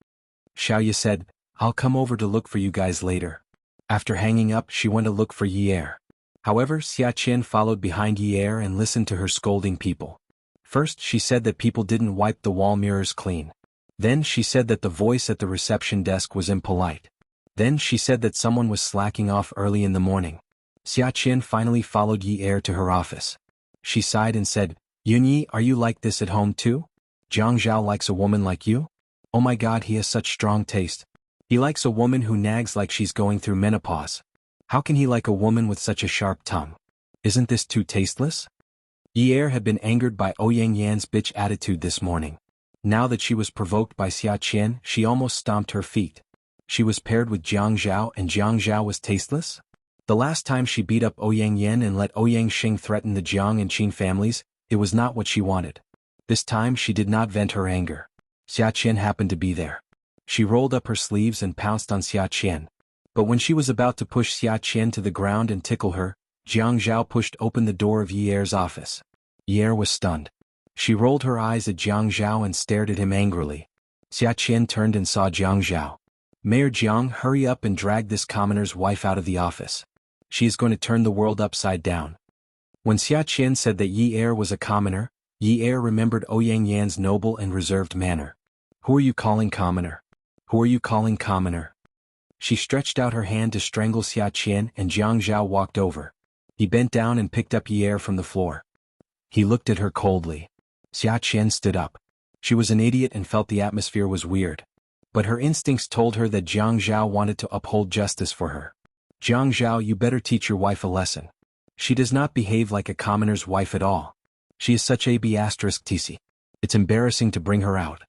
A: Xiaoya said, "I'll come over to look for you guys later." After hanging up, she went to look for Yi Er. However, Xia Qian followed behind Yi Er and listened to her scolding people. First, she said that people didn't wipe the wall mirrors clean. Then she said that the voice at the reception desk was impolite. Then she said that someone was slacking off early in the morning. Xia Qian finally followed Yi Er to her office. She sighed and said, "Yunyi, are you like this at home too? Jiang Zhao likes a woman like you? Oh my god, he has such strong taste. He likes a woman who nags like she's going through menopause. How can he like a woman with such a sharp tongue? Isn't this too tasteless?" Yi Er had been angered by Ouyang Yan's bitch attitude this morning. Now that she was provoked by Xia Qian, she almost stomped her feet. She was paired with Jiang Zhao and Jiang Zhao was tasteless? The last time she beat up Ouyang Yan and let Ouyang Xing threaten the Jiang and Qin families, it was not what she wanted. This time she did not vent her anger. Xia Qian happened to be there. She rolled up her sleeves and pounced on Xia Qian. But when she was about to push Xia Qian to the ground and tickle her, Jiang Zhao pushed open the door of Yi Er's office. Yi Er was stunned. She rolled her eyes at Jiang Zhao and stared at him angrily. Xia Qian turned and saw Jiang Zhao. "Mayor Jiang, hurry up and drag this commoner's wife out of the office. She is going to turn the world upside down." When Xia Qian said that Yi Er was a commoner, Yi Er remembered Ouyang Yan's noble and reserved manner. "Who are you calling commoner? Who are you calling commoner?" She stretched out her hand to strangle Xia Qian and Jiang Zhao walked over. He bent down and picked up Yi Er from the floor. He looked at her coldly. Xia Qian stood up. She was an idiot and felt the atmosphere was weird. But her instincts told her that Jiang Zhao wanted to uphold justice for her. "Jiang Zhao, you better teach your wife a lesson. She does not behave like a commoner's wife at all. She is such a B*TC. It's embarrassing to bring her out."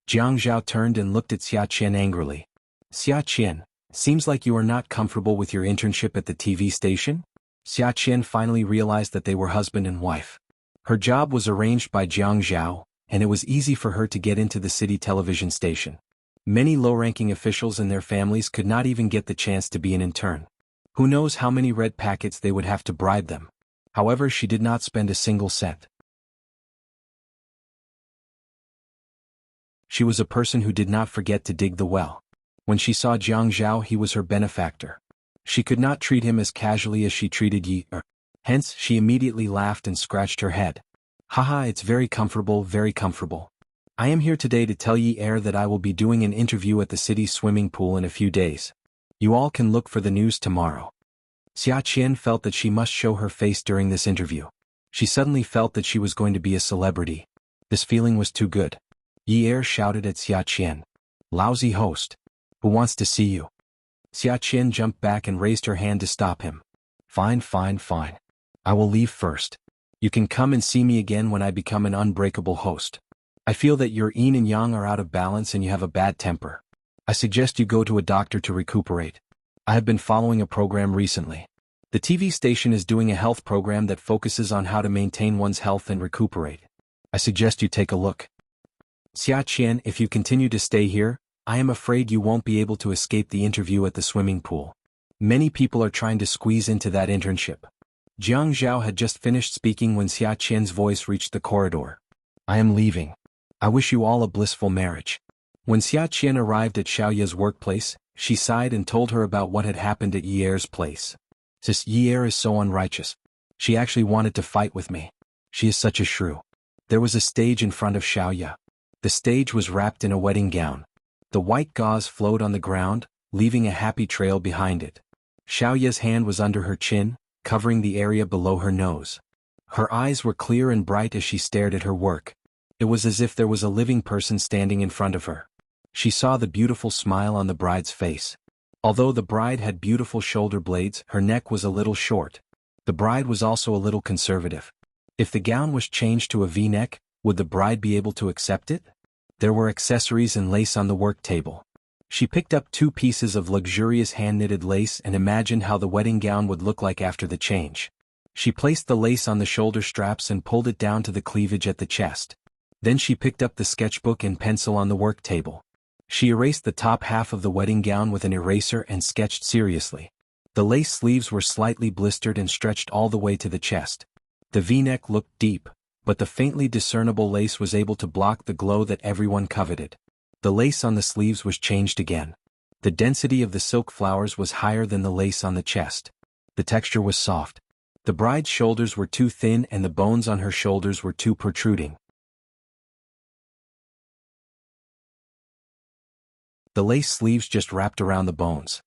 A: Jiang Zhao turned and looked at Xia Qian angrily. "Xia Qian, seems like you are not comfortable with your internship at the TV station?" Xia Qian finally realized that they were husband and wife. Her job was arranged by Jiang Zhao, and it was easy for her to get into the city television station. Many low-ranking officials and their families could not even get the chance to be an intern. Who knows how many red packets they would have to bribe them. However, she did not spend a single cent. She was a person who did not forget to dig the well. When she saw Jiang Zhao, he was her benefactor. She could not treat him as casually as she treated Yi Er. Hence, she immediately laughed and scratched her head. "Haha, it's very comfortable, very comfortable. I am here today to tell Yi Er that I will be doing an interview at the city's swimming pool in a few days. You all can look for the news tomorrow." Xia Qian felt that she must show her face during this interview. She suddenly felt that she was going to be a celebrity. This feeling was too good. Yi Er shouted at Xia Qian. "Lousy host. Who wants to see you?" Xia Qian jumped back and raised her hand to stop him. Fine. I will leave first. You can come and see me again when I become an unbreakable host. I feel that your yin and yang are out of balance and you have a bad temper. I suggest you go to a doctor to recuperate. I have been following a program recently. The TV station is doing a health program that focuses on how to maintain one's health and recuperate. I suggest you take a look. Xia Qian, if you continue to stay here, I am afraid you won't be able to escape the interview at the swimming pool. Many people are trying to squeeze into that internship. Jiang Zhao had just finished speaking when Xia Qian's voice reached the corridor. "I am leaving. I wish you all a blissful marriage." When Xia Qian arrived at Xiaoya's workplace, she sighed and told her about what had happened at Yi Er's place. "Sis, Yi Er is so unrighteous. She actually wanted to fight with me. She is such a shrew." There was a stage in front of Xiaoya. The stage was wrapped in a wedding gown. The white gauze flowed on the ground, leaving a happy trail behind it. Xiaoya's hand was under her chin, covering the area below her nose. Her eyes were clear and bright as she stared at her work. It was as if there was a living person standing in front of her. She saw the beautiful smile on the bride's face. Although the bride had beautiful shoulder blades, her neck was a little short. The bride was also a little conservative. If the gown was changed to a V-neck, would the bride be able to accept it? There were accessories and lace on the work table. She picked up 2 pieces of luxurious hand-knitted lace and imagined how the wedding gown would look like after the change. She placed the lace on the shoulder straps and pulled it down to the cleavage at the chest. Then she picked up the sketchbook and pencil on the work table. She erased the top half of the wedding gown with an eraser and sketched seriously. The lace sleeves were slightly blistered and stretched all the way to the chest. The V-neck looked deep, but the faintly discernible lace was able to block the glow that everyone coveted. The lace on the sleeves was changed again. The density of the silk flowers was higher than the lace on the chest. The texture was soft. The bride's shoulders were too thin and the bones on her shoulders were too protruding. The lace sleeves just wrapped around the bones.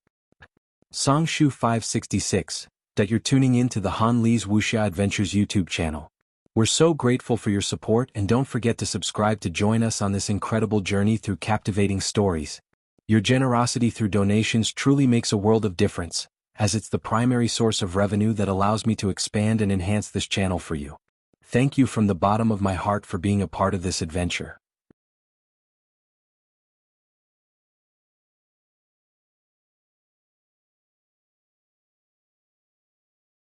A: Songshu 566, that you're tuning in to the Han Li's Wuxia Adventures YouTube channel. We're so grateful for your support, and don't forget to subscribe to join us on this incredible journey through captivating stories. Your generosity through donations truly makes a world of difference, as it's the primary source of revenue that allows me to expand and enhance this channel for you. Thank you from the bottom of my heart for being a part of this adventure.